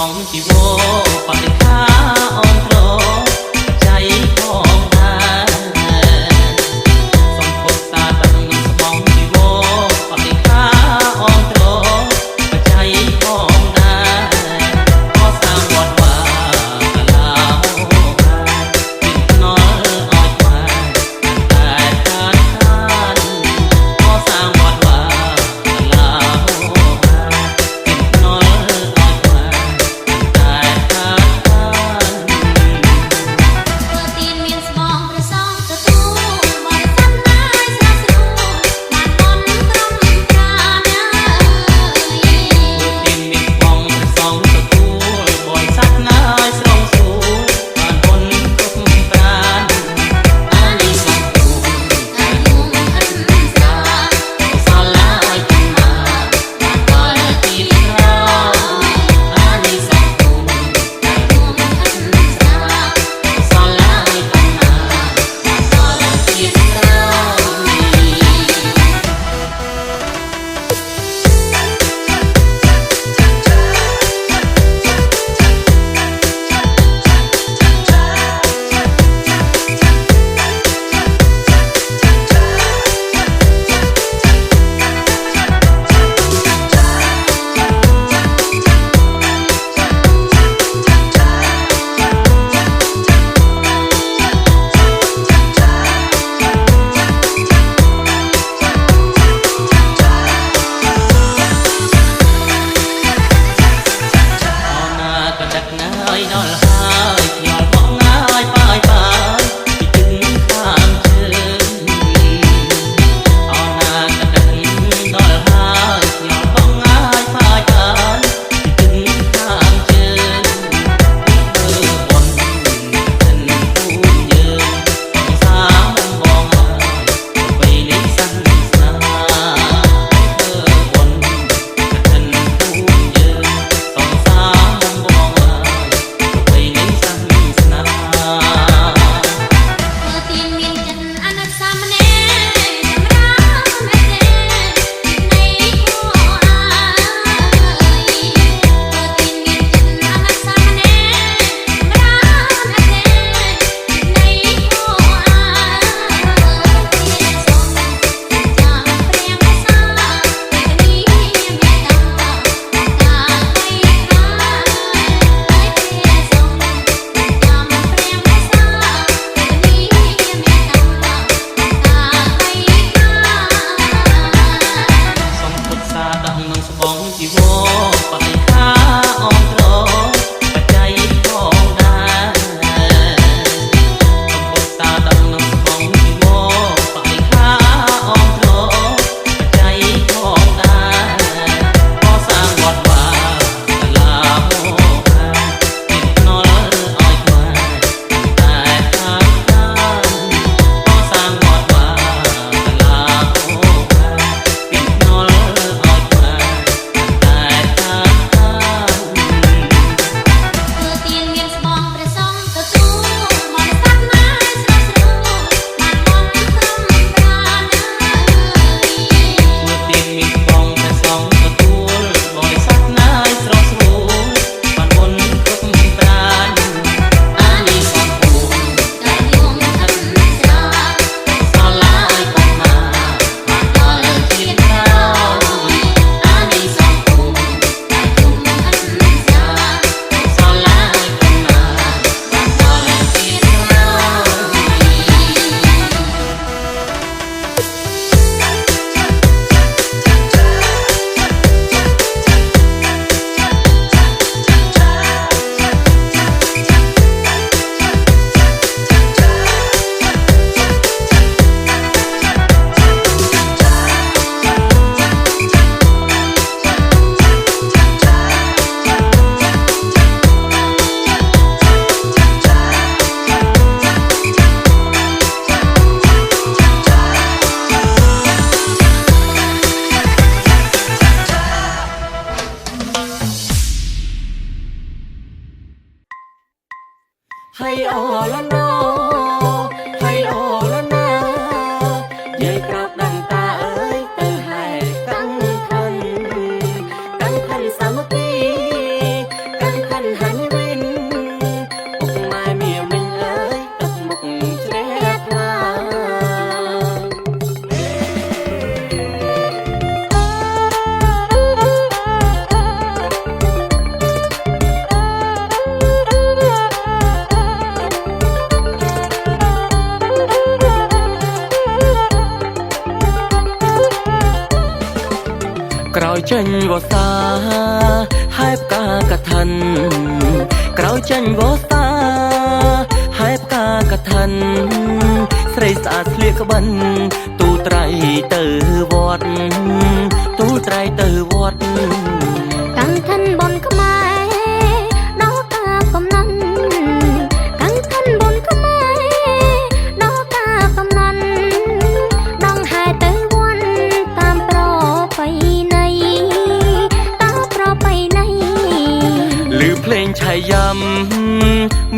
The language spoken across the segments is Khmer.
បងជីវរបរិខាអនត្រចៃផងដែរសំពុទ្ធសាដឹកនឹងស្បងជីវរបរិខាអនត្រចៃផងដែរអសាងវត្តវាកាឡាហូពីណលអោយខ្វាយតែខានអសាងវត្តវាកាឡាហូពីណលអោយខ្វាយតែខានទៀនមានស្បងព្រះសង្ឃទទួលបរិស័ទណាយស្រស់ស្រួលបានបនត្រង់ប្រាណាទៀនមានបងព្រះសង្ឃទទួលបរិស័ទណាយស្រស់ស្រួលបានបុណ្យគ្រប់ប្រាណអានិសង្ឃគូអាយុអិនសាសាលាឲ្យចំណាបានដល់ទីក្រោយអានិសង្ឃគូអាយុអិនសាសាលាឲ្យចំណាបានដល់ទីក្រោយក៏ដឹកណាយដល់ហើយខ្យល់មកណាយបាយបាយពីជឹងខាងជើងអណាក៏ដឹកដល់ហើយខ្យល់មកណាយបាយបាយពីជឹងខាងជើងធ្វើបុណ្យចិនពូយើងបងសាបងហើយទៅនេះសាសនាធ្វើបុណ្យចិនពូយើងបងសាបងហើយទៅនេះសាសនាទៀនមានចិត្តអនុសាមនេសម្រាប់មេទេនៃគួរអាយទៀនមានចិត្តអនុសាមនេសម្រាប់មេទេនៃគួរអាយទៀនសូមចាំព្រះមេសាពេលនេះមេតាតាកៃខាយទៀនសូមចាំព្រះមេសាពេលនេះមេតាតាកៃខាយសំពុទ្ធសាដឹកនឹងស្បងជីវរបរិខាអនត្របច្ច័យផងដែរសំពុទ្ធសាដឹកនឹងស្បងជីវរបរិខាអនត្របច្ច័យផងដែរអសាងវត្តវាកាឡាហូពីណលអោយខ្វាយតែខានអសាងវត្តវាកាឡាហូពីណលអោយខ្វាយតែខានទៀនមានស្បងព្រះសង្ឃទទួលបរិស័ទណាយស្រស់ស្រួលបានបនត្រង់ប្រាណាទៀនមានបងព្រះសង្ឃទទួលបរិស័ទណាយស្រស់ស្រួលបានបុណ្យគ្រប់ប្រាណអានិសង្ឃគូអាយុអិនសាសាលាឲ្យកំណាបានដល់ទីក្រោយអានិសង្ឃគូអាយុអិនសាសាលាឲ្យកំណាបានដល់ទីក្រោហើយអូឡណូហើយអូឡណាយាយប្រាប់ដឹងតាអើយទៅហែកាន់ខិនសាមគ្គីកាន់ខិន ចេញវស្សាហើយផ្កាកឋិនក្រោយចេញវស្សាហើយផ្កាកឋិនស្រីស្អាតស្លៀកក្បិនទូលត្រៃទៅវត្តទូលត្រៃទៅវត្តកាន់ឋិនបនខ្មែរដល់កាកំណន់កាន់ឋិនបនខ្មែរដល់កាកំណន់ដងហែទៅវត្តតាមប្រពៃណីតាមប្រពៃណីឮភ្លេងឆៃយ៉ាំ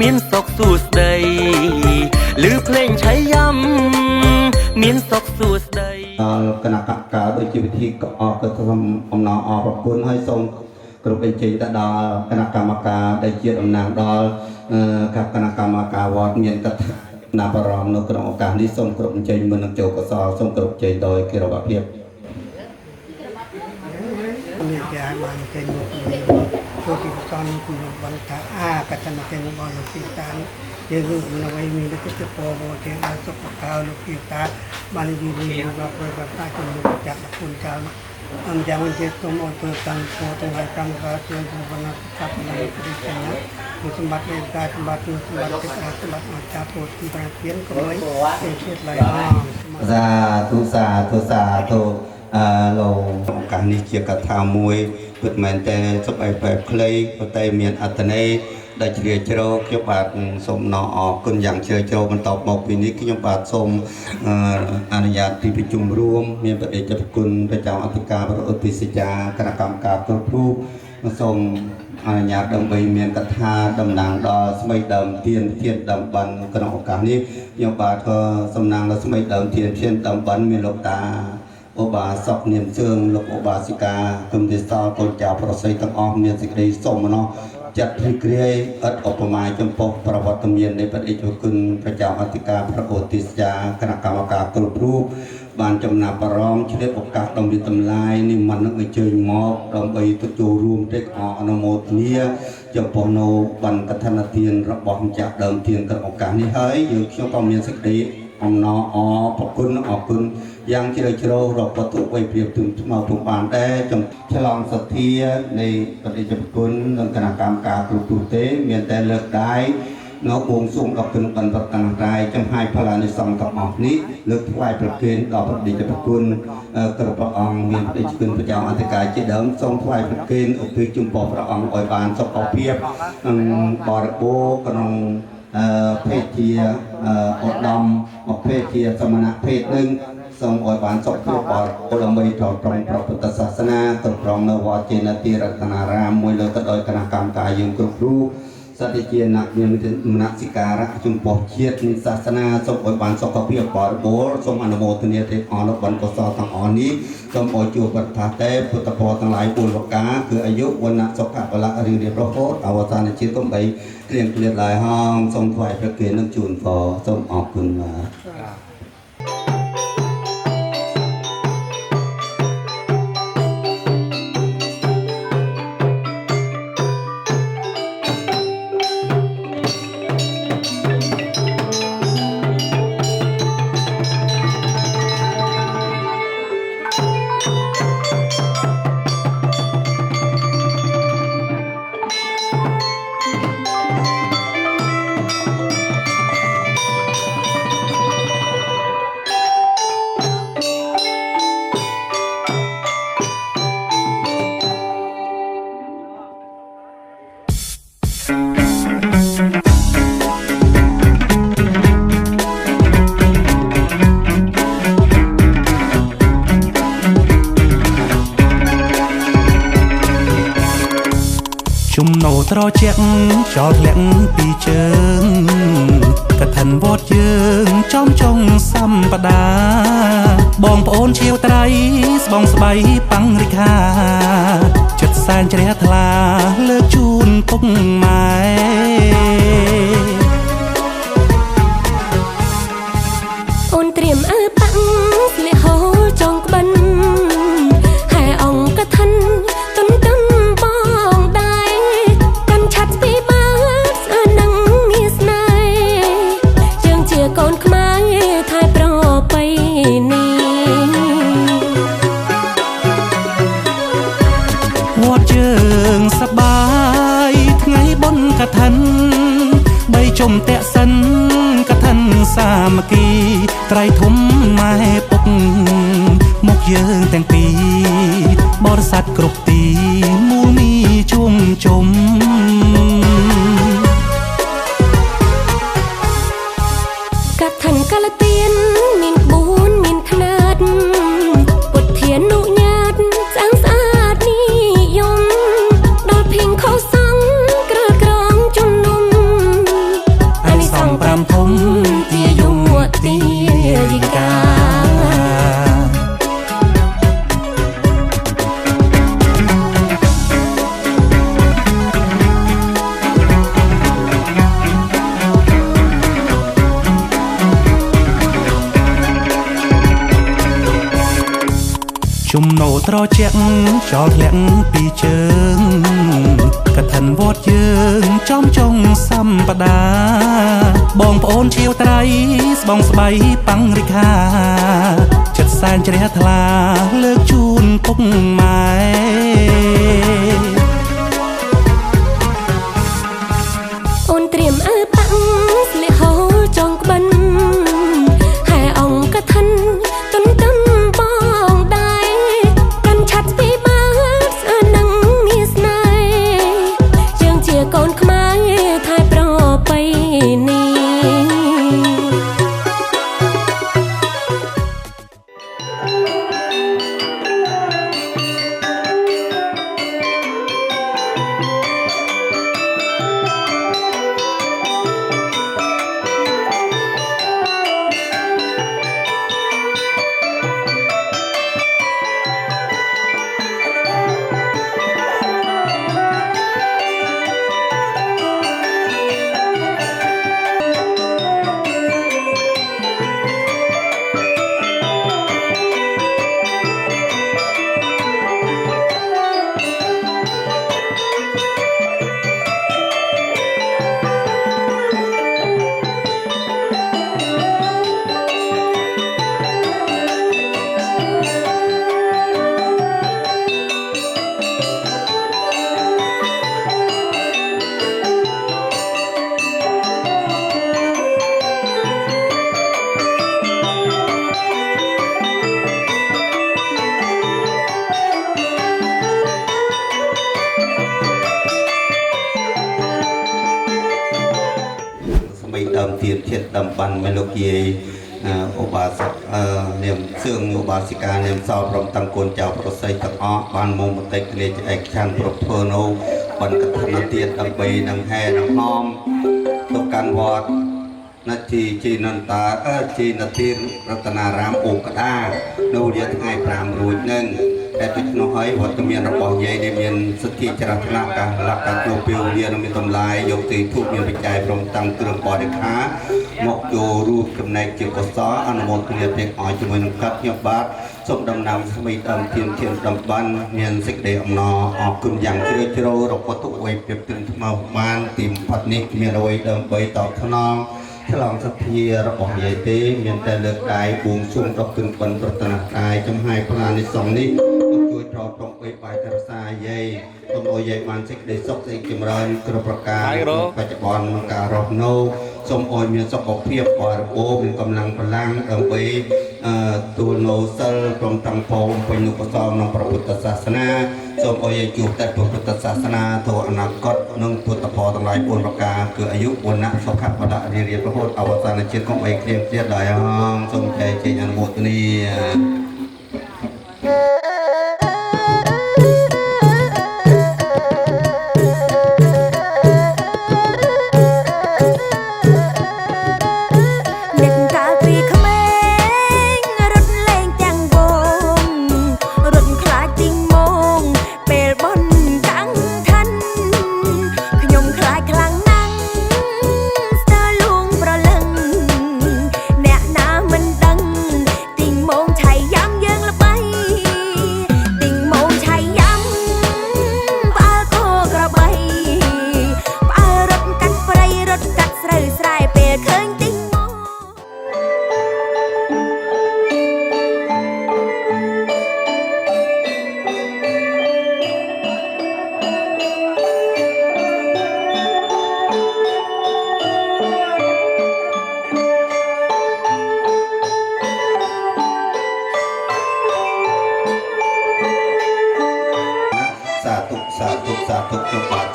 មានសុខសួស្ដីឮភ្លេងឆៃយ៉ាំមានសុខសួស្ដីគណៈកម្មការដូចជាវិធីក៏សូមអំណរអរប្រគុណហើយសូមគ្រប់អញ្ជើញទៅដល់គណៈកម្មការដែលជាតំណាងដល់គណៈកម្មការវត្តមានកថាណាបរមនៅក្នុងឱកាសនេះសូមគ្រប់អញ្ជើញមុននឹងចូលកសលសូមគ្រប់ជ័យដោយគោរពភាពនេះគេឲ្យបានចេញមកចូលទីផ្សារគុណវណ្ណថាកតនកិច្ចរបស់លោកពីតានយើងនៅឯមានតែទៅពោមកជាឲ្យសុខកៅលោកពីតាបាននិយាយរបស់ប្រវត្តិសាស្ត្រជំនួសចាក់គុណចៅយ៉ាងវិញជាទុំអត់ទៅតាំងពោទាំងឲ្យកម្មការជួយវណ្ណកាប់នៅប្រទេសណាគឺសម្បត្តិនៃការសម្បត្តិគឺសម្បត្តិទឹកអាចសម្បត្តិអស្ចារ្យពោទីប្រាទៀនក៏មិនជាជាតិឡៃអងសាធុសាធុសាធុលោកឱកាសនេះជាកថាមួយពិតមែនតែសុបអីបែបខ្លីប៉ុន្តែមានអត្ថន័យដែលជ្រាលជ្រៅខ្ញុំបាទសូមណអរគុណយ៉ាងជ្រាលជ្រៅបន្តមកពីនេះខ្ញុំបាទសូមអនុញ្ញាតពីប្រជុំរួមមានបដិជប្រគុណព្រះចៅអធិការប្រឧទ្ធិសិជាគណៈកម្មការគ្រប់រូបសូមអនុញ្ញាតដើម្បីមានកថាតំណាងដល់ស្មីដើមធានដើមបានក្នុងឱកាសនេះខ្ញុំបាទក៏សំណាងដល់ស្មីដើមធានដើមបានមានលោកតាឧបាសកនាមជើងលោកឧបាសិកាគុំទេសកូនចៅប្រស័យទាំងអស់មានសេចក្តីសុំម្នោះចាត់រីករាយឥតឧបមាចំពោះប្រវត្តិមាននៃបដិជគុណព្រះចៅអធិការប្រអូទិសយាគណៈកម្មការគ្រប់រូបបានចំណាប់អារម្មណ៍ឆ្លៀតឱកាសដំរីតម្លាយនិមន្តនឹងអញ្ជើញមកដើម្បីទៅចូលរួមទេកអនុមោទនាចំពោះនៅបណ្ឌកថាទានរបស់ម្ចាស់ដើមទានក្នុងឱកាសនេះហើយយើងខ្ញុំក៏មានសេចក្តីអំណរអរគុណយ៉ាងជ្រាលជ្រៅរកវត្ថុវៃព្រាបទុំថ្មពុំបានដែរឆ្លងសទ្ធានៃបដិជគុណនិងគណៈកម្មការគ្រប់ទូទេមានតែលើកដៃនៅបួងសួងដល់គុណបណ្ឌប្រកាន់តែចំហាយផលានិសង្ឃទាំងអស់នេះលើកថ្វាយប្រគេនដល់បដិជគុណគ្រប់ព្រះអង្គមានបដិជគុណព្រះចៅអធិការជាដើមសូមថ្វាយប្រគេនឧទ្ទិសចំពោះព្រះអង្គឲ្យបានសុខភាពបរិបូរណ៍ក្នុងភេទជាឧត្តមភេទជាសមណភេទនឹងសូមឲ្យបានសុខភាពបរិបូរណ៍ដើម្បីត្រង់ព្រះពុទ្ធសាសនាគ្រប់គ្រងនៅវត្តចេនទីរតនារាមមួយលើកទៅដោយគណៈកម្មការយើងគ្រប់រូបសត្វជាអ្នកមានមនសិការៈចំពោះជាតិនិងសាសនាសូមឲ្យបានសុខភាពបរិបូរណ៍សូមអនុមោទនាទេអរលោកបណ្ឌកុសលទាំងអស់នេះសូមឲ្យជួបប្រថាទេពុទ្ធពរទាំងឡាយពលវកាគឺអាយុវណ្ណៈសុខៈបលៈរៀងរៀបរហូតអវសានជាតិកុំបីគ្លៀងគ្លាតឡើយហងសូមថ្វាយព្រះគេនឹងជូនពរសូមអរគុណបាទជំនោត្រជាក់ចោលធ្លាក់ពីជើងកឋិនវត្តយើងចំចុងសម្បដាបងប្អូនជាវត្រៃស្បងស្បៃប៉ាំងរិខាចិត្តសែនជ្រះថ្លាលើកជូនពុកម៉ែអូនត្រៀមអើប៉ាំងស្លៀកហូលចងក្បិនហែអង្គកឋិនទុនទំបងដែរកាន់ឆាត់ស្ពីបើស្អើនឹងមានស្នេហ៍យើងជាកូនខ្មែរថែប្រពៃណី ថានបីជុំតាក់សិនកថានសាមគ្គីត្រៃធំម៉ែពុកមកយើងទាំងពីរបរិស័ទគ្រប់ទីមូលមីជួមជុំកថានកលទៀនមានក្បួនមានខ្នាតពុទ្ធានុញ្ញាតស្អាងស្អាតនិយមដល់ភិក្ខុសង្ឃក្រើក្រងជំនុំអានិសង្ឃ5ធំទាយមវទាយិកាជំនោត្រជាក់ចោលធ្លាក់ពីជើងកថានវត្តយើងចំចុងសម្បដាបងប្អូនឈៀវត្រៃស្បងស្បៃប៉ាំងរិខាចិត្តសែនជ្រះថ្លាលើកជូនពុកម៉ែអូនត្រៀមអើប៉ាំងស្លៀកហូលចងក្បិនហែអង្គកថានទុនទំបងដៃកាន់ឆាត់ពីបាតស្អាតនឹងមានស្នេហ៍យើងជាកូនខ្មែរថែប្រពៃណីដើមទៀតជាតិដើមបានមេលោកយាយឧបាសកនាមសឿងឧបាសិកានាមសោព្រមតាំងកូនចៅប្រស័យទាំងអស់បានមកបន្តិចគ្នាជាឯកឆានប្រពើនៅបានកថានទៀតដើម្បីនឹងហែនឹងហមទៅកាន់វត្តនាទីជីនន្តាជីនទានរតនារាមអូកដានៅរយៈថ្ងៃ5រួចនឹងតែដូច្នោះហើយវត្តមានរបស់យាយដែលមានសិទ្ធិចរៈខ្លះកាលកាទូពេលវានឹងមានតម្លៃយកទីធូបមានបច្ច័យព្រមទាំងគ្រឿងបរិក្ខារមកចូលរួមចំណែកជាកុសលអនុមោទនាទាំងអស់ជាមួយនឹងកាត់ខ្ញុំបាទសូមដំណើរស្មីដើមធានតំបានមានសេចក្តីអំណរអរគុណយ៉ាងជ្រាលជ្រៅរកទុកអីពីព្រឹងថ្មបានទីបំផុតនេះមានអ្វីដើម្បីតបថ្នមឆ្លងសទ្ធារបស់យាយទេមានតែលើកដៃបួងសួងដល់គុណប៉ុនប្រតនកាយចំហាយផ្លានិសងនេះជួយត្រង់ពីបាយតរសាយាយសូមឲ្យយាយបានសេចក្តីសុខសេចក្តីចម្រើនគ្រប់ប្រការបច្ចុប្បន្នក្នុងការរស់នៅសូមឲ្យមានសុខភាពបរិបូរណ៍មានកម្លាំងបលាំងដើម្បីទូលនៅសិលព្រមទាំងផងពេញនូវកុសលក្នុងព្រះពុទ្ធសាសនាសូមឲ្យជួបតែព្រះពុទ្ធសាសនាទៅអនាគតនិងពុទ្ធផលទាំងឡាយ4ប្រការគឺអាយុវណ្ណៈសុខៈបដៈរៀបរហូតអវសានជាតិកុំអីគ្លៀងទៀតដែរហងសូមចែកចេញអនុមោទនាអ្នកណាមិនដឹងទីងមងឆៃយ៉ាង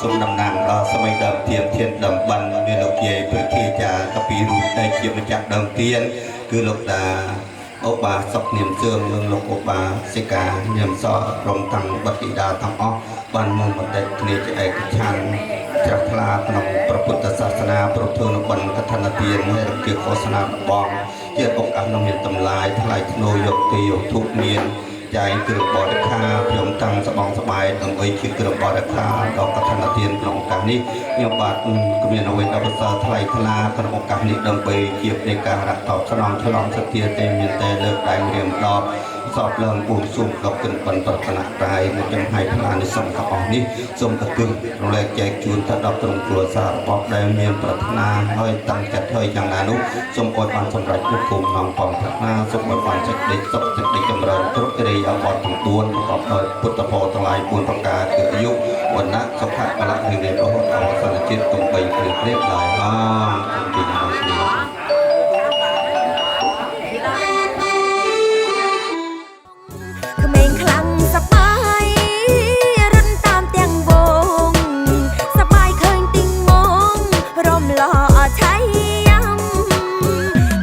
សូមតំណាងដល់សម័យដើមទៀនធានដើមបានមានលោកយាយព្រះធាចាកពីរូបដែលជាម្ចាស់ដើមទៀនគឺលោកតាអូបាសុកនាមជើងនិងលោកអូបាសិកានាមសក្រុមទាំងបតិតាទាំងអស់បានមកបណ្ឌិតគ្នាជាឯកច្ឆន្ទជ្រះថ្លាក្នុងព្រះពុទ្ធសាសនាប្រធនបនកថានទានហើយជាឃោសនាបងជាឱកាសនឹងមានតម្លាយថ្លៃធ្នូយកទីយកធុមានចែងគ្រឿងបរិខាខ្ញុំតាំងស្បងស្បែកដើម្បីជាគ្រឿងបរិខាដល់កថានទានក្នុងឱកាសនេះខ្ញុំបាទគ្មានអ្វីដល់ប្រសើរថ្លៃថ្លាក្នុងឱកាសនេះដើម្បីជានៃការរកតបស្នងឆ្លងសទ្ធាតែមានតែលើកដៃរៀមដបសពឡើងពូជស៊ុំដល់កិនបិណ្ឌប្រតនត្រ័យមកចំហើយថ្លានិសង្ឃទាំងអស់នេះសូមប្រគល់រលែកចែកជូនទៅដល់ក្រុមគ្រួសាររបស់ដែលមានប្រាថ្នាហើយតាំងចិត្តហើយយ៉ាងណានោះសូមអរបានសម្រាប់លោកគុំក្នុងបងប្រាថ្នាសូមអរបានសេចក្តីសុខសេចក្តីចម្រើនគ្រប់ឥរិយាបថទាំង4ប្រកបដោយពុទ្ធពរទាំងឡាយ4ប្រការគឺអាយុវណ្ណៈសុខៈបលៈនិរោធរហូតអវសានជាតិទំបីគ្រៀបរៀបឡើយបានគុំពីដល់គ្នា ក្មេងខ្លាំងសប្បាយរិនតាមទាំងវងសប្បាយឃើញទីងមងរំលអឆៃយ៉ាំ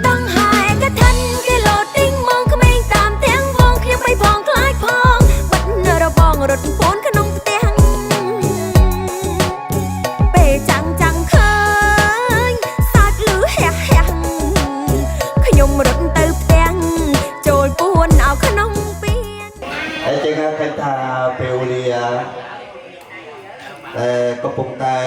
ដងហើយកថានគេលោទីងមងក្មេងតាមទាំងវងខ្ញុំបីផងខ្លាចផងបិទរបងរត់ពូនក្នុងផ្ទះពេលចាំងចាំងឃើញសាច់លឺហះហះខ្ញុំរត់ទៅផ្ទះចូលពួនអោក្នុង ហើយចឹងឃើញថាពេលវេលាកំពុងតែ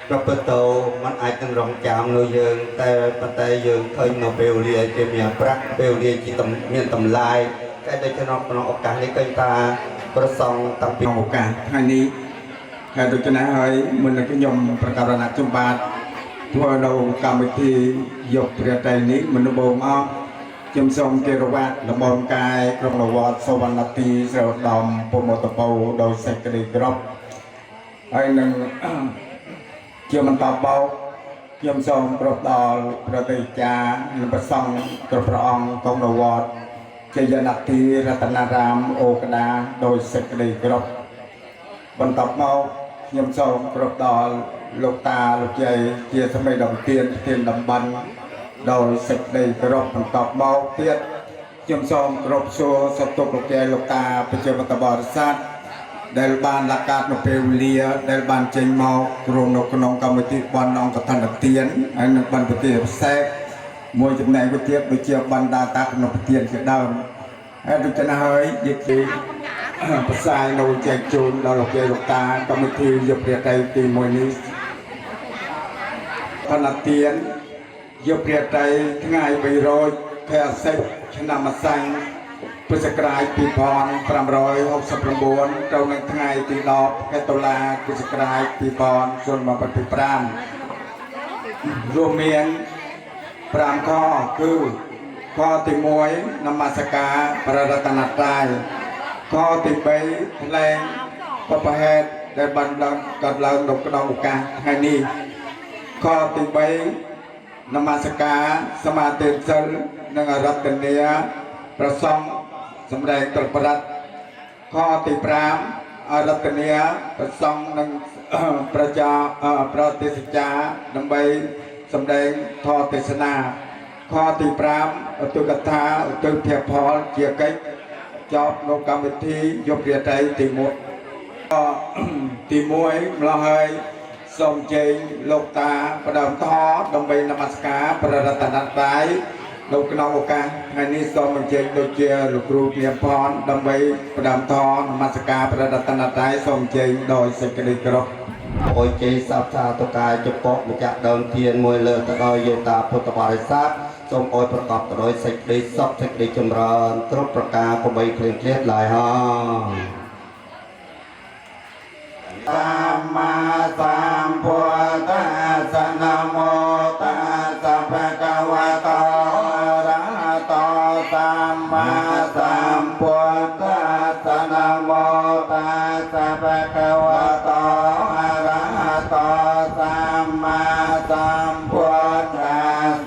ប្រព្រឹត្តទៅมันអាចនឹងរងចាំនៅយើងតែប៉ុន្តែយើងឃើញនៅពេលវេលាជាមានប្រាក់ពេលវេលាជាមានតម្លៃតែដូចក្នុងឱកាសនេះឃើញថាប្រសងតាំងពីឱកាសថ្ងៃនេះហើយដូច្នេះហើយមុននឹងខ្ញុំប្រកាសរណចម្បាតធ្វើនៅកម្មវិធីយកព្រះតៃនេះមនុស្សបងអស់ ខ្ញុំសូមគោរពលំអកាយក្រុមនវត្តសវណ្ណទីស្រោដំពុំមតបោដោយសេចក្តីគោរពហើយនឹងជាបន្តបោខ្ញុំសូមគោរពដល់ព្រះតេចានិងព្រះសង្ឃគ្រប់ព្រះអង្គក្រុមនវត្តជាយនទីរតនារាមអូកដាដោយសេចក្តីគោរពបន្តមកខ្ញុំសូមគោរពដល់លោកតាលោកយាយជាសមិទ្ធដំទានធានតំបន់ ដោយសេចក្តីគោរពបន្តមកទៀតខ្ញុំសូមគោរពសួរសតុកលោកយាយលោកតាប្រជាបតបរិស័ទដែលបានលកាតនៅពេលវេលាដែលបានចេញមករួមនៅក្នុងកម្មវិធីបណ្ណអង្គកថានទានហើយនឹងបណ្ឌវិទ្យាពិសេសមួយចំណែកវិទ្យាដូចជាបណ្ដាតាក្នុងប្រធានជាដើមហើយដូច្នេះហើយយើងគឺផ្សាយនៅចែកជូនដល់លោកយាយលោកតាកម្មវិធីយកព្រះតៃទី1នេះកណទាន យកព្រះតៃថ្ងៃ300 ខែអាស័យឆ្នាំម្សាញ់ពុទ្ធសករាជ 2569 ត្រូវនៅថ្ងៃទី 10 ខែតុលាពុទ្ធសករាជ 2025 រួមមាន 5 ខគឺខទី 1 នមស្ការព្រះរតនត្រ័យខទី 3 ថ្លែងបបហេតុដែលបានកើតឡើងនៅក្នុងឱកាសថ្ងៃនេះខទី 3 នមស្ការសមាទិសិលនិងអរតនីប្រសងសម្ដែងត្រប្រតិខទី 5 អរតនីប្រសងនិងប្រជាប្រតិសចាដើម្បីសម្ដែងធម៌ទេសនាខទី 5 ឧទកថាឧទភៈផលជាកិច្ចចប់នៅកម្មវិធីយកព្រះតៃទី1 ទី1ម្ល៉េះហើយ សូមជើញលោកតាផ្ដើមតដើម្បីនមស្ការព្រះរតនត្រ័យនៅក្នុងឱកាសថ្ងៃនេះសូមអញ្ជើញដូចជាលោកគ្រូព្រាមផនដើម្បីផ្ដើមតនមស្ការព្រះរតនត្រ័យសូមអញ្ជើញដោយសេចក្តីគោរពអរជ័យសព្វសាធុកាយចំពោះម្ចាស់ដើមទានមួយលើទៅដល់យោតាពុទ្ធបរិស័ទសូមអរប្រកបទៅដោយសេចក្តីសុខសេចក្តីចម្រើនគ្រប់ប្រការកុំបីឃ្លានឃ្លាតឡើយហើយ Tam ma sam buddha sanamo tassa bhagavato arahato samma sambuddha sanamo tassa bhagavato arahato samma sambuddha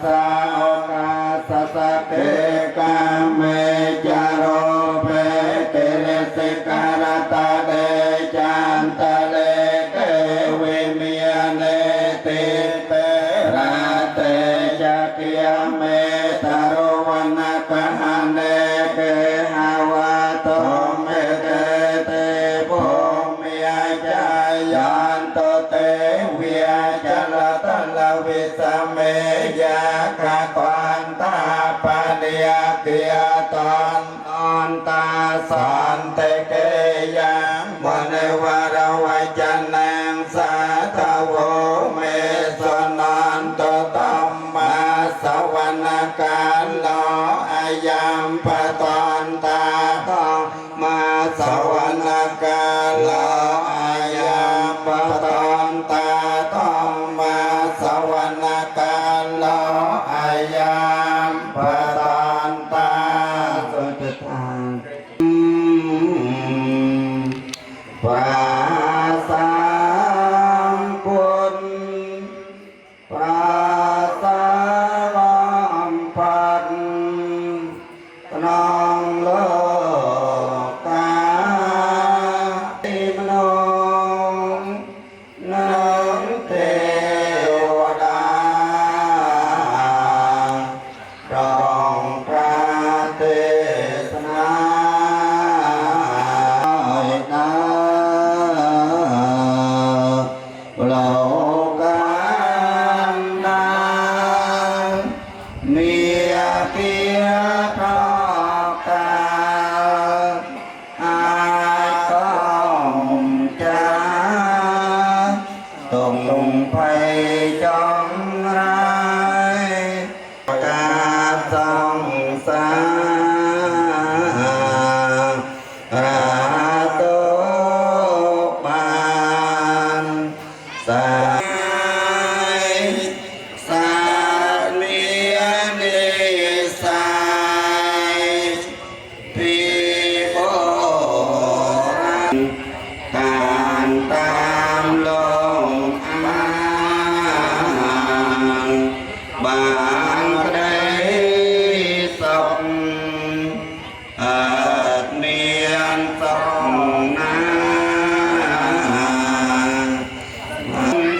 saokasasate kame jaro pe tere sekarata de chantale ke สันเตเกยังวันเนวารวัยจันนังสาธโวเมสนันตตัมมาสวรรกาลอายัมปะตอนตาตมาสวรรกาลอายัมปะตอนตาตมาสวรรกาลอายัมปะตอนตาสุตตาปราสาปุณปราสาวัมพันนองโลกาติมโนนังเทวดารองพระเทศนาโลกันดามีเพียพระกาอาต้องจะต้องไปจองไรกาสองสาราโตปานสายสามีเนสายพิโบราณการตามลงอาบางใดสองเมียนสองนา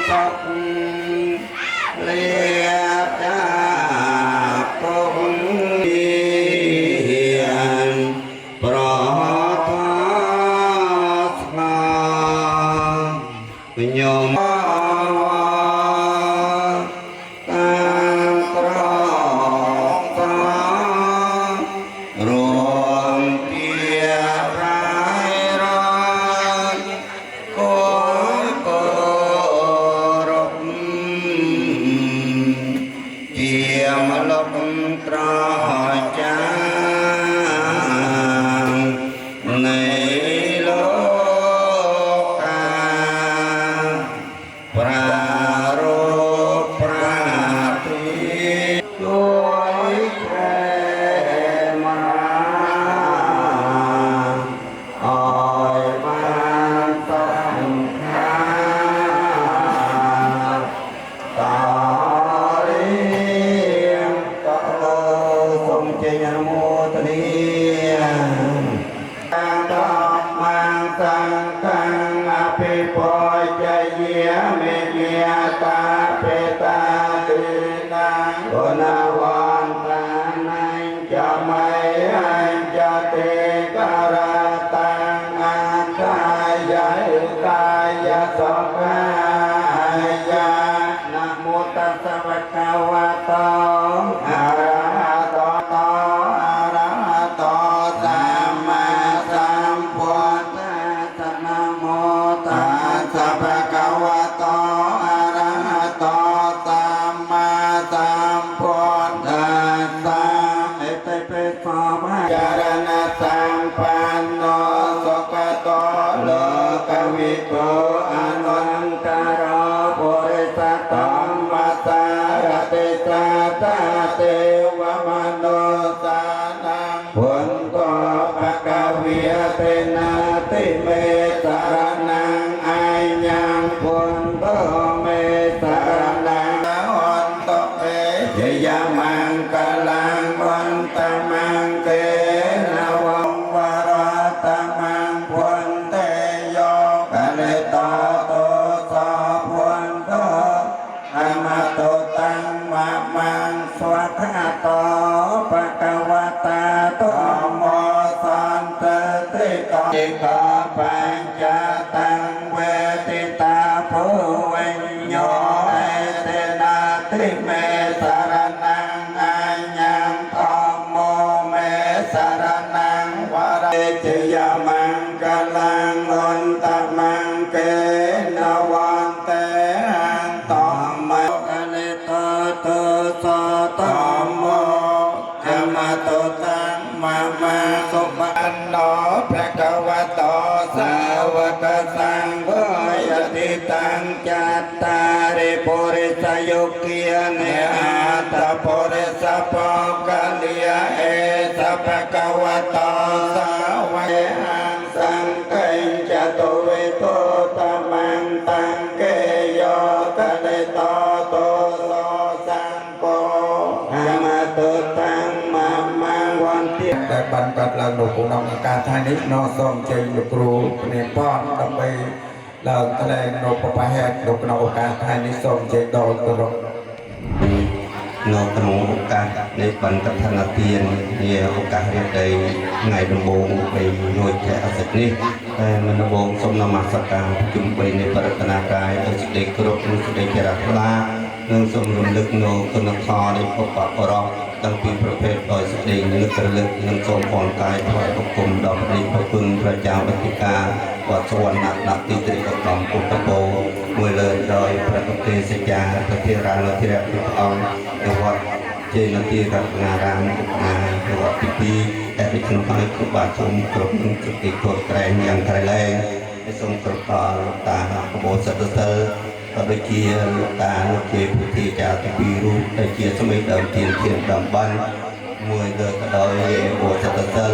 สองเลียจากคงเดียนปรารถนาโยมตามตรองตารวมเพียรร้ายร้ายโกโกรบเทียมลบตราจางในโลกาปรารภปราทิด้วยแคมาอ้อยมาสังฆาตาลิมตะโลสมเจยนโมตเนียดอกมังสังกังอภิปโยใจเยียเมเยียตาเปตาตินังโกนาวันตานังจะไม่อันจะเตการะตังอันกายะกายะสกายะนะโมตัสสะภะคะวะโตอะระหะโตอะระหะโตสัมมาสัมพุทธัสสะนะโมตัสสะภะคะวะโตอะระหะโตสัมมาสัมพุทธัสสะเอเตเปสะภะจารณะสัมปันโนสุขโตโลกวิโกอนันตารปุริสตัมมัสสารติสัตตะเทวมโนสานังพุนโตภะคะเวียเตนะติเมสารนังอายังพุนโตเมสารนังวันโตเอเจยามังกลังวันตมังเกนะวังวรตมังพุนเตโยกะเลตโตสะพุนโต រិពុរិសយោគានេអាតពុរិសបកលិយអេសបកវតោសាវេអង្សង្កេចតវេតោតមន្តង្កេយោកលេតោតោសោសង្កោអមតតាំងមមវន្តិដែលបានកាត់ឡើងនៅក្នុងឱកាសថ្ងៃនេះនៅសូមជ័យលោកគ្រូព្រាបនដើម្បីឡើងថ្លែងនៅប្រពៃហេតុនៅក្នុងឱកាសថ្ងៃនេះសូមជ័យដល់គោរពនៅក្នុងឱកាសនៃបណ្ឌកថាទានជាឱកាសរៀបដីថ្ងៃដំបូងពីរួចខែអាទិត្យនេះតែមិនដំបូងសូមនមស្ការជុំបីនៃបរតនាកាយដោយសេចក្តីគោរពនិងសេចក្តីជ្រះថ្លានិងសូមរំលឹកនៅគុណធម៌នៃពុទ្ធបរិសតាំងពីប្រភេទដោយសេចក្តីនឹករលឹកនិងសូមផងកាយថ្វាយបង្គំដល់ព្រះប្រគុណព្រះចៅអធិការវត្តសវណ្ណដាក់ទីត្រីឧត្តមពុទ្ធពោមួយលើដោយព្រះពុទ្ធទេសចាប្រធារានុធិរៈព្រះអង្គនៅវត្តជ័យនទីរតនារាមនៅវត្តទី2តែពីក្នុងហើយគូបាទសូមគ្រប់នឹងសេចក្តីគោរពក្រែងយ៉ាងក្រៃលែងហើយសូមគ្រប់ដល់លោកតាកបោសិទ្ធសិលក៏ដូចជាលោកតាលោកជាពុទ្ធិចាទី2រូបដែលជាសមិទ្ធដើមទានធានដើមបានមួយលើក៏ដោយបុសិទ្ធសិល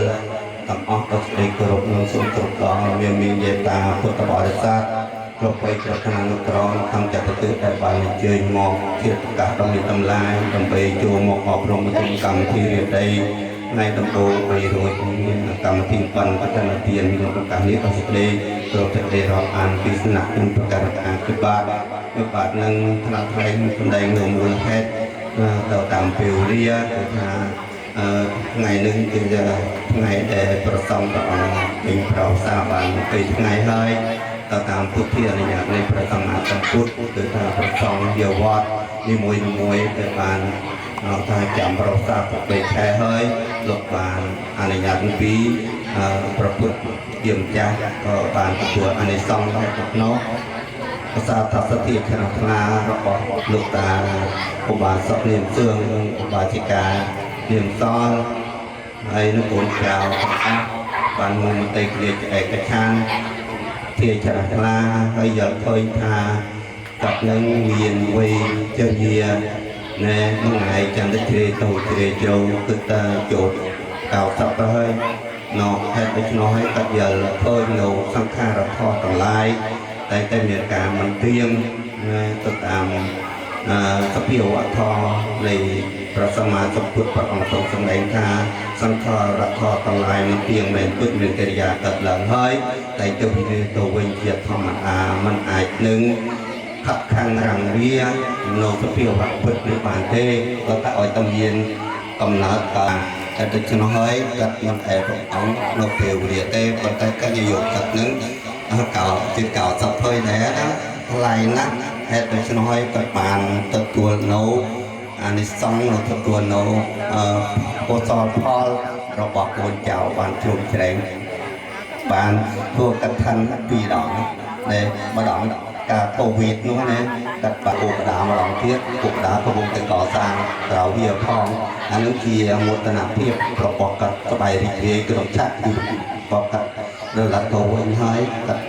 ទាំងអស់ក៏សេចក្តីគោរពនិងសូមគ្រប់ដល់មានយេតាពុទ្ធបរិស័ទគ្រប់បីគ្រប់ឋាននុក្រមខាងចក្រទិសដែលបានអញ្ជើញមកជាឱកាសដ៏មានតម្លៃដើម្បីចូលមកអប់រំក្នុងកម្មវិធីរៀបដីថ្ងៃដំបូងបីរួចមានកម្មវិធីបណ្ឌកថាទានក្នុងឱកាសនេះក៏សេចក្តីគោរពសេចក្តីរាប់អានពីសំណាក់និងប្រកាសការពិបាកនឹងថ្នាក់ថ្លែងសម្ដែងនៅមូលហេតុទៅតាមពេលវេលាគឺថាថ្ងៃនេះគឺជាថ្ងៃដែលប្រសង់ព្រះអង្គពេញប្រោសាបាន20ថ្ងៃហើយទៅតាមពុទ្ធិអនុញ្ញាតនៃព្រះសម្មាសម្ពុទ្ធគឺថាប្រសង់ជាវត្តនីមួយដែលបានថាចាំប្រោសា8ខែហើយលោកបានអនុញ្ញាតពីប្រពុទ្ធជាម្ចាស់ក៏បានទទួលអានិសង្សដល់ក្នុងភាសាតសតិខណៈថ្លារបស់លោកតាឧបាសកនាមសឿងនិងឧបាសិកានាមសលហើយនឹងកូនចៅបានមុនទៅគ្រាឯកច្ឆានជាជ្រះថ្លាហើយយល់ឃើញថាគាត់នឹងមានវ័យជាញាណែមួយថ្ងៃចាំទៅជ្រេទៅជ្រេចូលគឺតាចូល90ទៅហើយនៅហេតុដូច្នោះហើយគាត់យល់ឃើញនៅសង្ខារធម៌ទាំងឡាយតែមានការមិនទៀងទៅតាមសភាវៈធម៌នៃព្រះសម្មាសម្ពុទ្ធព្រះអង្គទ្រង់សម្ដែងថាសង្ខារធម៌ទាំងឡាយមិនទៀងមែនពិតមានកិរិយាកើតឡើងហើយតែទៅវិញជាធម្មតាមិនអាចនឹងខកខាំងរាំងវានៅសភាវៈពិតនេះបានទេក៏តែឲ្យតែមានកំណើតបានតែដូច្នោះហើយកាត់មិនឯព្រះអង្គនៅពេលវេលាទេប៉ុន្តែកញ្ញាយកកាត់នឹងកោជាកោសភ័យដែរណាថ្លៃណាស់ហេតុដូច្នោះហើយក៏បានទទួលនៅអានិសង្សនៅទទួលនៅកុសលផលរបស់កូនចៅបានជ្រុំជ្រែងបានធ្វើកថា2ដងដែលម្ដងការកូវីដនោះណាកាត់បាក់ឧបដាម្ដងទៀតឧបដាក៏វងទៅកសាងក្រៅវាផងអានោះជាមោទនភាពរបស់កាត់ស្បៃរីករាយក្នុងឆាកគឺបកាត់រលត់ទៅវិញហើយកាត់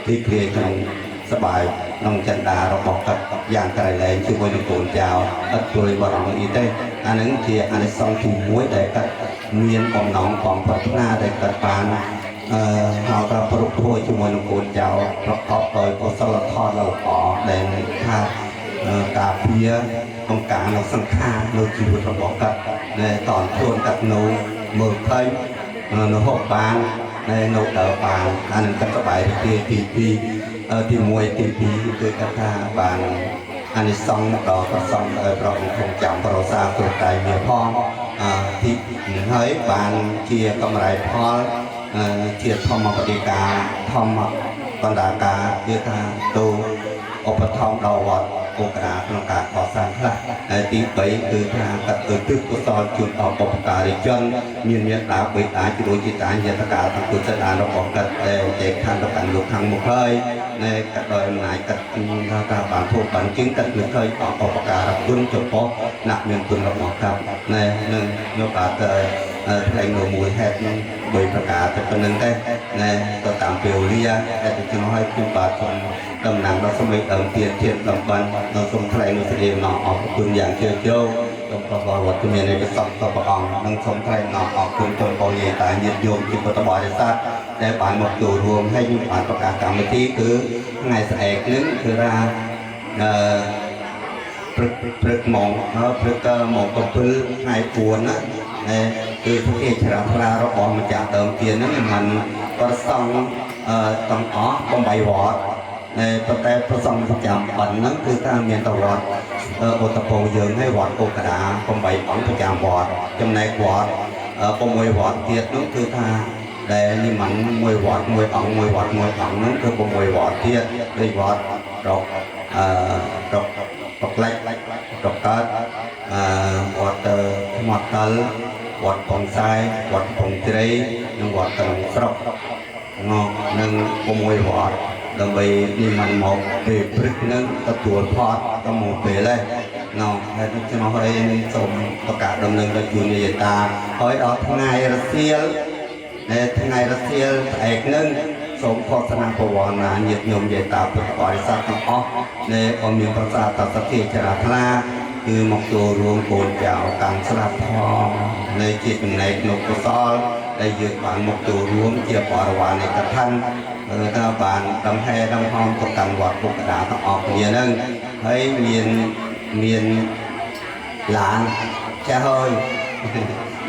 រីករាយក្នុងសบายក្នុងចិន្តារបស់កាត់យ៉ាងក្រៃលែងជាមួយនឹងកូនចៅអត់ជួយបរំអីទេអានឹងជាអានិសង្សទី1ដែលកាត់មានបំណងបំប្រាថ្នាដែលកាត់បានហៅថាប្រពន្ធជាមួយនឹងកូនចៅប្រកបដោយកុសលធម៌ល្អដែលថាការពារបង្ការនៅសង្ខារនៅជីវិតរបស់កាត់ដែលតនខ្លួនកាត់នៅមើលឃើញនៅហូបបាននៅដើរបានអានឹងកាត់ស្បែកទី1ទី2គឺកាត់ថាបានអានិសង្សដល់ប្រសងដោយប្រងគង់ចាំប្រសាព្រោះតែមានផងទីហើយបានជាកម្រៃផលជាធម្មបដិការធម្មបណ្ដាការគឺថាទៅឧបត្ថម្ភដល់វត្តឧបការក្នុងការកសាងខ្លះហើយទី3គឺថាកាត់ទៅទិសកុសលជូនដល់បុព្វការីជនមានមេត្តាបិតាជួយជាតាយតកាទាំងគុណដានរបស់កាត់ដែលចែកខាងដល់លោកខាងមុខហើយណែកាត់ដោយអំណាចកាត់ថាការបានធ្វើបានជាងកាត់លើឃើញអបបការគុណចំពោះអ្នកមានគុណរបស់កាត់ណែនឹងយកបាទថ្លែងនៅមួយហេតុនឹង3ប្រការទៅប៉ុណ្្នឹងទេ ណែទៅតាមពេលវេលាតែខ្ញុំឲ្យខ្ញុំបាទសូមតំណាងដល់សម្ដេចអង្គទានធានតំបាននៅសូមថ្លែងនូវសេចក្តីអំណរអរគុណយ៉ាងជ្រាលជ្រៅសូមប្រកបវត្តមានឯកសពទៅព្រះអង្គនិងសូមថ្លែងអំណរអរគុណជូនបងយាយតាញាតិញោមជាពុទ្ធបរិស័ទដែលបានមកចូលរួមហើយខ្ញុំបានប្រកាសកម្មវិធីគឺថ្ងៃស្អែកនេះគឺថាព្រឹកម៉ោងព្រឹកម៉ោង7ថ្ងៃ4ណាគឺគេច្រាផ្លារបស់ម្ចាស់ដើមទៀនហ្នឹងមិនប្រសង់ទាំងអស់8វត្តប៉ុន្តែប្រសង់ប្រចាំប៉ុណ្ណឹងគឺថាមានតវត្តឧត្តពងយើងហើយវត្តកុកដា8អង្គប្រចាំវត្តចំណែកវត្ត6វត្តទៀតនោះគឺថាដែលនិមន្តមួយវត្តមួយអង្គមួយវត្តមួយអង្គនោះគឺ6វត្តទៀតដូចវត្តរកបក្លាច់រកកើតវត្តថ្មតលវត្តពងសាយវត្តពងត្រីនិងវត្តក្នុងស្រុកនិង6វត្តដើម្បីនិមន្តមកពេលព្រឹកនឹងទទួលផតទៅមកពេលហ្នឹងហើយខ្ញុំឲ្យសូមប្រកាសដំណឹងដល់ជួនយាយតាហើយដល់ថ្ងៃរសៀលថ្ងៃរសៀលស្អែកនឹងសូមខោសនាប្រវត្តិណាញាតិញោមយាយតាពុទ្ធបរិស័ទទាំងអស់ដែលអមមានប្រសាទសទ្ធាចរាថ្លាគឺមកចូលរួមកូនចៅកាន់ស្លាប់ផងនៅជាចំណែកលោកកុសលដែលយើងបានមកចូលរួមជាបរិវារនៃកថាថាបានដំហែដំហោមទៅកាន់វត្តពុទ្ធដាទាំងអស់គ្នាហ្នឹងហើយមានឡានចាស់ហើយ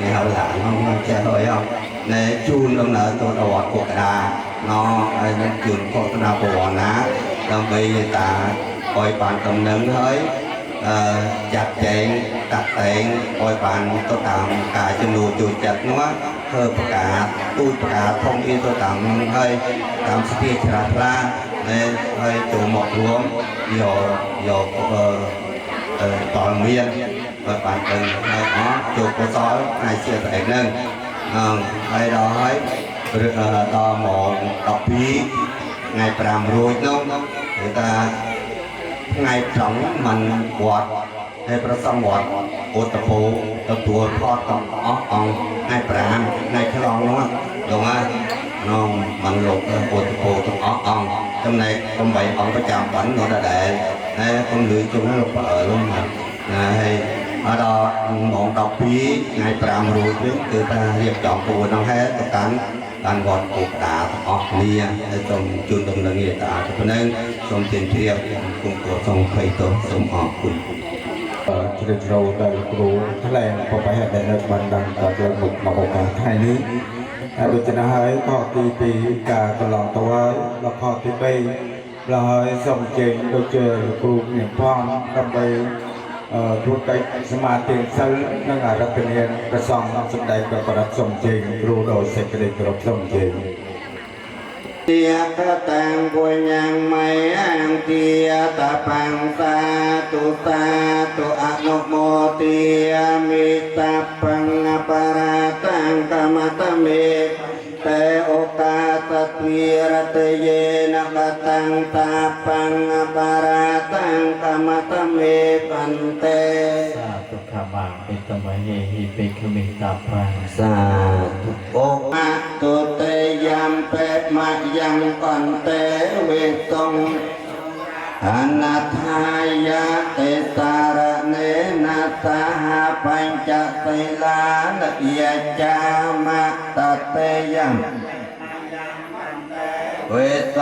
នេះហៅឡានហ្នឹងចាស់ហើយណែជូនដំណើរទៅដល់វត្តពុទ្ធដាហើយនឹងជូនខោសនាប្រវត្តិណាដើម្បីតាឲ្យបានដំណឹងហើយចាត់ចែងតាក់តែងឲ្យបានទៅតាមការជំនួសជួយចិត្តនោះធ្វើប្រកាសទូចប្រកាសធំអីទៅតាមហើយតាមស្ពាយច្រាថ្លាហើយចូលមករួមយកតលមានឲ្យបានដឹងហើយអស់ចូលកុសលថ្ងៃជាស្អែកហ្នឹងហើយដល់ម៉ោង12ថ្ងៃ5រួចនោះគឺថាថ្ងៃត្រង់មិនវត្តហើយប្រសង់វត្តឧត្តពងទទួលផតទាំងអស់អង្គថ្ងៃ5ថ្ងៃខ្លងនោះលោកហើយមិនលោកឧត្តពងទាំងអស់អង្គចំណែក8អង្គប្រចាំបាននោះដែរហើយខ្ញុំលឺជុំលោកបើលោកហើយដល់ម៉ោង12ថ្ងៃ5រួចវិញគឺថារៀបចំពួរនោះហើយទៅកាន់បានវត្តពុទ្ធដាទាំងអស់គ្នាហើយសូមជូនដំណឹងយាយតាទៅប៉ុណ្ណឹងសូមជម្រាបគុំគោសូមភ័យទោសសូមអរគុណជ្រាបជ្រៅដល់គ្រូថ្លែងបបៃដែលនៅបានដឹងតទៅមុខមកឱកាសថ្ងៃនេះហើយដូច្នេះហើយខទី2ការកន្លងទៅហើយដល់ខទី3ហើយសូមជើញដូចជាគ្រូមានផងដើម្បីធ្វើកិច្ចសមាធិសិលនិងអរតនាប្រសងសម្ដែងប្រកាសសូមជើញគ្រូដោយសេចក្តីគោរពសូមជើញទាកតាំងពុញ្ញម័យអង្គទាតបាំងសាទុអនុមោទាមិតបង្អបរាតាំងកមតមេតែឱកាសទ្វីរតយេនកតាំងតាបង្អបរាតាំងកមតមេបន្ទេសាទុខមាអិតមយេហិបិក្ខមិតាបាំងសាទុអូអតុទេយំពេមយំកន្តេវេតងអនាថាយៈទេសារណេនតាបញ្ចសិលានយចាមតតេយំវេត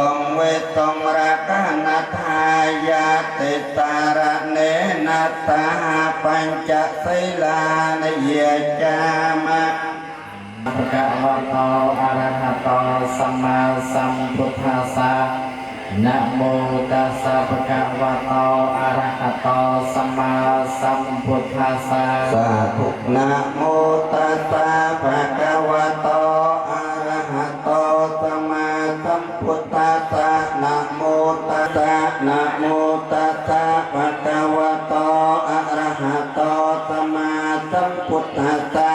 ងរកណថាយៈទេសារណេនតាបញ្ចសិលានយចាមភគវតោអរហតោសម្មាសម្ពុទ្ធាសាนะโมตัสสะภะคะวะโตอะระหะโตสัมมาสัมพุทธัสสะสาธุนะโมตัสสะภะคะวะโตอะระหะโตสัมมาสัมพุทธัสสะนะโมตัสสะนะโมตัสสะภะคะวะโตอะระหะโตสัมมาสัมพุทธัสสะ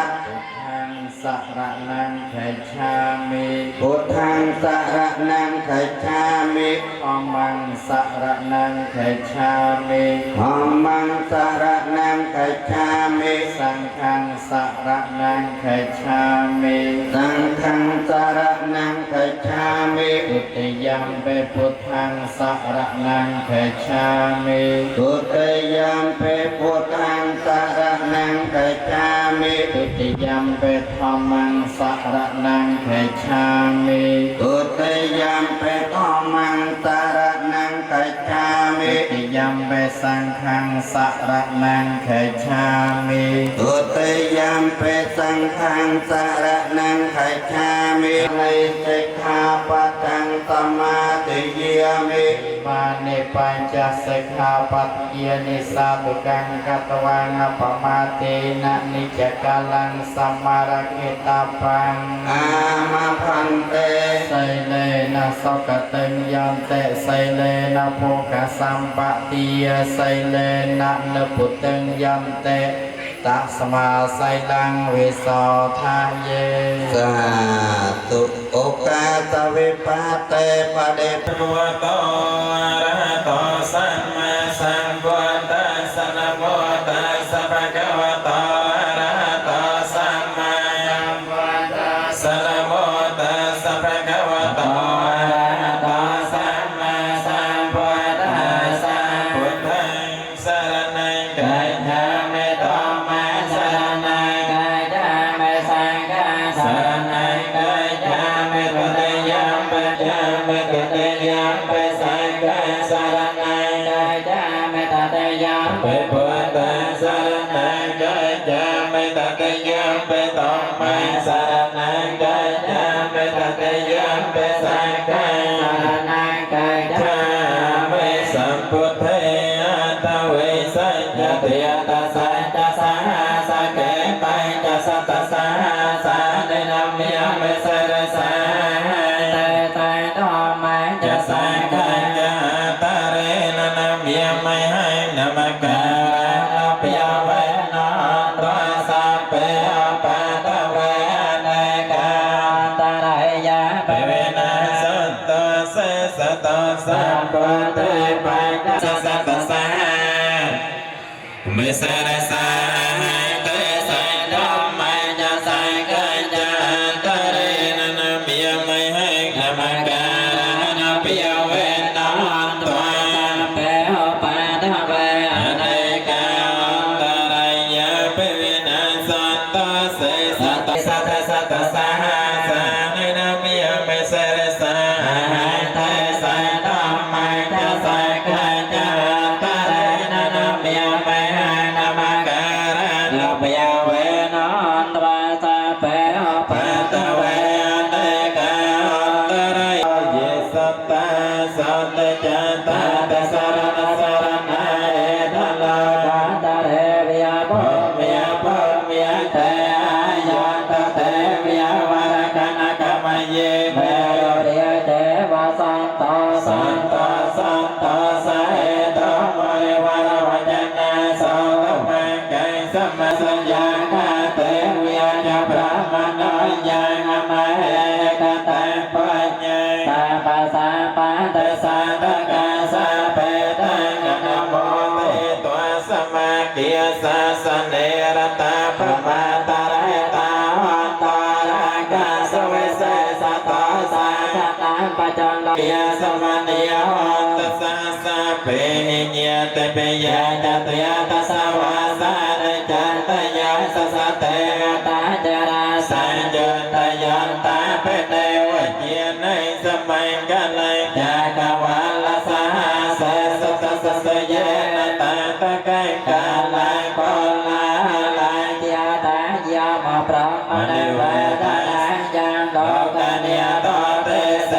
สรณังคัจฉามิพุทธังสรณังคัจฉามิธัมมังสรณังคัจฉา มิ ธัมมังสรณังคัจฉามิ สังฆังสรณังคัจฉามิ สังฆังสรณังคัจฉามิ ทุติยัมปิพุทธังสรณังคัจฉามิ ทุติยัมปิพุทธังสรณังคัจฉามิ ทุติยัมปิธัมมังสรณังคัจฉามิ ทุติยัมปิธัมมังสรณังคัจฉามิ ทุติยัมปิสังฆังสรณังคัจฉามิ ทุติยัมปิสังฆังสรณังคัจฉามิในสิกขาปัตตังสมาธิยามิ มานิปัญจสิกขาปัตติยนิสาตุกังกัตวังอปมาเตนะนิจกาลังสัมมาระเกตาปัง อามาพันเต ไสเลนะสกตัญญันเตไสเลนะโภคสัมปติยไสเลนะนปุตตัญญันเตตัสมาไสลังวิโสทาเย สาธุโอกาสวิปัสเตปะเดป พุทโตอะระหะโตสัมมาสัมพุทธัสสะนะโมตัสสะภะคะวะโตอะระหะโตสัมมาสัมพุทธัสสะนะโมตัสสะภะคะวะโตอะระหะโตสัมมาสัมพุทธัสสะพุทธังสรณังกัจฉามิธัมมังสรณังกัจฉามิสังฆังสรณังกัจฉามิทุติยัมปิยัมปิทุติยัมปิสังฆังสรณังกัจฉามิตติยัมปิพุทธังสรณังกัจฉามิตติยัมปิธัมมังสรณังกัจฉามิตติยัมปิสังฆังสรณังกัจฉามิสัมพุทเทอัตถเวสัญญติยตัสสัญจสหัสเกปัญจสัตตสหัสเนนัมยามเสรสาเตเตธรรมังจะสังฆังจะตาเรนนัมยามไม่ให้นมการะปยเวนะตัวสัพเพอปัตตเวเนกาตาไรยะเปเวนะสัตตเสสตตสัพพุทเทปัญจสัตตสหัสเมสรสาเตสัยธรรมังจะสังฆังจะตาเรนนัมยามไม่ให้นมการะปยเวนะตัวสัพเพอปัตตเวเนกาตาไรยะเปเวนะสัตตเสสตตสัตตสัตตสหัสเนนัมยามเสรสาเตสัยธรรมังจะสังฆังจะตาเรนนัมยามไม่ให้นมการะปยเวนะตัวสัพเพอปัตตเวเนกาตาไรเยสัตตาสัตตจัตตาตสรณสรณะเอทะโลกัตตะเรวิยภพยภพยเตอายัตเตวิยวรกันกรรมเยเมโยเดียเตวะสันโตสันโตสันโตสะเอโตมะเรวรวจนะโสตมังไกสัมมาสัญญาคาเตวิยะพระมโนยังอมะเอกตังปัญญาสัพพะสัพพะเตสัตตะกาสัพเพตังนะโมเตตัวสมาธิสัสสเนรตาภมาตาเรตาหันตารังกาสเวเสสัตตาสังฆตังปัจจังเยสมานิยหันตสัสสะเปหิเยเตเปยะจัตยะตัสสะวาสาเนจันตยะสัสสะเตตาจาราสัญจตยันตาเปเตวะเจียในสมัยกาลจากวาลสหเสสสสสเยนตาตะไกกาลายโคลาลายเจียตายามาพระมณีเวทนายังโลกเนียตเตเส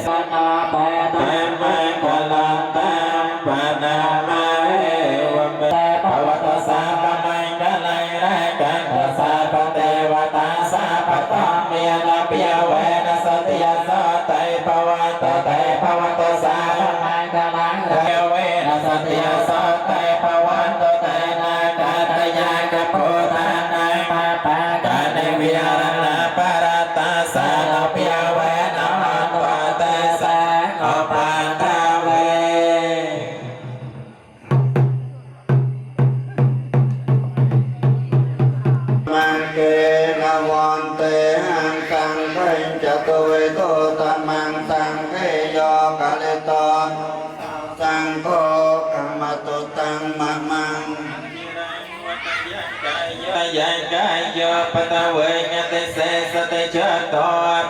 สนาเปตมังกลันตังปนามาเอวเมภวตสาปมังกะไลไรกันตสาปเทวตาสาปตอมเมียนาเปียเวนะสติยสไตภวตเตภวตสาปมังกะลังเรเวนะสติยสไตภวตเตนาคาต งมะมัง ยังกายโยปตะเวงติเสสติจโต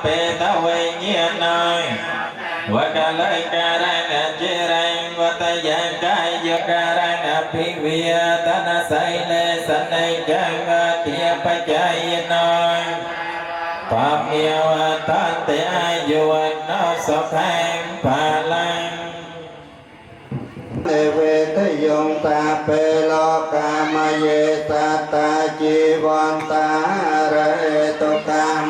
เปตะเวเงียนอย วะกะเลยการังอจิรังวัตยังกายโยการังอภิวิยตนะไสเลสันในจังเทียปจายนอยปาเมียวตันเตอายุวันนสุขังภาลัง เตเวทยงตาเปโลกามเยตาตาจีวันตาเรตุกาม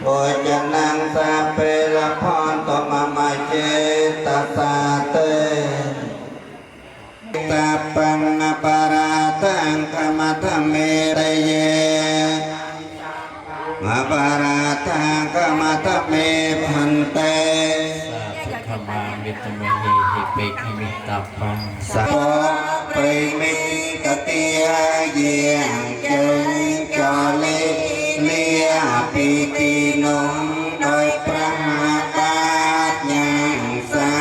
โอจันังตาเปละพรตมามาเจตตาเตตาปังปาราตังกรรมธรรมเมรเยมาปาราตังกรรมธรรมเมพันเต ขมามิตรเมหิหิเปกหิมิตาปัง สัพปริมิตติยาเยียงเจงจอเลเลียปีตินงโดยประมาตายังสา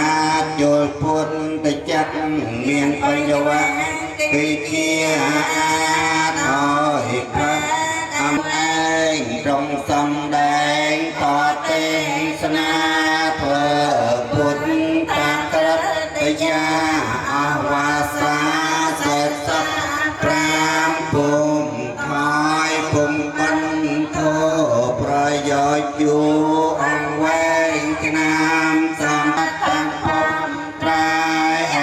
โยพุทธจักเมียนปัญญวะปิเชียถอยพระอำเองตรงสำแดงต่อเตสนาเพื่อพุทธตรัสยาอาวาสาเสสัพพรามปุมคอยปุมปันโทประโยชน์อยู่องเวงขนามสมตังพมตรายแห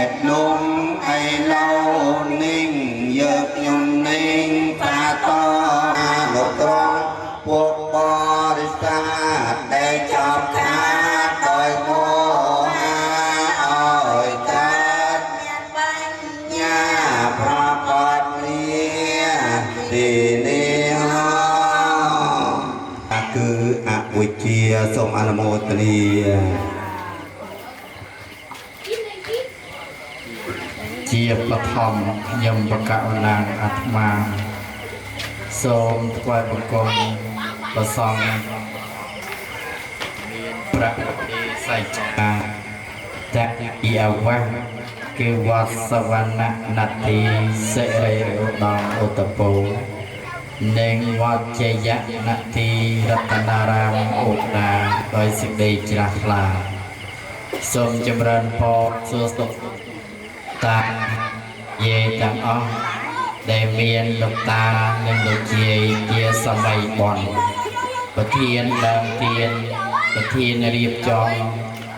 ดนุ่มไอเล่านิ่งเยือกยมนิ่งตาโตหลบตรงพวกบริษัทได้จอบขาดโดยโมหะอ้อยจัดญาพระปอดเนียดีนี้คืออวิชเชียสมอนุโมทนี ជាបឋមខ្ញុំបកអនាងអាត្មាសូមថ្វាយបង្គំព្រះសង្ឃមានព្រះទេសៃចាតៈអិអវៈគឺវត្តសវណ្ណនតិសិរិឧត្តមឧត្តពោនិងវត្តជយនតិរតនារាមឧទ្តាដោយសេចក្តីជ្រះថ្លាសូមចម្រើនពរសួស្តីតាយាយទាំងអស់ដែលមានលោកតានិងលោកយាយជាសម័យបនប្រធានដើមទានប្រធានរៀបចំ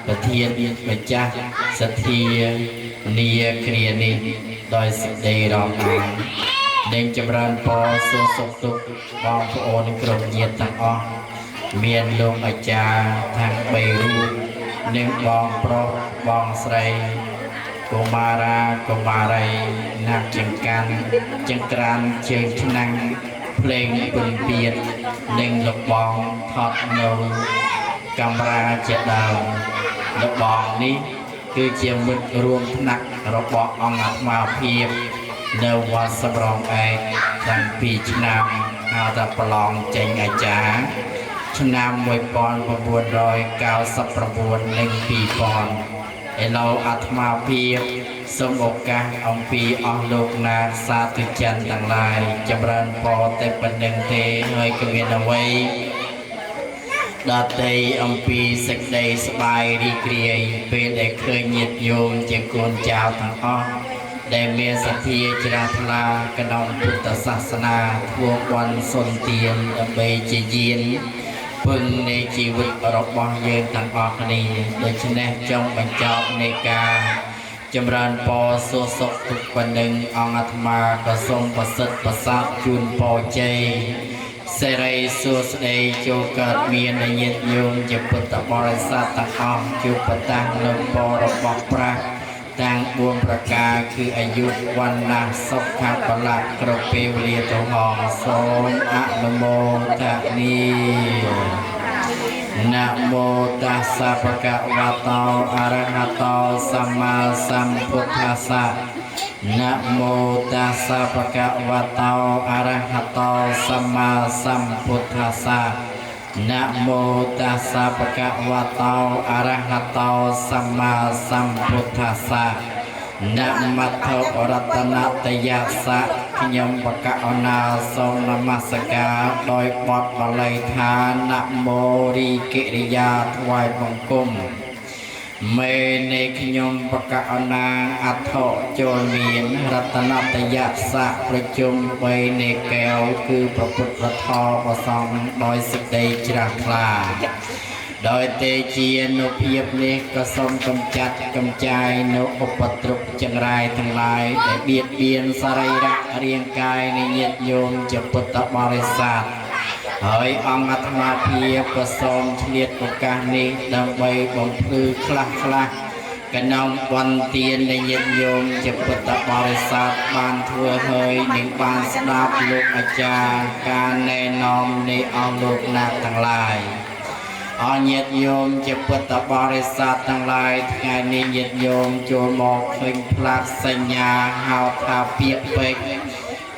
ប្រធានម្ចាស់សទ្ធានីគ្រានេះដោយសេចក្តីរំខាននិងចម្រើនពរសួរសុខទុក្ខបងប្អូនគ្រប់ញាតិទាំងអស់មានលោកអាចារ្យទាំង3រូបនិងបងប្រុសបងស្រីកុមារាកុមារីណាក់ចង្កាន់ចង្ក្រានជើងឆ្នាំងភ្លេងពិណពាទ្យនិងលោកបងថតនៅកាមេរ៉ាជាដើមលោកបងនេះគឺជាមិត្តរួមថ្នាក់របស់អង្គអាត្មាភាពនៅវត្តសំរងឯកតាំងពីឆ្នាំហៅថាប្រឡងចេញអាចារ្យឆ្នាំ1999និង2000ឥឡូវអាត្មាភាពសូមឱកាសអំពីអស់លោកណាសាធុជនទាំងឡាយចម្រើនពរតែប៉ុណ្្នឹងទេហើយក៏មានអ្វីដតេអំពីសេចក្តីសប្បាយរីករាយពេលដែលឃើញញាតិញោមជាកូនចៅទាំងអស់ដែលមានសទ្ធាជ្រះថ្លាក្នុងពុទ្ធសាសនាធ្វើបុណ្យសុនទានដើម្បីជាយានពឹងនៃជីវិតរបស់យើងទាំងអស់គ្នាដូច្នេះចង់បញ្ចប់នៃការចម្រើនពរសួរសុខទុក្ខប៉ុណ្ណឹងអង្គអាត្មាក៏សូមប្រសិទ្ធប្រសាទជូនពរជ័យសិរីសួស្តីចូលកើតមាននៃញាតិញោមជាពុទ្ធបរិស័ទទាំងអស់ជួបប្រតាំងនៅពររបស់ព្រះទាំង4ប្រការគឺអាយុវណ្ណៈសុខៈបលៈគ្រប់ពេលវេលាទាំងអស់សូមអនុមោទនាนะโมตัสสะภะคะวะโตอะระหะโตสัมมาสัมพุทธัสสะนะโมตัสสะภะคะวะโตอะระหะโตสัมมาสัมพุทธัสสะนะโมตัสสะภะคะวะโตอะระหะโตสัมมาสัมพุทธัสสะ Nam Tho Ratanatayasa Nyam Baka Ona Som Namasaka Đôi Bọt Bà Lây Tha Nam Mô Ri Kiriya Thwai Bông Cung Mê Nê Nyam Baka Ona Atho Chol Miên Ratanatayasa Prachum Bê Nê Kèo Cư Bà Phut Bà Tho Bà Song Đôi Sức Đầy Chra Khla ដោយទេជានុភាពនេះក៏សូមកំចាត់កំចាយនៅឧបទ្រពចង្រៃទាំងឡាយដែលបៀតបៀនសរីរៈរាងកាយនៃញាតិញោមជាពុទ្ធបរិស័ទហើយអង្គអាត្មាភាពក៏សូមឆ្លៀតឱកាសនេះដើម្បីបំភ្លឺខ្លះកណ្ដោបន់ទាននៃញាតិញោមជាពុទ្ធបរិស័ទបានធ្វើហើយនិងបានស្ដាប់លោកអាចារ្យការណែនាំនៃអង្គលោកណាស់ទាំងឡាយ អរញាតិញោមជាពុទ្ធបរិស័ទទាំងឡាយថ្ងៃនេះញាតិញោមចូលមកឃើញផ្លាកសញ្ញាហៅថាពាក្យពេចន៍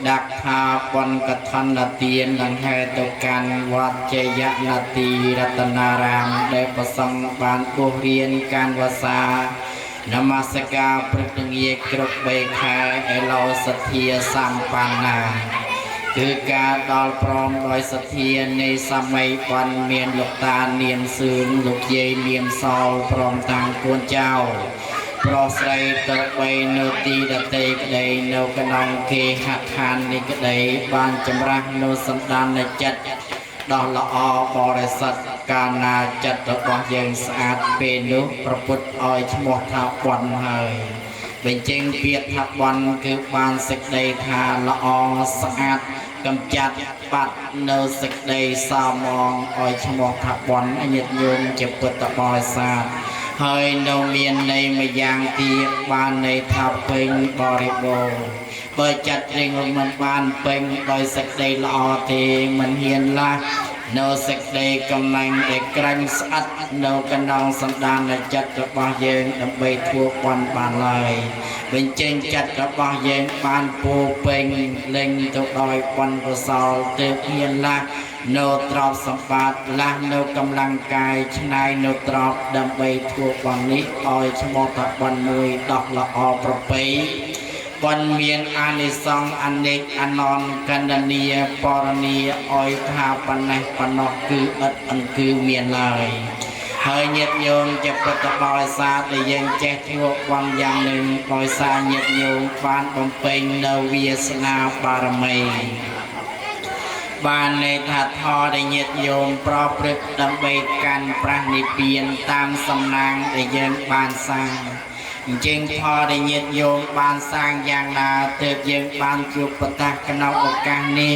ដាក់ថាបនកឋិនទានដង្ហែទៅកាន់វត្តជយនទីរតនារាមដែលប្រសង់បានបួសរៀនការវសា នមស្ការព្រឹកល្ងាចគ្រប់3ខែឥឡូវសទ្ធាសម្បណ្ណា គឺការដល់ព្រមដោយសទ្ធានៃសម័យបានមានលោកតានាមសឿងលោកយាយនាមសោលព្រមទាំងកូនចៅប្រុសស្រីទៅបីនៅទីដតីក្តីនៅក្នុងគេហដ្ឋាននេះក្តីបានចម្រាស់នៅសន្តានចិត្តដ៏ល្អបរិសុទ្ធកាលណាចិត្តរបស់យើងស្អាតពេលនោះប្រពុតឲ្យឈ្មោះថាបន់ហើយ បញ្ចេញពាក្យថាបន់គឺបានសេចក្តីថាល្អស្អាតកំចាត់បាត់នៅសេចក្តីសោមងឲ្យឈ្មោះថាបន់ញាតិញោមជាពុទ្ធបរិស័ទហើយនៅមានន័យមួយយ៉ាងទៀតបានន័យថាពេញបរិបូរណ៍បើចាត់រៀងមិនបានពេញដោយសេចក្តីល្អទេមិនហ៊ានឡាស់ នៅសេចក្តីកំណាញ់ដែលក្រាញ់ស្អិតនៅកណ្ដោងសន្តានចិត្តរបស់យើងដើម្បីធ្វើបន់បានឡើយបញ្ចេញចិត្តរបស់យើងបានពោពេញលេងទៅដោយបន់កុសលទើបមានឡាស់នៅទ្រព្យសម្បត្តិឡាស់នៅកម្លាំងកាយឆ្នៃនៅទ្រព្យដើម្បីធ្វើបន់នេះឲ្យឈ្មោះថាបន់មួយដោះល្អប្រពៃ បន់មានអានិសង្សអនេកអនន្តកណ្ដនីបរនីឲ្យថាប៉ុណ្ណេះប៉ុណ្ណោះគឺឥតអង្គគឺមានឡើយហើយញាតិញោមជាពុទ្ធបរិស័ទដែលយើងចេះធ្វើបន់យ៉ាងនឹងដោយសារញាតិញោមបានបំពេញនៅវាសនាបារមី បានន័យថាធម៌ដែលញាតិញោមប្រព្រឹត្តដើម្បីកាន់ប្រាស់និព្វានតាមសំណាងដែលយើងបានសាង អញ្ចឹងផលដែលញាតិញោមបានសាងយ៉ាងណាទើបយើងបានជួបប្រទះក្នុងឱកាសនេះ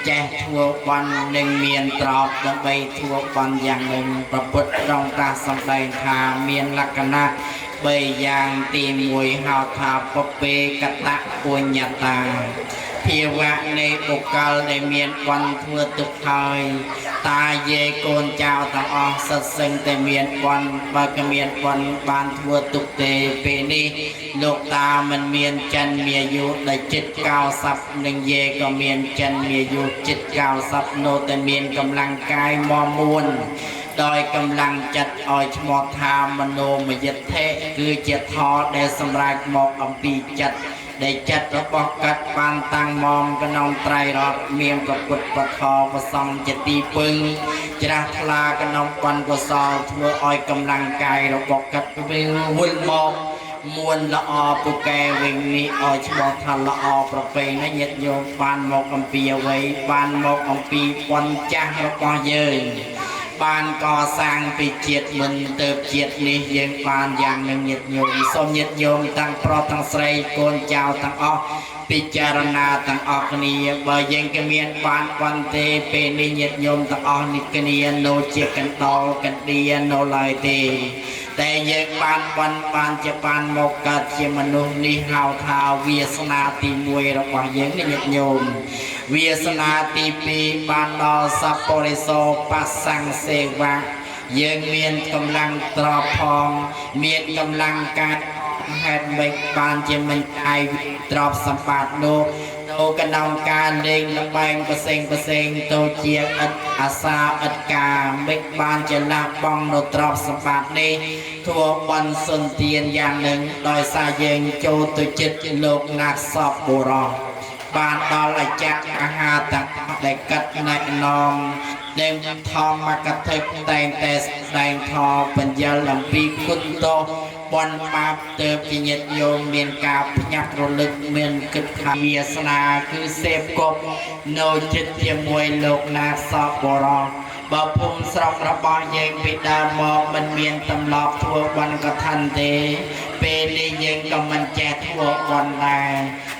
ចេះធ្វើបន់នឹងមានទ្រព្យដើម្បីធ្វើបន់យ៉ាងនឹងប្រពុតត្រង់តាសម្ដែងថាមានលក្ខណៈ 3 យ៉ាងទី1ហៅថាពពេកតៈបញ្ញតា ភាវៈនៃបុគ្គលដែលមានបន់ធ្វើទុកហើយតាយាយកូនចៅទាំងអស់សិតសឹងតែមានបន់បើក៏មានបន់បានធ្វើទុកទេពេលនេះលោកតាមិនមានចិនមានអាយុដែលជិត90និងយាយក៏មានចិនមានអាយុជិត90នៅតែមានកម្លាំងកាយមាំមួន ដោយកម្លាំងចិត្តឲ្យឈ្មោះថាមโนមយិទ្ធិគឺជាធម៌ដែលសម្រេចមកអំពីចិត្ត ដែលចិត្តរបស់កាត់បានតាំងមមក្នុងត្រៃរតមានប្រពុតពធប្រសំជាទីពឹងច្រាស់ថ្លាក្នុងបណ្ឌកុសលធ្វើឲ្យកម្លាំងកាយរបស់កាត់វិញវិលមកមួនល្អពូកែវិញនេះឲ្យឈ្មោះថាល្អប្រពៃណាញាតិញោមបានមកអំពីអ្វីបានមកអំពីបន់ចាស់របស់យើង បានកសាងពីជាតិមុនទៅជាតិនេះយើងបានយ៉ាងនឹងញាតិញោមសូមញាតិញោមទាំងប្រុសទាំងស្រីកូនចៅទាំងអស់ពិចារណាទាំងអស់គ្នាបើយើងក៏មានបានបន្ទេពេលនេះញាតិញោមទាំងអស់នេះគ្នានៅជាកណ្ដោកណ្ដៀនៅឡើយទេ តែយើងបានជាបានមកកើតជាមនុស្សនេះហៅថាវាសនាទី1របស់យើងនេះញាតិញោម វាសនាទី2បានដល់សពរិសោបសង្ឃសេវាយើងមានកម្លាំងត្រប់ផងមានកម្លាំងកាត់ ហេតុមិនបានជាមិនអាយទ្រព្យសម្បត្តិនោះទៅកណ្ដោការលេងល្បែងផ្សេងទៅជាឥតអាសាឥតការមិនបានជាលះបង់នៅទ្រព្យសម្បត្តិនេះធ្វើបន់សុនទានយ៉ាងនឹងដោយសារយើងចូលទៅចិត្តលោកណាស់សពបុរសបានដល់អាចារ្យអាហារទាំងដែលកាត់ណែនាំដែលធម្មកថាតែងតែស្ដែងធម៌បញ្យលអំពីគុណទោសបនបាបទៅជាញាតិញោមមានការភ្ញាក់រលឹកមានគិតថាវាសនាគឺសេពគប់នៅចិត្តជាមួយលោកណាសពបរោះបើភូមិស្រុករបស់យើងពីដើមមកមិនមានទម្លាប់ធ្វើបន់កឋិនទេពេលនេះយើងក៏មិនចេះធ្វើបន់ដែរ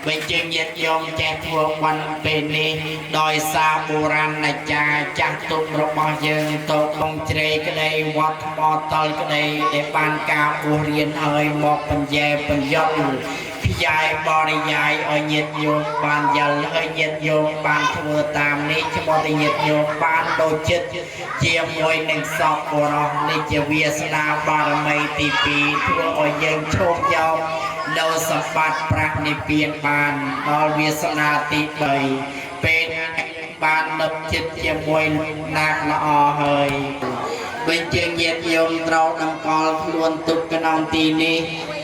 បើយើងញាតិញោមចេះធ្វើបន់ពេលនេះដោយសារបុរាណអាចារ្យចាស់ទុំរបស់យើងទៅក្នុងជ្រេក្តីវត្តថ្មតលក្តីដែលបានការបួសរៀនហើយមកបញ្ញែបញ្យល់ខ្យាយបរិយាយឲ្យញាតិញោមបានយល់ហើយញាតិញោមបានធ្វើតាមនេះច្បាស់តែញាតិញោមបានដូចចិត្តជាមួយនឹងសពបរោះនេះជាវាសនាបារមីទី2ធ្វើឲ្យយើងឈោកយកនៅសម្បត្តិប្រាក់និព្វានបានដល់វាសនាទី3ពេលបាននឹកចិត្តជាមួយនាគល្អហើយវិញជាញាតិញោមត្រូវតម្កល់ខ្លួនទុកក្នុងទីនេះ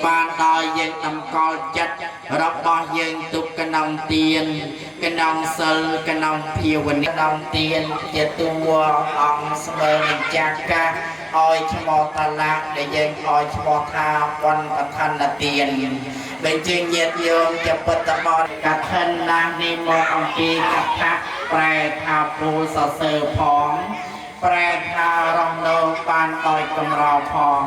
បានដល់យើងតម្កល់ចិត្តរបស់យើងទុកក្នុងទានក្នុងសិលក្នុងភាវនាក្នុងទានជាតួអង្គស្មើនឹងចាកាឲ្យឈ្មោះតាឡាដែលយើងឲ្យឈ្មោះថាវណ្ណកឋិនទានដូចជាញាតិញោមជាពុទ្ធបរិស័ទកឋិនណានេះមកអំពីកថាប្រែថាពូសរសើរផងប្រែថារស់នៅបានដោយកម្រផង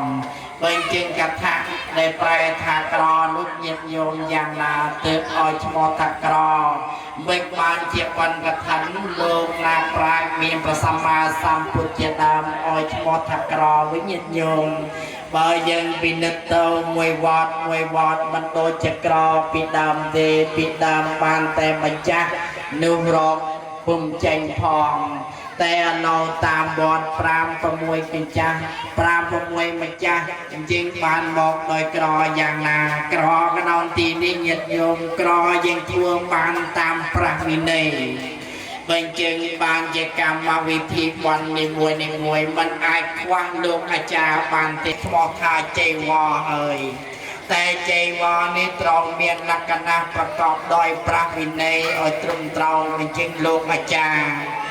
វិញជាកថាដែលប្រែថាក្រនោះញាតិញោមយ៉ាងណាទើបឲ្យឈ្មោះថាក្រវិញបានជាបណ្ឌកឋិនលោកណាប្រាជ្ញមានព្រះសម្មាសម្ពុទ្ធជាដើមឲ្យឈ្មោះថាក្រវិញញាតិញោមបើយើងពិនិត្យទៅមួយវត្តមិនដូចជាក្រពីដើមទេពីដើមបានតែម្ចាស់នោះរកពុំចេញផងតែនៅតាមវត្ត5 6កញ្ចាស់5 6ម្ចាស់យើងបានមកដោយក្រយ៉ាងណាក្រក្នុងទីនេះញាតិញោមក្រយើងធ្វើបានតាមព្រះវិន័យបញ្ជាបានជាកម្មវិធីបន់នីមួយមិនអាចខ្វះលោកអាចារ្យបានទេឈ្មោះថាចៃវរហើយតែចៃវរនេះត្រូវមានលក្ខណៈប្រកបដោយព្រះវិន័យឲ្យត្រឹមត្រូវបញ្ជាលោកអាចារ្យ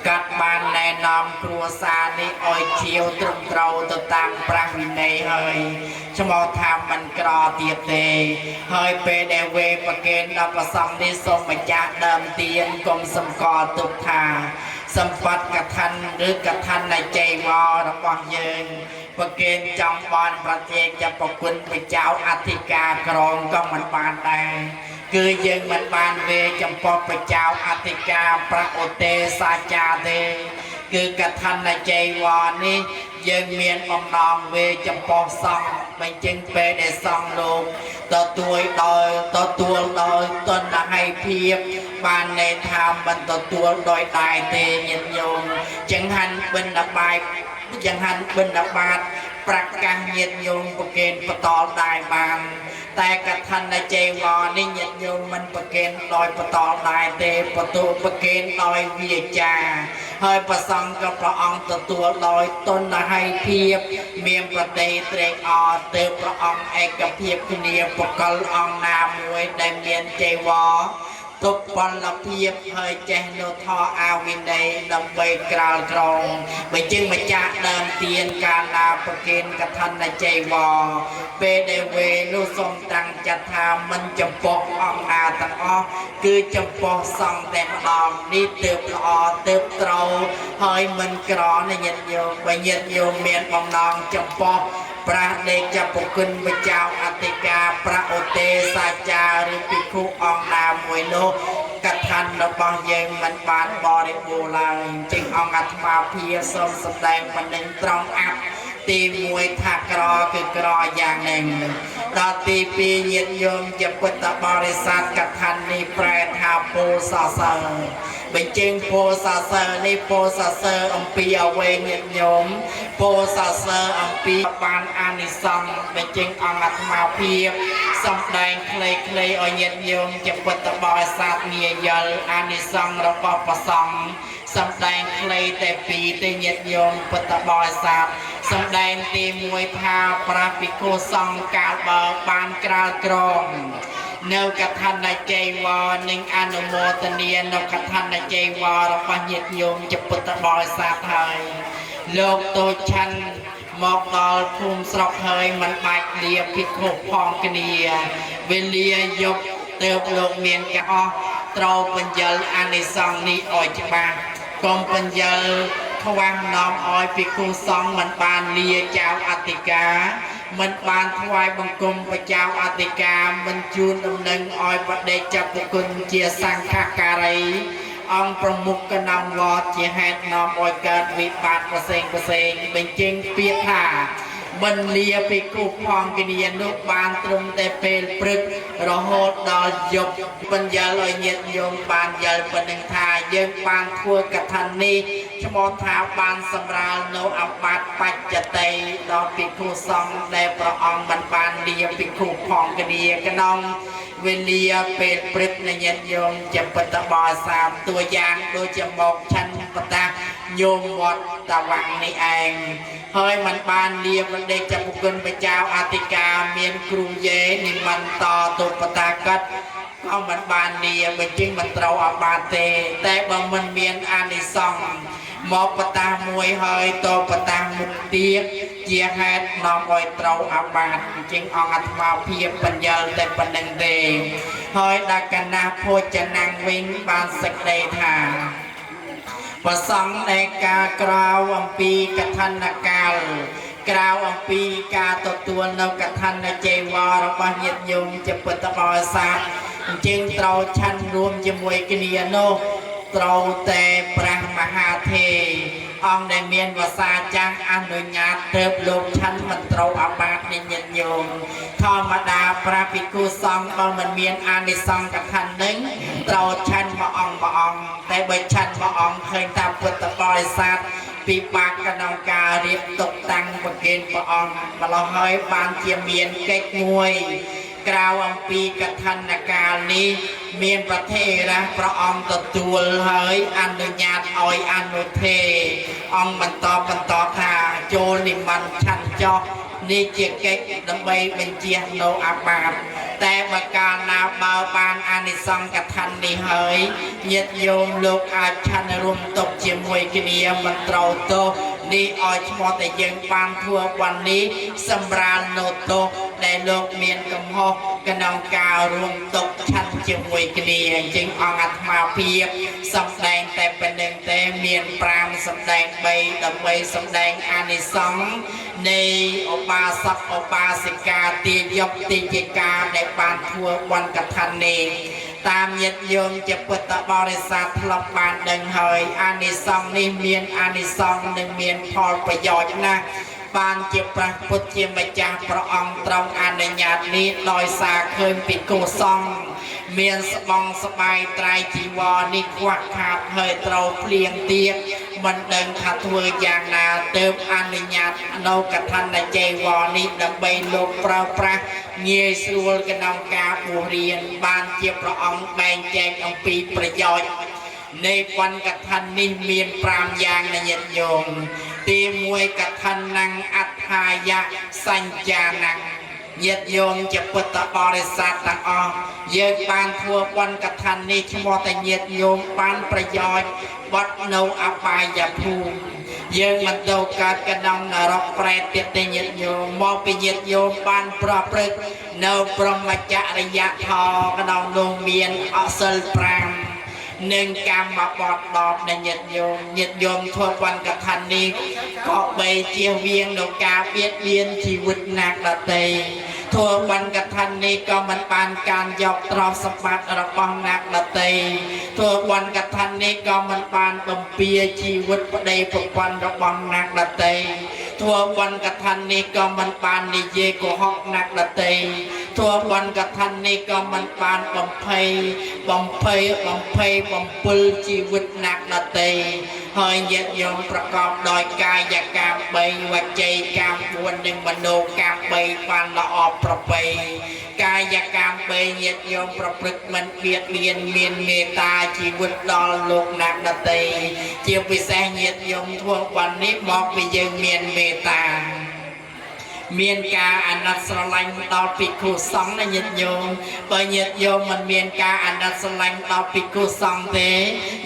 កាត់បានណែនាំគ្រួសារនេះឲ្យជាវត្រឹមត្រូវទៅតាមព្រះវិន័យហើយឈ្មោះថាមិនក្រទៀតទេហើយពេលដែលវេប្រកេនដល់ប្រសងនេះសូមម្ចាស់ដើមទានកុំសម្គាល់ទុកថាសម្បត្តិកឋិនឬកឋិននៃចៃវររបស់យើងប្រកេនចំបានប្រជែកចាប់ប្រគុណព្រះចៅអធិការក្រមក៏មិនបានដែរគឺយើងមិនបានវេចំពោះព្រះចៅអធិការព្រះឧទេសាចារទេគឺកឋិននៃចៃវរនេះយើងមានបំណងវេចំពោះសង្ឃបញ្ចេញពេលដែលសង្ឃលោកទទួលដោយតណ្ហៃភាពបានន័យថាមិនទទួលដោយដែរទេញាតិញោមចង្ហាន់បិណ្ឌបាតប្រកាសញាតិញោមប្រកេនបន្តដែរបានតែកឋិននៃចៃវរនេះញាតិញោមមិនប្រកេនដោយបន្តដែរទេប្រកេនដោយវាចាហើយប្រសង្ឃក៏ព្រះអង្គទទួលដោយតណ្ហៃភាពមានប្រតិត្រេកអរទើបព្រះអង្គឯកភាពគ្នាបកលអង្គណាមួយដែលមានចៃវរទុបពលភាពហើយចេះនៅធរអាវិន័យដើម្បីក្រាលក្រងបើជាងម្ចាស់ដើមទានកាលណាប្រគិនកឋិននៃចៃវរពេលដែលវេនោះសូមតាំងចិត្តថាមិនចំពោះអង្គណាទាំងអស់គឺចំពោះសង្ឃតែម្ដងនេះទើបល្អទើបត្រូវហើយមិនក្រណាញាតិញោមបើញាតិញោមមានបំណងចំពោះព្រះដេចប្រគុណព្រះចៅអធិការព្រះឧទេសាចារឬភិក្ខុអង្គណាមួយនោះកឋិនរបស់យើងមិនបានបរិបូរណ៍ឡើយจึงអង្គអាត្មាភាសូមសម្ដែងបណ្ដឹងត្រង់អត្ថទី1ថាក្រគឺក្រយ៉ាងនេះដល់ទី2ញាតិញោមជាពុទ្ធបរិស័ទកឋិននេះប្រែថាពូសរសើរ បញ្ចេញពោសរសើរនេះពោសរសើរអំពីអ្វីញាតិញោមពោសរសើរអំពីបានអានិសង្សបញ្ចេញអង្គអាត្មាភាពសំដែងខ្លីៗឲ្យញាតិញោមជាពុទ្ធបរិស័ទងាយយល់អានិសង្សរបស់ព្រះសង្ឃសំដែងខ្លីតែពីរទេញាតិញោមពុទ្ធបរិស័ទសំដែងទី1ថាប្រាភិក្ខុសង្ឃកាលបើបានក្រាលក្រមនៅកថានៃចៃវរនិងអនុមោទនានៅកថានៃចៃវររបស់ញាតិញោមជាពុទ្ធបរិស័ទហើយលោកតូចឆាន់មកដល់ភូមិស្រុកហើយមិនបាច់លាភិក្ខុផងគ្នាវេលាយប់ទើបលោកមានការអស់ត្រូវបញ្យលអានិសង្សនេះឲ្យច្បាស់កុំបញ្យលខ្វះនាំឲ្យភិក្ខុសង្ឃមិនបានលាចៅអធិការមិនបានថ្វាយបង្គំព្រះចៅអធិការមិនជូនដំណឹងឲ្យបដិជ្ជប្រគុណជាសង្ឃការីអង្គប្រមុខកណ្ដាលវត្តជាហេតុនាំឲ្យកើតវិបត្តិផ្សេងបញ្ចេញពាក្យថាមិនលាភិក្ខុផងគ្នានោះបានត្រឹមតែពេលព្រឹករហូតដល់យប់បញ្យល់ឲ្យញាតិញោមបានយល់ប៉ុណ្ណឹងថាយើងបានធ្វើកថានេះឈ្មោះថាបានសម្រាលនៅអបាតបច្ចតិដល់ភិក្ខុសង្ឃដែលព្រះអង្គមិនបានលាភិក្ខុផងគ្នាក្នុងវេលាពេលព្រឹកនៃញាតិញោមជាពុទ្ធបរិស័ទតួយ៉ាងដូចជាមកឆាន់បតាញោមវត្តតាវាំងនេះឯងហើយมันបានលាបដេកចាប់គុណព្រះចៅអធិការមានគ្រូយេនិមន្តទៅបតាកិតក៏มันបានលាបញ្ចេញមិនត្រូវអាបាតទេតែបើមិនមានអានិសង្សមកបតាមួយហើយទៅបតាមុខទៀតជាហេតុនាំឲ្យត្រូវអាបាតជាងអង្គអាត្មាភាពបញ្យលតែប៉ុណ្្នឹងទេហើយដល់កណាភោចនាងវិញបានសេចក្តីថាប្រសង្ឃដែលការក្រៅអំពីកថានកាលក្រៅអំពីការទទួលនៅកថានចៃវររបស់ញាតិញោមជាពុទ្ធបរិស័ទអញ្ចឹងត្រូវឆាន់រួមជាមួយគ្នានោះត្រូវតែព្រះមហាធេរអង្គដែលមានវសាចាស់អនុញ្ញាតទើបលោកឆាន់មិនត្រូវអាបាតនៃញាតិញោមធម្មតាព្រះភិក្ខុសង្ឃបើមិនមានអានិសង្ឃកថានឹងត្រូវឆាន់មួយអង្គតែបើឆាន់មួយអង្គឃើញថាពុទ្ធបរិស័ទពិបាកក្នុងការរៀបតុបតាំងប្រគេនព្រះអង្គម្ល៉េះហើយបានជាមានកិច្ចមួយក្រៅអំពីកថានកាលនេះមានប្រធេរៈព្រះអង្គទទួលហើយអនុញ្ញាតឲ្យអនុធេអង្គបន្តថាចូលនិមន្តឆាន់ចោះនេះជាកិច្ចដើម្បីបញ្ជានៅអាបាតតែបើកាលណាបើបានអានិសង្សកថានេះហើយញាតិញោមលោកអាចឆាន់រួមតុបជាមួយគ្នាមិនត្រូវទោសនេះឲ្យឈ្មោះតែយើងបានធ្វើวันនេះសម្រាលនៅទោសដែលលោកមានកំហុសក្នុងការរួមតុបឆាន់ជាមួយគ្នាអញ្ចឹងអង្គអាត្មាភាពសម្ដែងតែប៉ុណ្្នឹងទេមាន5សម្ដែង3ដើម្បីសម្ដែងអានិសង្សនៃឧបាសកឧបាសិកាទាយកទាយិកាដែលបានធ្វើវណ្ណកថានេះតាមញាតិញោមជាពុទ្ធបរិស័ទធ្លាប់បានដឹងហើយអានិសង្សនេះមានអានិសង្សនិងមានផលប្រយោជន៍ណាស់បានជាព្រះពុទ្ធជាម្ចាស់ព្រះអង្គទ្រង់អនុញ្ញាតនេះដោយសារឃើញភិក្ខុសង្ឃមានស្បង់ស្បាយត្រៃជីវរនេះខ្វះខាតហើយត្រូវភ្លៀងទៀតមិនដឹងថាធ្វើយ៉ាងណាទើបអនុញ្ញាតនៅកថានចៃវរនេះដើម្បីលោកប្រើប្រាស់ងាយស្រួលក្នុងការបួសរៀនបានជាព្រះអង្គបែងចែកអំពីប្រយោជន៍នៃវណ្ណកថានេះមាន5យ៉ាងណាញាតិញោមទី1កថានំអត្ថាយៈសញ្ចានំញាតិញោមជាពុទ្ធបរិស័ទទាំងអស់យើងបានធ្វើវណ្ណកថានេះឈ្មោះតែញាតិញោមបានប្រយោជន៍បត់នៅអបាយភូមិយើងមិនទៅកើតកណ្ដងនរកប្រែតទៀតទេញាតិញោមមកពីញាតិញោមបានប្រព្រឹត្តនៅព្រហ្មចរិយធម៌ក្នុងនោះមានអសិល5និងកម្មបទ10នៃញាតិញោមធ្វើវណ្ណកថានេះក៏បីជៀសវាងនៅការបៀតបៀនជីវិតណាក់ដទៃធ្វើវណ្ណកថានេះក៏មិនបានការយកទ្រព្យសម្បត្តិរបស់ណាក់ដទៃធ្វើវណ្ណកថានេះក៏មិនបានបំពាជីវិតប្តីប្រពន្ធរបស់ណាក់ដទៃធ្វើវណ្ណកថានេះក៏មិនបាននិយាយកុហកណាក់ដទៃ ทั่ววันกทันนี้ก็มันปานបំភ័យបំពុលជីវិតណាក់ដតេហើយញាតិញោមប្រកបដោយកាយកម្ម3វចីកម្ម4និងមនោកម្ម3បានល្អប្រពៃកាយកម្ម3ញាតិញោមប្រព្រឹត្តមិនបៀតបៀនមានមេត្តាជីវិតដល់លោកណាក់ដតេជាពិសេសញាតិញោមធ្វើបាននេះមកពីយើងមានមេត្តាមានការអាណិតស្រឡាញ់ដល់ភិក្ខុសង្ឃណាញាតិញោមបើញាតិញោមមិនមានការអាណិតស្រឡាញ់ដល់ភិក្ខុសង្ឃទេ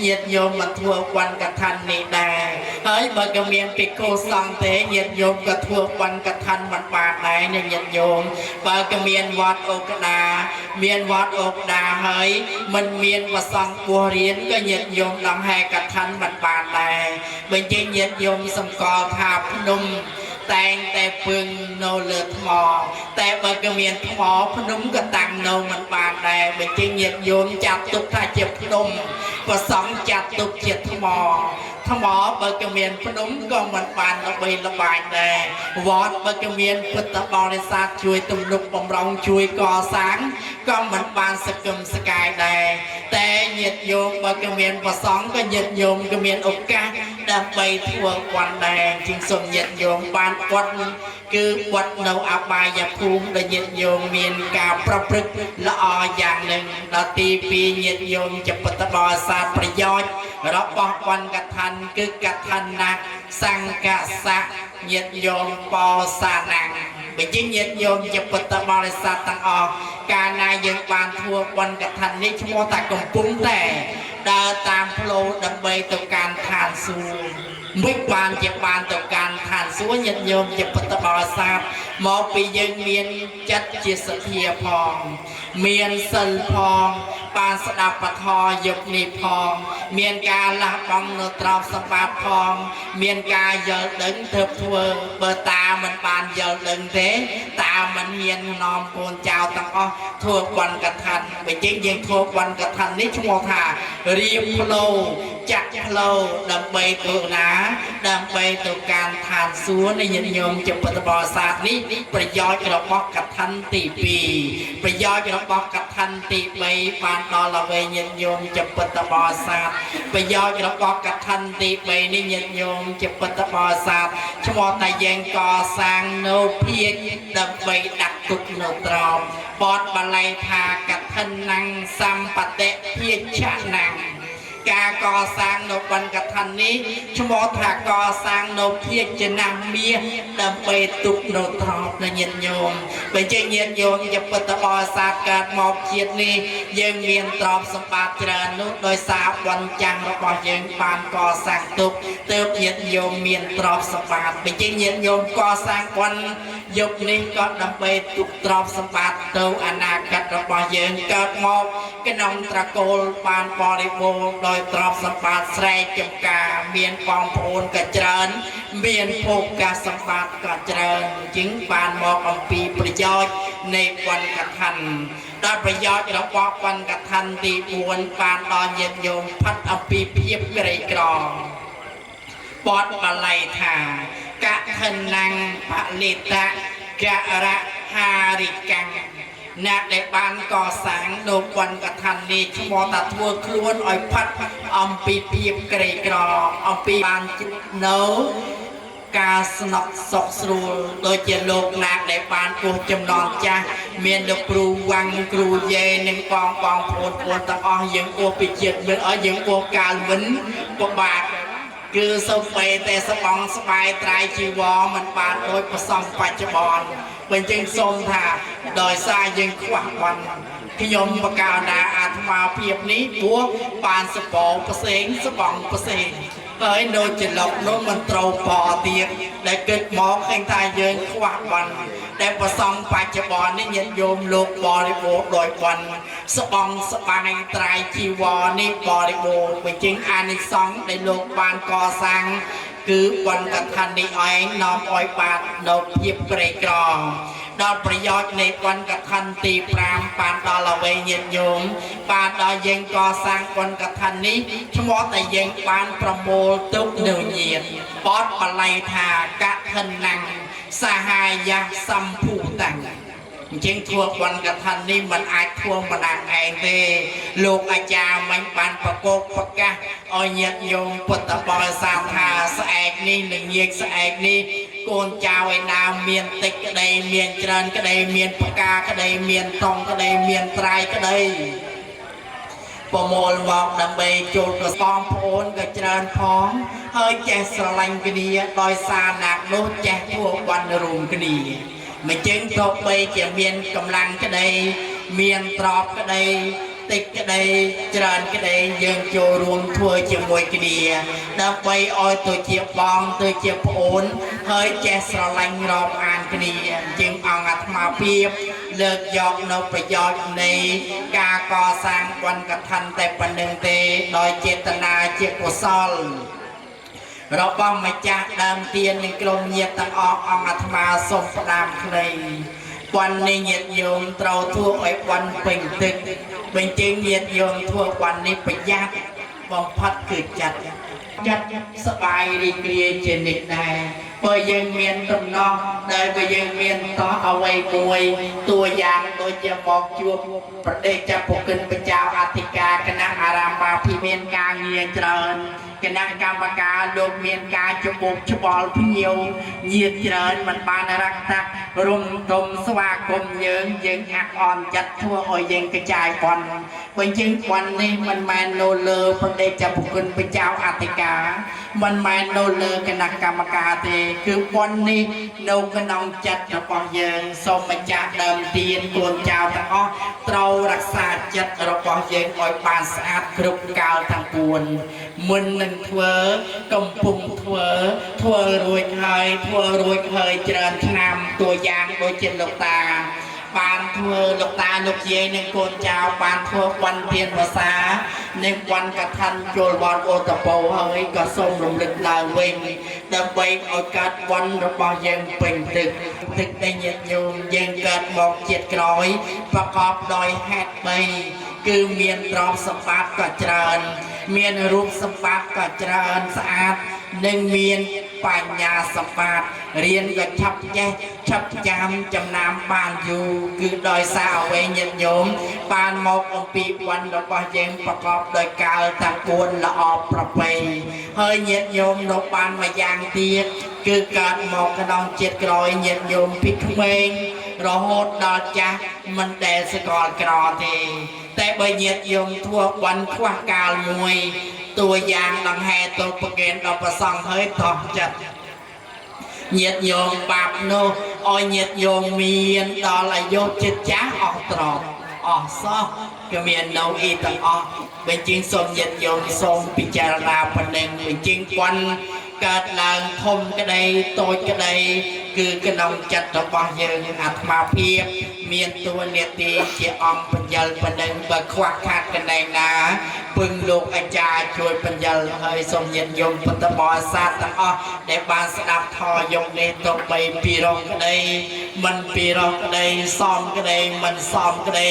ញាតិញោមមិនធ្វើវណ្ណកថានេះដែរហើយបើក៏មានភិក្ខុសង្ឃទេញាតិញោមក៏ធ្វើវណ្ណកថាមិនបានដែរណាញាតិញោមបើក៏មានវត្តអូក្តាហើយមិនមានវសង្ឃបួសរៀនក៏ញាតិញោមដង្ហែកថាមិនបានដែរបើជាញាតិញោមសម្គាល់ថាភ្នំតែងតែពឹងនៅលើថ្មតែបើក៏មានថ្មភ្នំក៏តាំងនៅមិនបានដែរបើជាញាតិញោមចាត់ទុកថាជាភ្នំប្រសង់ចាត់ទុកជាថ្មបើក៏មានភ្នំក៏មិនបានល្បីល្បាញដែរវត្តបើក៏មានពុទ្ធបរិស័ទជួយទំនុកបំរុងជួយកសាងក៏មិនបានសកឹមសកាយដែរតែញាតិញោមបើក៏មានប្រសង់ក៏ញាតិញោមក៏មានឱកាសដើម្បីធ្វើវត្តដែរជាងសូមញាតិញោមបានវត្តគឺវត្តនៅអបាយភូមិដែលញាតិញោមមានការប្រព្រឹត្តល្អយ៉ាងหนึ่งដល់ទី2ញាតិញោមជាពុទ្ធបរិស័ទប្រយោជន៍របស់វណ្ណកថាគឺកថាណាសង្កសៈញាតិញោមបោសាណាំងបើជាញាតិញោមជាពុទ្ធបរិស័ទទាំងអស់កាលណាយើងបានធ្វើវណ្ណកថានេះឈ្មោះថាកំពុងតែដើរតាមផ្លូវដើម្បីទៅកាន់ឋានសួគ៌មិនបានជាបានទៅកាន់ឋានសួគ៌ញាតិញោមជាពុទ្ធបរិស័ទមកពីយើងមានចិត្តជាសទ្ធាផងមានសិលផងបានស្ដាប់ពធយុគនេះផងមានការលះបង់នៅទ្រព្យសម្បត្តិផងមានការយល់ដឹងទើបធ្វើបើតាមិនបានយល់ដឹងទេតាមិនមាននាំកូនចៅទាំងអស់ធ្វើវណ្ណកថាបើជាយើងធ្វើវណ្ណកថានេះឈ្មោះថារៀបផ្លូវចាក់ផ្លូវដើម្បីទៅណាដើម្បីទៅកាន់ឋានសួគ៌នៃញាតិញោមជាពុទ្ធបរិស័ទនេះប្រយោជន៍របស់កថាទី2ប្រយោជន៍របស់កថាទី3បានដល់អ្វីញាតិញោមជាពុទ្ធបរិស័ទប្រយោជន៍របស់កថាទី3នេះញាតិញោមជាពុទ្ធបរិស័ទឈ្មោះតែយើងកសាងនៅភាជដើម្បីដាក់ទុកនៅត្រង់បទបាលីថាកថាណាំងសម្បតិភាជណាំងការកសាងនៅវណ្ណកថានេះឈ្មោះថាកសាងនៅភាជនាមាសដើម្បីទុកនៅត្រង់នៃញាតិញោមបើជាញាតិញោមជាពុទ្ធបរិស័ទកើតមកជាតិនេះយើងមានទ្រព្យសម្បត្តិច្រើននោះដោយសារវណ្ណចាំងរបស់យើងបានកសាងទុកទើបញាតិញោមមានទ្រព្យសម្បត្តិបើជាញាតិញោមកសាងវណ្ណយុគនេះក៏ដើម្បីទុកទ្រព្យសម្បត្តិទៅអនាគតរបស់យើងកើតមកក្នុងត្រកូលបានបរិបូរណ៍ដោយទ្រព្យសម្បត្តិស្រែកចម្ការមានបងប្អូនក៏ច្រើនមានភោគសម្បត្តិក៏ច្រើនជាងបានមកអំពីប្រយោជន៍នៃវណ្ណកថាដល់ប្រយោជន៍របស់វណ្ណកថាទី4បានដល់ញាតិញោមផាត់អំពីភាពក្រីក្របទបាលីថាកថាណាំងបលិតៈករហារិកាំងអ្នកដែលបានកសាងនៅវណ្ណកថានេះឈ្មោះថាធ្វើខ្លួនឲ្យផាត់អំពីភាពក្រីក្រអំពីបាននៅការស្នប់សុខស្រួលដូចជាលោកណាកដែលបានពោះចំណងចាស់មានលោកគ្រូវ៉ាំងគ្រូយេនិងបងប្អូនទាំងអស់យើងពោះពីជាតិមើលឲ្យយើងពោះកាលវិនពិបាកគឺសូម្បីតែស្បង់ស្បាយត្រៃជីវរមិនបានដូចប្រសងបច្ចុប្បន្នបើចឹងសូមថាដោយសារយើងខ្វះវណ្ណខ្ញុំបកោណាអាត្មាភាពនេះព្រោះបានសបោផ្សេងស្បង់ផ្សេងហើយនៅចលុកនោះមិនត្រូវបោទៀតដែលគិតមកឃើញថាយើងខ្វះវណ្ណដែលប្រសងបច្ចុប្បន្ននេះញាតិញោមលោកបរិបូរណ៍ដោយវណ្ណស្បង់ស្បាយត្រៃជីវរនេះបរិបូរណ៍បើជាងអានិសង្ឃដែលលោកបានកសាងគឺវណ្ណកថានេះឯងនាំឲ្យបាននៅភាពក្រីក្រដល់ប្រយោជន៍នៃវណ្ណកថាទី5បានដល់អ្វីញាតិញោមបានដល់យើងកសាងវណ្ណកថានេះឈ្មោះតែយើងបានប្រមូលទុកនៅញាតិបទបាលីថាកថាណាំងសហាយៈសម្ភូតាំង จึงทั่ววันกระทันนี่มันอาจทั่วมันอ่างเองเตลูกอาจารย์มันปันประกบประกาอ้อยยัดยงปุตตะบอยสามหาสแอกนี่หนึ่งเยียกสแอกนี่โกนเจ้าไอ้นามเมียนติกก็ได้เมียนเจริญก็ได้เมียนประกาก็ได้เมียนตองก็ได้เมียนไตรก็ได้ประมวลบอกดังใบโจทย์กับซ้อมโพนกับเจริญพ้องเฮ้ยแจสลังกันดีดอยซาหนักโน้ตแจทั่ววันรุมกันดีไม่จึงตกไปจะเมียนกำลังก็ได้เมียนตรอบก็ได้ติดก็ได้เจริญก็ได้ยังโจรวมทั่วจะมวยกันดีดังใบอ้อยตัวเจียบองตัวเจียบโอนเฮ้ยแจสลังรอบอ่านกันดีจึงเอาอัตมาเพียบเลิกยอกนประโยชน์ในการก่อสร้างวันกระทันแต่ปันหนึ่งเตโดยเจตนาเจียกุศลเราบ้องมาจากเดิมเตียนในกลมเยียดตะออกอัตมาสมประดามใครวันนี้เยียดโยมเตาทั่วไอ้วันเป็นตึกเป็นจึงเยียดโยมทั่ววันนี้ประหยัดบังพัดคือจัดสบายดีเกลียเจนิดได้เพื่อยังเมียนตำนองได้เพื่อยังเมียนต่อเอาไว้มวยตัวอย่างโดยจะบอกชัวประเดชปกินเป็นเจ้าอธิการคณะอารามาพิเมียนกาเงียเจริญคณะกรรมการโลกเมียนกาจบุกชบอลพิเยวเยียเจริญมันปานรักตักรุมตมสวากรมเยิงยังอักอ่อนจัดทั่วอ้อยยังกระจายวันเป็นจึงวันนี้มันแมนโนเลอประเดชปกินเป็นเจ้าอธิการมันแมนโนเลอคณะกรรมการเตคือวันนี้โนกนองจัดระปองเยิงสมมาจากเดิมเตียนกวนเจ้าตะอ้อเตารักษาจัดระปองเยิงอ้อยปานสะอาดกรุบกาวทางปวนมึนหนึ่งทัวกำปุ่มทัวรวยเคยเจริญนำตัวอย่างโดยเจนลูกตาปานทัวลูกตาลูกเย่ในกวนเจ้าปานทัววันเพียนภาษาในวันกระทันโจลบอลโอตะโปเฮ้ยก็ส่งลมลึกลายเวงดับเบิลโอกาสวันระบายยังเป็นตึกได้เย็นโยมยังเกิดบอกเจ็ดกร้อยประกอบโดยแฮดใบคือเมียนรอบสปัดก็เจริญเมียนรูปสปัดก็เจริญสะอาดหนึ่งเมียนปัญญาสปัดเรียนก็ชับจำจำนำบานอยู่คือโดยสาวเวญญโยมปานหมกองปีวันระบายยังประกอบโดยการตะกวนละออบประเพเฮ้ยญโยมนกปานมาอย่างเตียคือการหมกกระดองเจ็ดกรอยญโยมพิกเมงรอโหดดอจ้ามันแดสกอลกรอเทแต่ใบเยียดยมทั่ววันคว้ากาลมวยตัวอย่างดังแห่ตัวประเกณฑ์เราประสังเฮ้ยต่อจัดเยียดยมปาบโนอ้อยเยียดยมมีนดอลายโยจิตจ้าออกตรอกออกซอกก็มีนเอาอีต่างออกเป็นจริงสมเยียดยมทรงพิจารณาประเด็นเป็นจริงวันเกิดลางคมก็ได้โตก็ได้คือกระนองจัดระบายยังอัตมาเพียบเมียนตัวเนตีเจียอมปัญญาประเด็นบะควักขาดกันในนาปึงลูกอาจารย์ช่วยปัญญาเฮยสมเย็นยมปตบอซาตังอ้อได้บานสดับทอยงเนตกไปปีรองก็ได้มันปีรองก็ได้ซ้อมก็ได้มันซ้อมก็ได้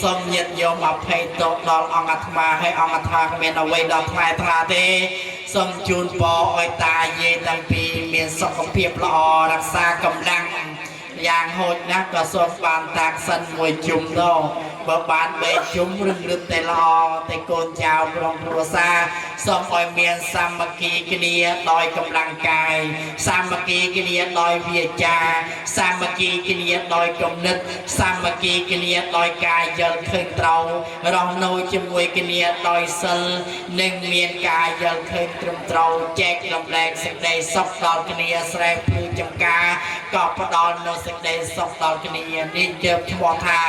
สมเย็นยมอภัยตกดอกองอัตมาให้องอัตมาเมียนเอาไว้ดอกไม้พระเทสมจูนปออ้อยตาเยตังปีเมียนสกเพียบละอรักษากำลังอย่างโหดนักก็ส่งบานตากสันมวยจุ่มโนบานเบจุ่มรึแต่ละอแต่โกนเจ้ากรองครัวซาส่งอ้อยเมียนสามัคคีกันเนียดอยกำลังกายสามัคคีกันเนียดอยเวียจาสามัคคีกันเนียดอยกำนึกสามัคคีกันเนียดอยกายยัลเคยเตารองโนจมวยกันเนียดอยเซลหนึ่งเมียนกายยัลเคยตรมเตาแจกลำแรงสิ่งใดซอกดอนกันเนียแสดงพลูจำกากอบดอนโนสิ่งใดซอกดอนกันเนียนี่เจ็บชั่วทา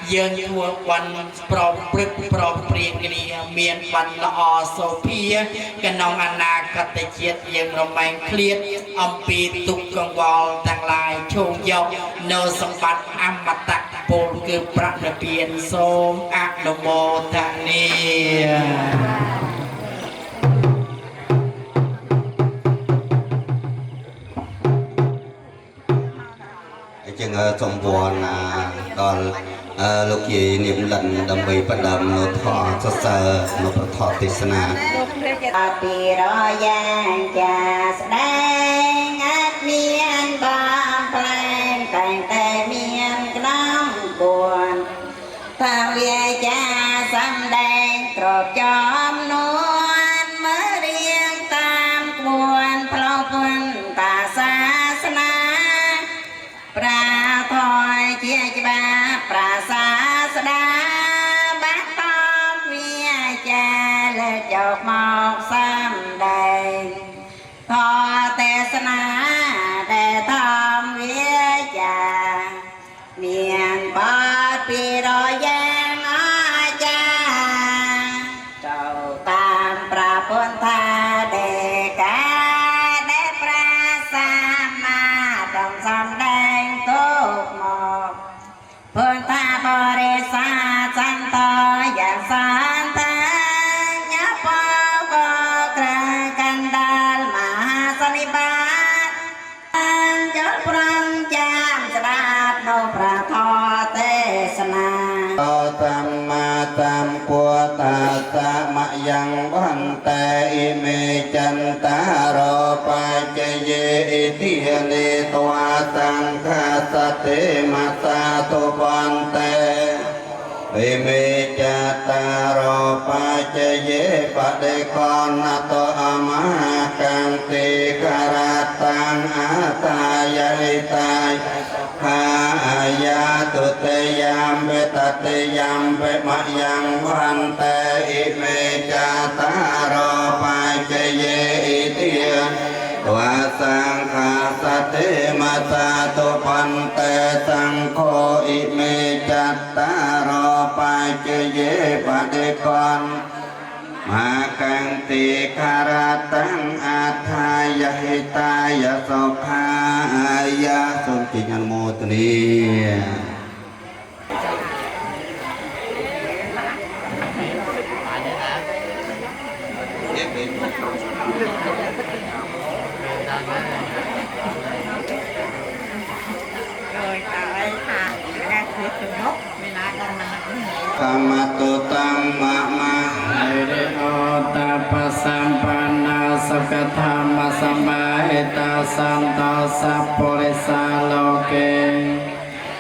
เยือนทัววันปลอมปรึกปลอมเปลี่ยนกันเนียเมียนวันละอโซเพียกันน้องอนาคตเจียดยังรำแมงเครียดอมปีตุกกังวลต่างลายโชงยกโนสมบัติอมตะโปนคือพระนเปียนโสมอักโมทานีจึงสมบูรณ์ตอนลูกยีนิมลันดำไปประดมโนทอสเสโนประทอติสนาปีรอยังจะแสดงอัดเมียนบางแปลงแต่งแต่เมียนกล้อง cha xăm đen trộp chóm nuôn mới riêng tam buồn plau quân ta xa sna pra thôi chia ba pra xa sna bác tom vía cha lệ chọc mọc xăm đen thọ tê sna đề thom vía cha miền bát pi đo giang á cha trầu tam pra pôn tha đề ca đề pra sa ma đồng sam đen tốt một pôn tha bồ đề sa san to giang san ta nhá po co kra can dal ma sa ni ba chốt prang cham sạp đô pra tho tê sna tam ma tam pua ta sa ma yang văn te ime chan ta ro pa che ye ti le toa sang kha sa te ma sa to van te ime cha ta ro pa che ye pa de kon na to ama kang te karatang ata yai tai ya tu te yam ve ta te yam ve ma yang van te ime cha ta ro pa che ye ti toa sang kha sa te ma sa to pan te sang kho ime cha ta ro pa che ye pa de konมากังติการตังอาทายะหิตายะสุขายะสุนติญโมตนีธรรมตุตัมมะมังเรโอตาปสัมปันนาสกธรรมสัมมาหิตาสันตสัพพุริสาโลเก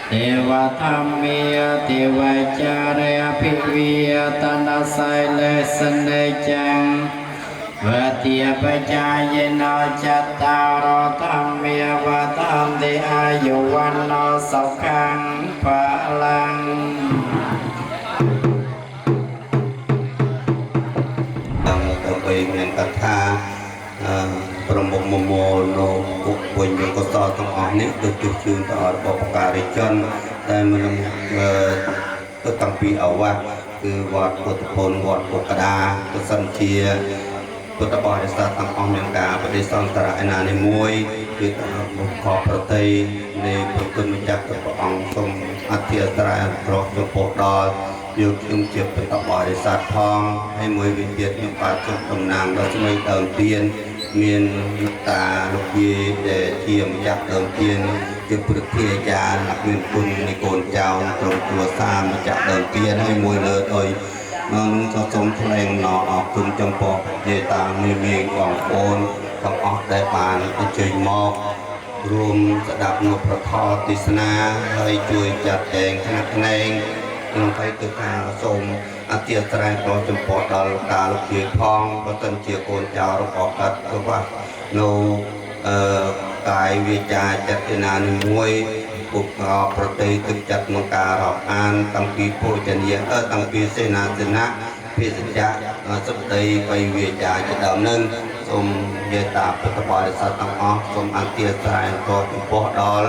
เทวธรรมีเทวจาริอภิวิยตันไสเลสเนจังเวทีปจายโนจัตตารธรรมีวัฏันติอายุวันโนสุขังพลังไปเงินกัทาประมมโมโนบุคคลยกสอต้องออกนี้โดยจุดชื่นต่อระบบการิจนแต่มันก็ตั้งปีเอาว่าคือวัดพุทธพลวัดปกดาตุสันเชียพุทธบริษัทตั้งองค์ยังกาปฏิสังตระนาในมวยคือบุคคลประเทศในพุทธมิจักรประองค์ทรงอัธยาศัยรบจงโปรดดอโยกจุงเจ็บเป็นตบริษัททองให้มวยวิเทียนปาจุกตำนานเราจะไม่เติมเตียนเมียนตาลูกยีแต่เทียมจักเติมเตียนจะปรึกเทียจาหลักเงินคุณในโกนเจ้าตรงตัวซามาจักเติมเตียนให้มวยเลยโดยมันจะสมเพลงหนอออกคุณจำปอกเยตามีเมียงของโอนต้องออกได้บานเฉยมอกรวมสดับนุประทอติสนาให้ช่วยจัดแจงขนาดแนงลงไปตึกหาสมอาเตียตรายปลอจมปอดอลตาลูกเกียพองก็ต้นเชียโกนเจ้าเราขอกัดก็ว่าโนกายวิจาจัตนาหนึ่งมวยปุกขอประเทศตึกจัดนงการอบอ่านตั้งปีโพจันเยตั้งปีเสนาสนะพิสจะสุดใจไปวิจาจะดำเนินสมเยตาพุทธบริษัทตั้งอสมอาเตียตรายปลอจมปอดอล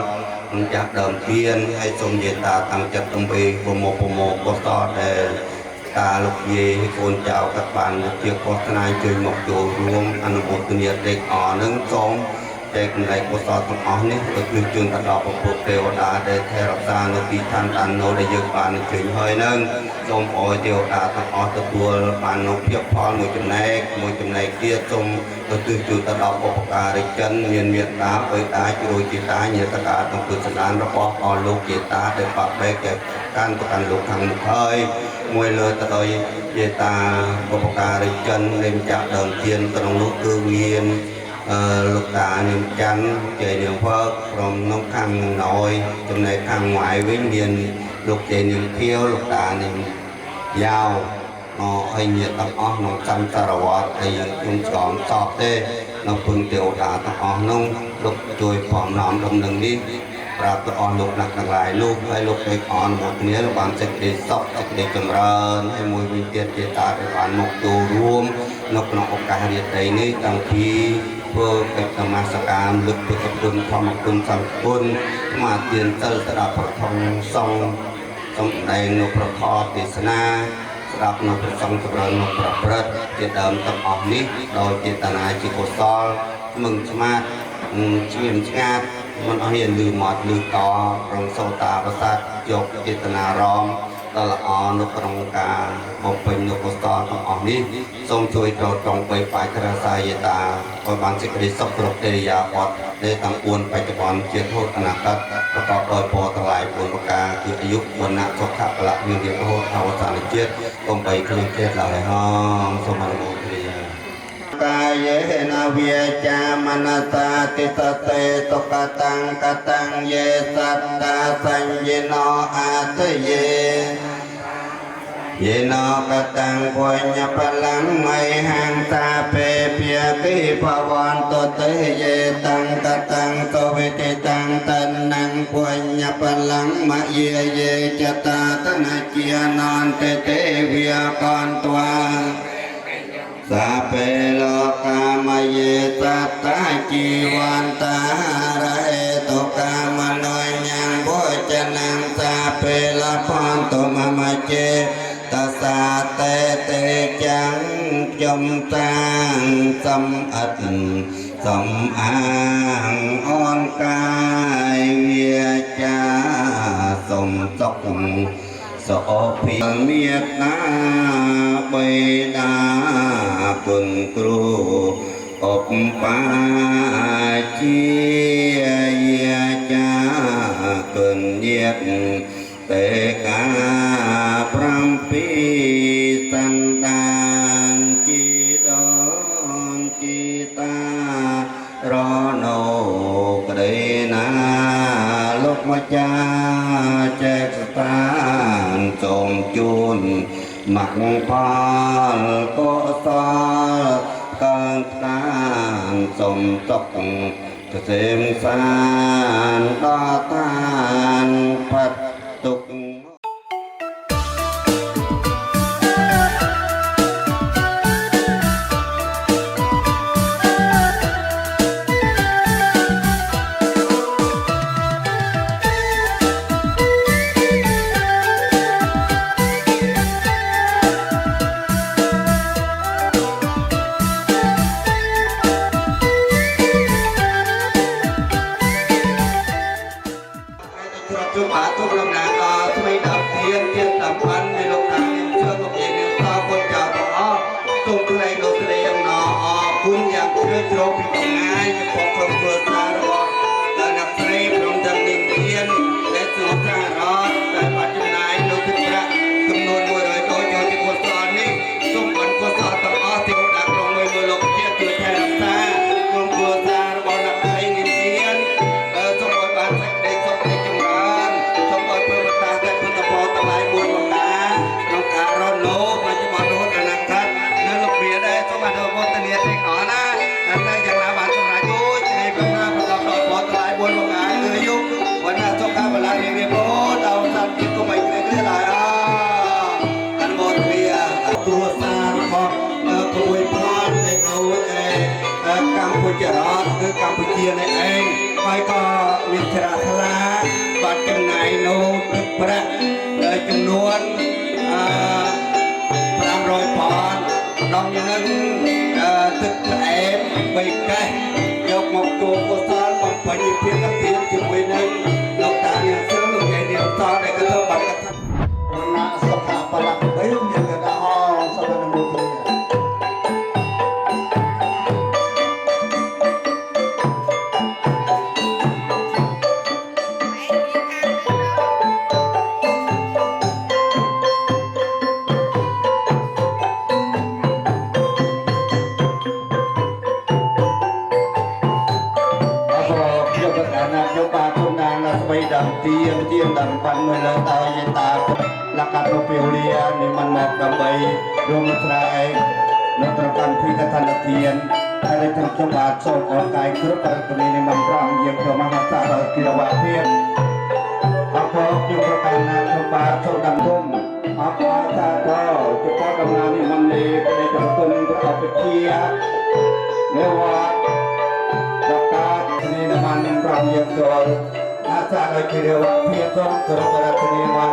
จากเดิมเทียนให้ทรงเยตาตั้งจัดตรงไปโปรโมก็ต่อแต่ตาลูกเยให้คนเจ้ากับบานเกี่ยวกับทนายช่วยหมกโยรวมอนุโมทนีเด็กอ่อนนึงสองเด็กในกุศลต้องอ่อนนี่ก็คือจึงตัดดอกประพุทธเทวดาได้เทรักษาโนติทันตันโนได้ยึดบานถึงเฮยนึงทรงโอยเทวดาต้องอ่อนตัวบานนกเพียบพอมวยจำแนกเกี่ยทรงก็คือจึงตัดดอกประพุทธการิจันเมียนตาไปตาจุยจิตาเนื้อตาต้องฝึกสนานระบบอ่อนลูกจิตาได้ปรับแบกการประกันลูกทางมุขเฮยมวยเลยตะโดยเยตาประพุทธการิจันเล่มจากเดิมเทียนตรงลูกคือเวียนลูกตาหนึ่งจันเจหนึ่งเพิกรวมน้องข้างน้อยจำในข้างหวายวิ่งเรียนลูกเจหนึ่งเที่ยวลูกตาหนึ่ง giàu nó anh nhiệt tập ó nó trăm tara watt ai dùng chọn sọt thế nó phun tiêu đá tập ó nông lúc chui phỏng nón đồng đường đi ra tập ó lúc nặng nặng lại lúc hay lúc cái on một nghĩa là bạn sẽ đi sọt sẽ đi chầm rơn hay mùi vi tiết chế ta để bạn một đồ ruộng nó nó có cả nhiệt đấy ní đăng ký vừa cái tầm ma cam lực của tập quân phong một quân sắm quân mà tiền tơ sẽ đạp phong song song đây nó pro kho tỷ sanaรับนกประสงค์ประนกประพฤติเจตเดิมตับออกนี้โดยเจตนาจิโกซอลมึงสมาร์ชีวิตงานมันเอาเห็นลืมหมดลืมต่อรองโซตาประสาทยกเจตนารอมตละออนกรงการบอกเป็นนกซอลตับออกนี้ทรงช่วยเราตรงไปฝ่ายคราสายตาคอยบางสิ่งที่สับสนเดียาปอดได้ตั้งอวนไปจะบอลเจียโทษอนาคตประกอบโดยพอตลายปวนประกาคืออายุวันนะสุขะละมีเดียวโทษอวสานเจียต้องไปเครื่องเทศหลายห้องสมานโมเรียกายเยนาเวียจามนัสสาติสเตตกตังกตังเยสัตตาสัญญโนอาทะเยเยโนกตังปุญญพลังไมหังตาเปเปียกิภวันตเตเยตังกตังโตเวติตังตันนังปุญญพลังมะเยเยจตาตนะเจียนานเตเตวิยกรตวาสาเปโลกามเยสัตตาจีวันตาระเอตุกามโนยังโภชนังสาเปลพันตุมะมะเจตัสสะเตเตจังจมตังสัมอัตสัมอังอ่อนกายเวียจาสมจกโสภิเมียนาเบดาคุณครูอบปาจีเยียจาคุนเยียดเตกาพรัมปีสันตานจีดอนจีตารอโนกเดนาลูกมาจาแจกสตานจงจุนหมักพอลก็สอการตานสมตกเกษมสารต่อตานพัดตุก កម្ពុជានេះឯងហើយក៏មានច្រាថ្លាបាត់ចំណាយនូវទឹកប្រាក់ចំនួន500ប៉នដងនឹងទឹកផ្អែម3កេះយកមកជួកុសលបំពេញភាពទានជាមួយនឹងលោកតានាងសឿនលោកយាយនាងតដែលក៏ធ្វើបាត់កថារណសុខៈបលៈបីមានកថាអសវនមុខទៀមទៀមដល់បានមើលលើតើយតាលក្ខ ទៅពេលវេលានេះมันមកដើម្បីរួមស្រាយនៅត្រង់កម្មវិធីកថានិទានហើយទាំងខ្ញុំបាទសូមអរកាយគ្រប់ប្រតិបត្តិនេះមិនប្រំយើងចូលមកសាកដល់គិរវភាពអរគុណខ្ញុំប្រកាសណាខ្ញុំបាទសូមដំណំអរគុណថាដល់ជប៉ុនដំណើរនេះមិនលេពេលចំគុណប្រពជានៅវត្តដល់ការនេះមិនប្រំយើងចូលអាសាដល់គិរវភាពសូមគ្រប់ប្រតិបត្តិនេះមិន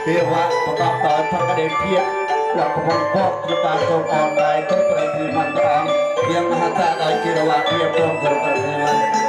เรียกว่าประกอบต่อพระกระเด็นเพียรหลักประพงพอกจุฬาทรงอ่อนได้ทุกประเทศมันร้องเพียงมหาศาลได้กิรวะเพียงตรงกับประเทศมัน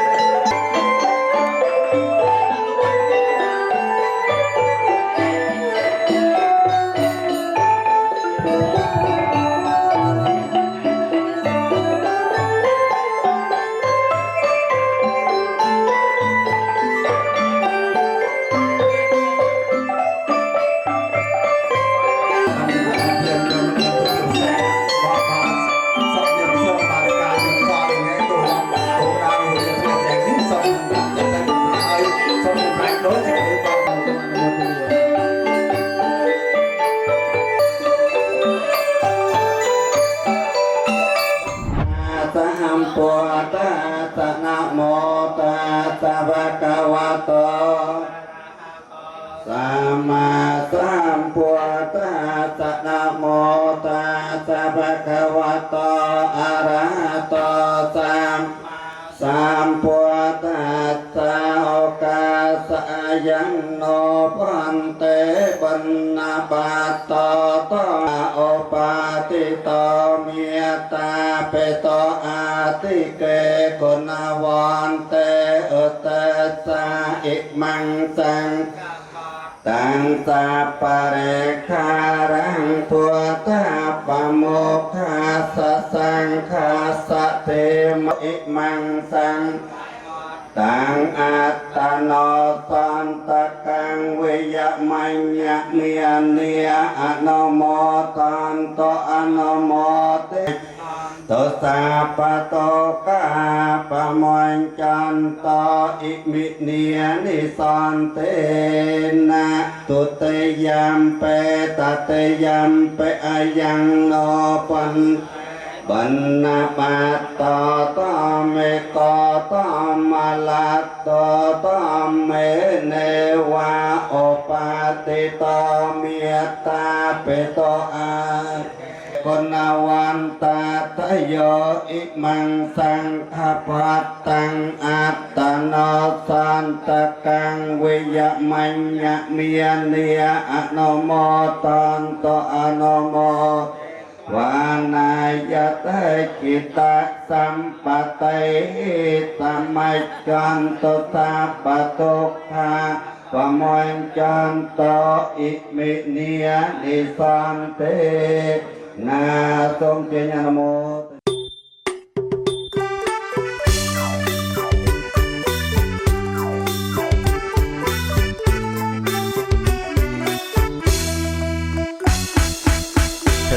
สัมมาสัมพุทธัสสะนะโมตัสสะภะคะวะโตอะระหะโตสัมพุทธัสสะโอกาสะยังโนพันเตปันนาปาโตโตโอปาติโตเมียตาเปโตอาติเกกุณวันเตอุตตสะอิมังสังตังสัพปะเรคารังพุทธะปะโมคคัสสะสังคัสสะเตมะอิมังสังตังอัตตโนสันตะกังเวยมัญญะเนียเนียอนุโมตันโตอนุโมเตโตสาปะโตกาปะมอยจันโตอิมิเนียนิสันเตนะตุเตยัมเปตเตยัมเปอายังโนปันบันนาปาโตตเมโตตมาลาโตตเมเนวาโอปาติโตเมียตาเปโตอากุณวันตาทะโยอิมังสังฆปัตตังอัตตโนสันตะกังเวยมัญญะเมียเนียอนุโมตันโตอนุโมวานายเตกิตะสัมปะเตสัมมัจจันโตสัพพทุกขาปะโมยจันโตอิมิเนียนิสันเตนาทรงเจญานโม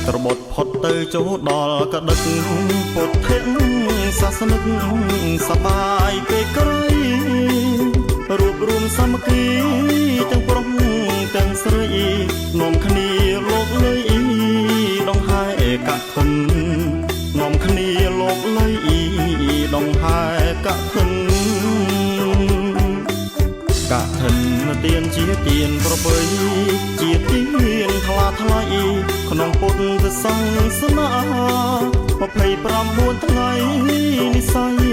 ត្របត់ផុតទៅចូលដល់កដឹកពុទ្ធិសាសនិកសបាយពេកក្រៃរួបរวมសាមគ្គីទាំងប្រុសទាំងស្រីនាំគ្នាលោកលុយដងហើយកៈខិននាំគ្នាលោកលុយដងហើយកៈខិនកៈខិនទានជាទានប្រពៃជាទានថ្លាថ្លៃក្នុងពុទ្ធសាសនា29ថ្ងៃនិស័យ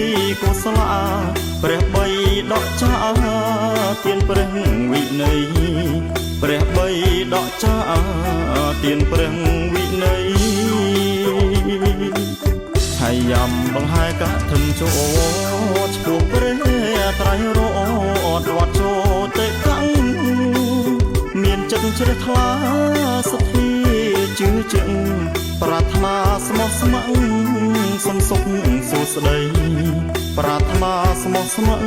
កុសលព្រះបីដកចាទានព្រះវិន័យព្រះបីដកចាទានព្រះវិន័យហើយយ៉ាំបង្ហាយកឋិនចូលឈ្មោះព្រះត្រៃរតវត្តចូលទេកាំងមានចិត្តជ្រះថ្លាសទ្ធាជឿជាក់ប្រាថ្នាស្មោះស្ម័គ្រសុំសុខសួស្តីប្រាថ្នាស្មោះស្ម័គ្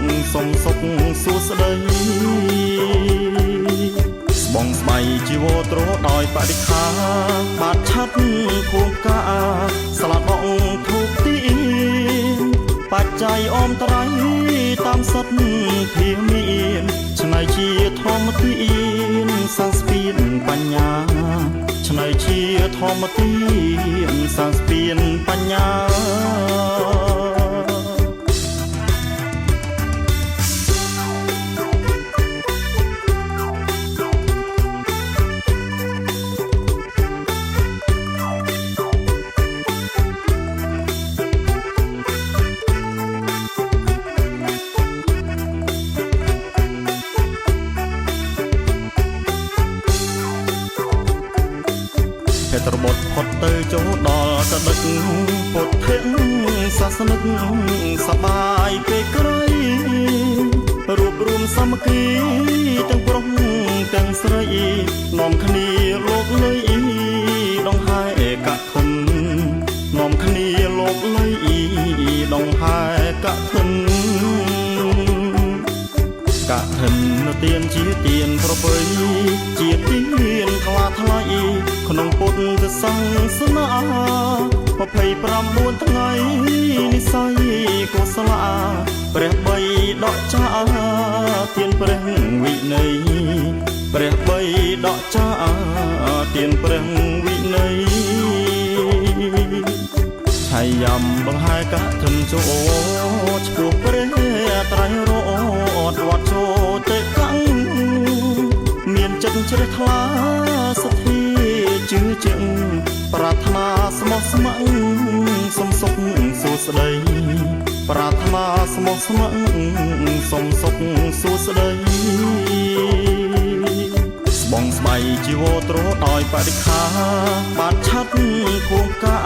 រសុំសុខសួស្តីស្បងស្បៃជីវរទ្រដោយបរិខាបាតឆាត់ ខួងផ្កាស្លាប់បងធូបទៀនបច្ច័យអមត្រៃតាមសិទ្ធធាមានឆ្នៃជាធម្មទានសាងស្ពានបញ្ញាឆ្នៃជាធម្មទានសាងស្ពានបញ្ញា ត្របត់ផុតទៅចូលដល់កដឹកពុទ្ធិសាសនិកសបាយពេកក្រៃរួបរวมសាមគ្គីទាំងប្រុសទាំងស្រីនាំគ្នាលោកលុយដងហើយកឋិននាំគ្នាលោកលុយដងហើយកឋិន កឋិនទានជាទានប្រពៃជាទានថ្លាថ្លៃក្នុងពុទ្ធសាសនា29ថ្ងៃនិស័យកុសលព្រះបីដកចាទានព្រះវិន័យព្រះបីដកចាទានព្រះវិន័យ ហើយយំបង្ហាយកឋិនចូលឈ្មោះព្រះត្រៃរតវត្តចូលទៅកាំងមានចិត្តជ្រះថ្លាសទ្ធាជឿជាក់ប្រាថ្នាស្មោះស្ម័គ្រសុំសុខសួស្ដីប្រាថ្នាស្មោះស្ម័គ្រសុំសុខសួស្ដី បងស្បៃជីវត្រដោយបរិខាបានឆាត់ខួងផ្កា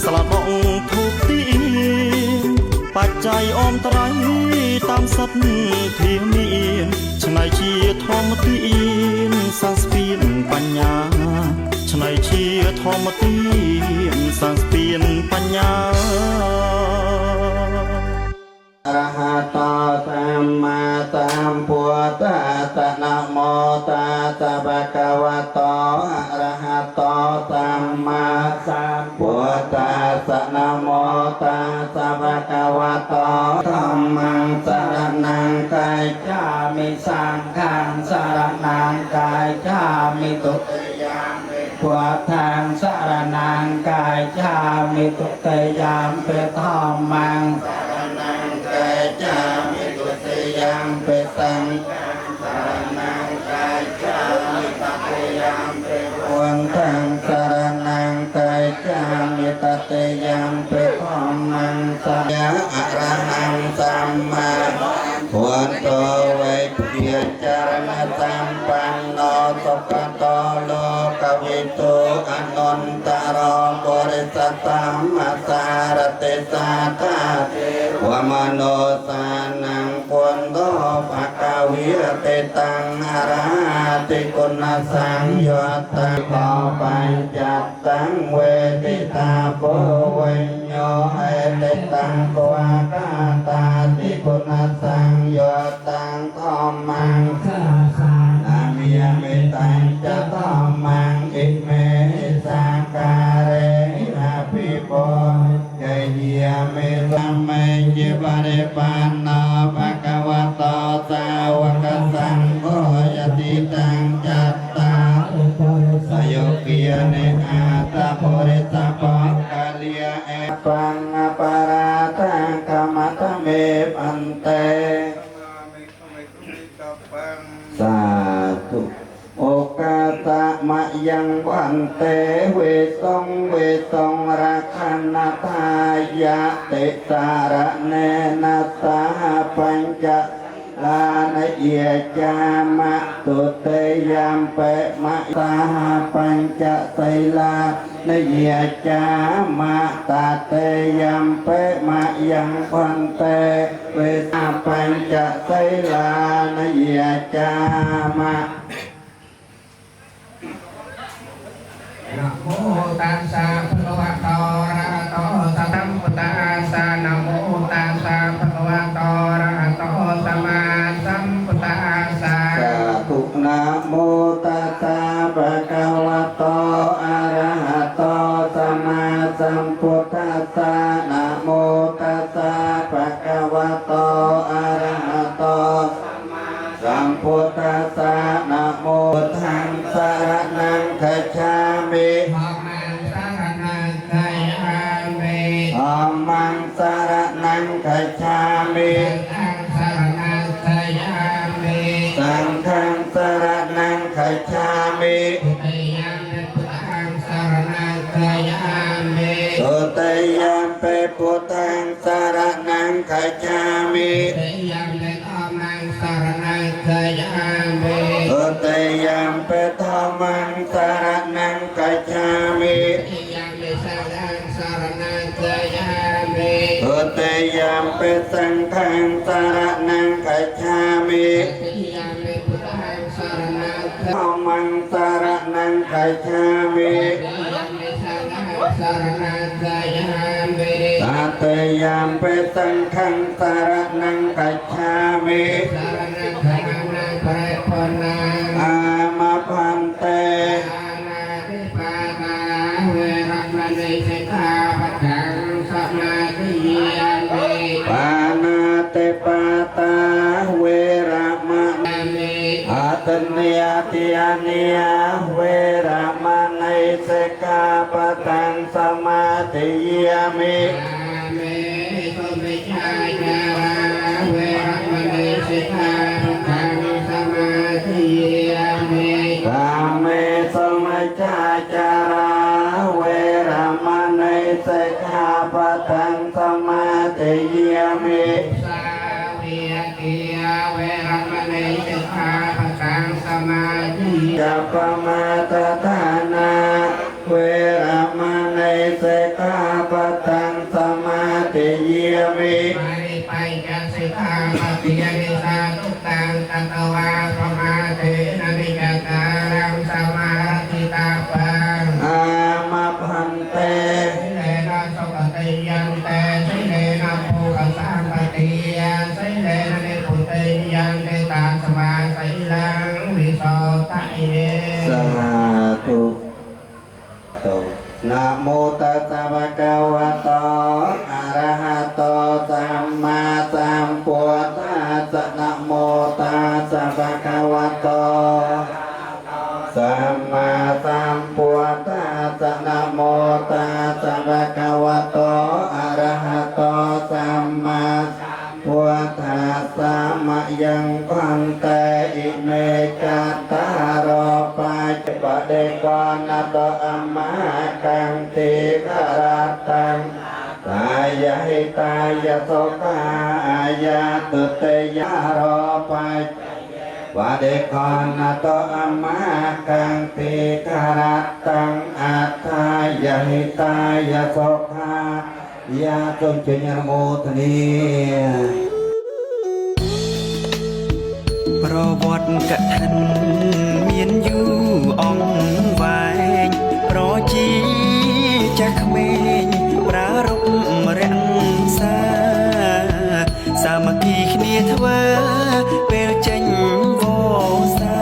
ស្លាប់បងធូបទៀនបច្ច័យអមត្រៃតាមសិទ្ធធាមានឆ្នៃជាធម្មទានសាងស្ពានបញ្ញាឆ្នៃជាធម្មទានសាងស្ពានបញ្ញា อรหัตสัมมาสัมพุทธัสสะนะโมตัสสะภะคะวะโตอะระหะโตสัมมาสัมพุทธัสสะนะโมตัสสะภะคะวะโตธัมมังสรณังกัจฉามิสังฆังสรณังกัจฉามิตุติยามปิพุทธังสรณังกัจฉามิตุติยามปิธัมมัง กัจฉามิตุติยามปิสังฆังสรณังกัจฉามิตติยามปิพุทธังสรณังกัจฉามิตติยามปิธัมมังสรณังอะระหังสัมมาพุทโธเวเพียจารณะสัมปันโนสุขโตโลกวิทูอนันตารบริสัทธัมมัสสารติสัทธาเทวมโนสานังปุณโตภควิรติตังอรหัติคุณสังโยตังขอปัญจัตตังเวทิตาโพวิญโยเอติตังกวากาตาติคุณสังโยตังธรรมังสาสานามิยเมตังจะธรรมังอิเมสังการเรนะพิโปเยียเมตัมเมจิปะเรปันนาภะคะวะโตสาวกสังโฆยติตังจัตตาสยเกียเนอาตาโพริสปังกาลียเอปังอปาราตังกามะตะเมปันเต สาธุโอกาสะมะยังวันเตเวสงราคันทายะเตสารเนนะสาปัญจลานะเยจามะตุเตยามเปมะสาปัญจไสลานะเยจามะตาเตยามเปมะยังวันเตเวสาปัญจไสลานะเยจามะ นะโมตัสสะภะคะวะโตอะระหะโตสัมมาสัมพุทธัสสะนะโมตัสสะภะคะวะโตอะระหะโตสัมมาสัมพุทธัสสะ สาธุนะโมตัสสะภะคะวะโตอะระหะโต ตัสสะนะโมตัสสะภะคะวะโตอะระหะโตสัมพุทธัสสะนะโมทังสรณังคัจฉามิ ธัมมังสรณังคัจฉามิสังฆังสรณังคัจฉามิตุติยมปิพุทธังสรณังคัจฉามิตุติยมปิธัมมังสรณังคัจฉามิตุติยมปิสังฆังสรณังคัจฉามิธัมมังสรณังคัจฉามิตติยมปิสังฆังสรณังคัจฉามิอามะพันเตปานาติปาตาเวระมะอาตเนียติยานิยเวระมะในสิกขาปะทังสมาธิยามิกาเมสมัจจาจาราเวระมะในสิกขาปะทังสมาธิยามิจัปปมาตทานาเวระมะในสิกขาปะทังสมาธิยามิอามะพันเตสาธุนะโมตัสสะภะคะวะโตอะระหะโตสัมมาสัมพุทธัสสะนะโมตัสสะภะคะวะโตสัมมาสัมพุทธัสสะนะโมตัสสะภะคะวะโตอะระหะโตสัมมาพุทธัสสะมะยังพันเตอิเมกัตตารปัจจปเดกานัตอัมมากังติกรัตตังกายหิตายโสกายาตุเตยารปัจวะเดกานัตอัมมากังติกรัตตังอัตถายหิตายโสกายาตุเจญโมทนีប្រវត្តិកថាមានយូរអង្វែងប្រជាចាស់ក្មេងប្រារព្ធរក្សាសាមគ្គីគ្នាធ្វើពេលចេញវស្សា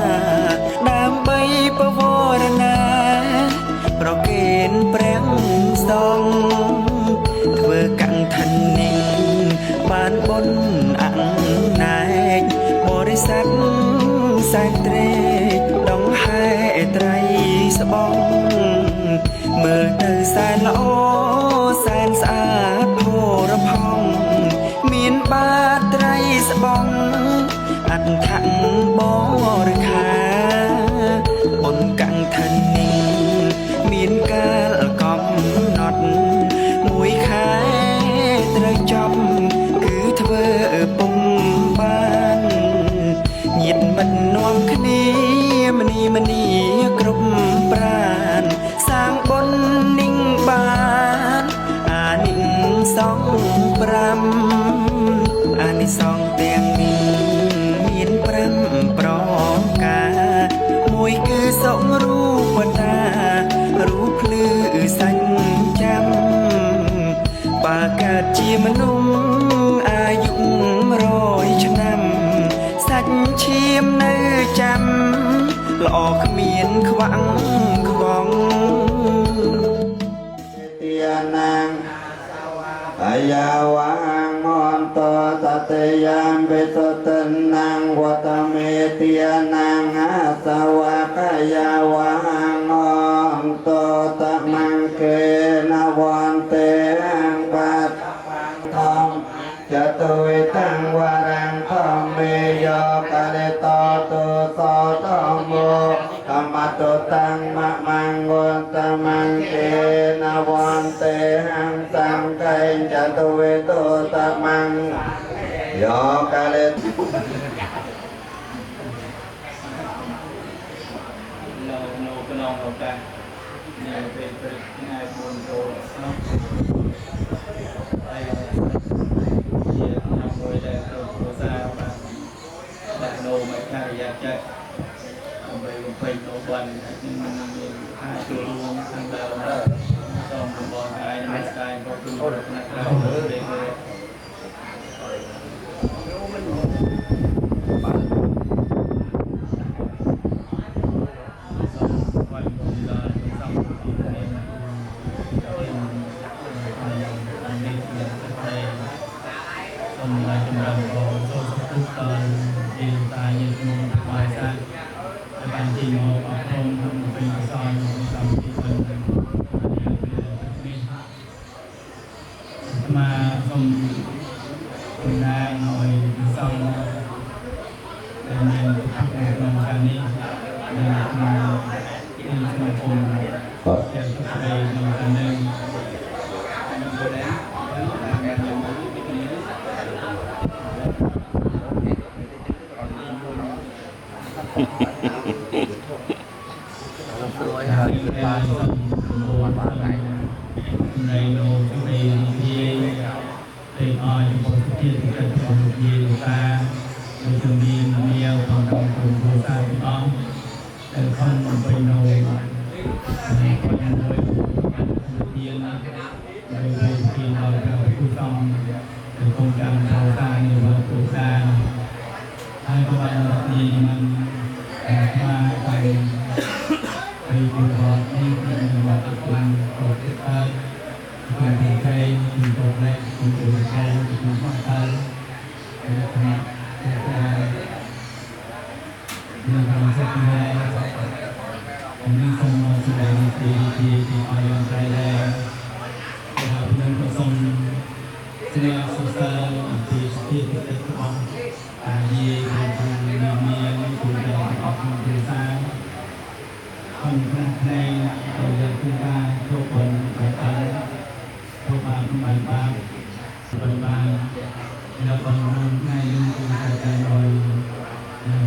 ដើម្បីពវរណាប្រគេនព្រះសង្ឃធ្វើកន្ធនិញបានបុណ្យអណែកបរិស័ទសែនត្រេកដងហែត្រីស្បង់មើលទៅសែនល្អសែនស្អាតផរផង់មានបាត្រីស្បង់អដ្ឋបរិខាបុណ្យកន្ធនិញមានកាលកំណត់មួយខែត្រូវចប់គឺធ្វើពុំបានញាតិមិននាំគ្នាមនីគ្រប់ប្រានសាងបុណ្យនិញបានអានិសង្ឃ5អានិសង្ឃទាំងនេះមាន5ប្រការមួយគឺសុខរូបតារូបភ្លឺសាច់ចាំបើកើតជាមនុស្សអាយុ100ឆ្នាំសាច់ឈាមនៅចាំល្អគ្មានខ្វាំងខ្វង ទានាង อายาวะงอนโตตเตยามเปโสตันนังวัตเมติยานังอาสวะกายาวะงอนโตตมังเกนวันเตอังปัตทองจตุวิตังวารังธรรมเมโยกาเลโตตุโสธโมธรรมตุตังมะมังกุตมังเกนวันเตหังสังไกจตุวิตุตมังโยกาเลเราก็ลองเราไปเนี่ยเป็นง่ายบุญโตเนาะไปเยี่ยมนำโดยได้ตัวซาบ้างแต่โนไม่ใช่อยากจะไปโนวันนี่มันมีห้าตัวรวมทั้งเราต้องบอลกายนักกายก็คือนักเราเด็กเลยมาชมคุณนายหน่อยส่งเป็นเงินทักในโครงการนี้มาที่สมาคมเกี่ยวกับในโครงการหนึ่งในโลกในที่เป็นออยบนที่ที่เป็นคนยีนตาโดยจะมีเมียวของเราเป็นผู้สร้างน้องแต่คนเป็นโนในคนโดยเยียนโดยที่เราเป็นผู้ต้องเป็นโครงการเราสร้างในวันผู้สร้างให้ประวัตินี้มันมาไปดูบอลที่เป็นวันคุณโปรเจกต์คุณเป็นใครคุณโปรเจกต์คุณเป็นใครคุณเป็นใครเป็นใครเป็นใครมีความสุขไหมผมมีคนมาแสดงที่ออยล์ไทยแลนด์นะครับเรื่องผสมเสียงสุดท้ายที่เป็นของอายีคุณมีคุณเป็นของคุณสร้างคนเพลงเราจะขึ้นมาทุกคนทุกคนทุกบางบางบางบางแล้วก็ง่ายยิ่งคุณใจลอย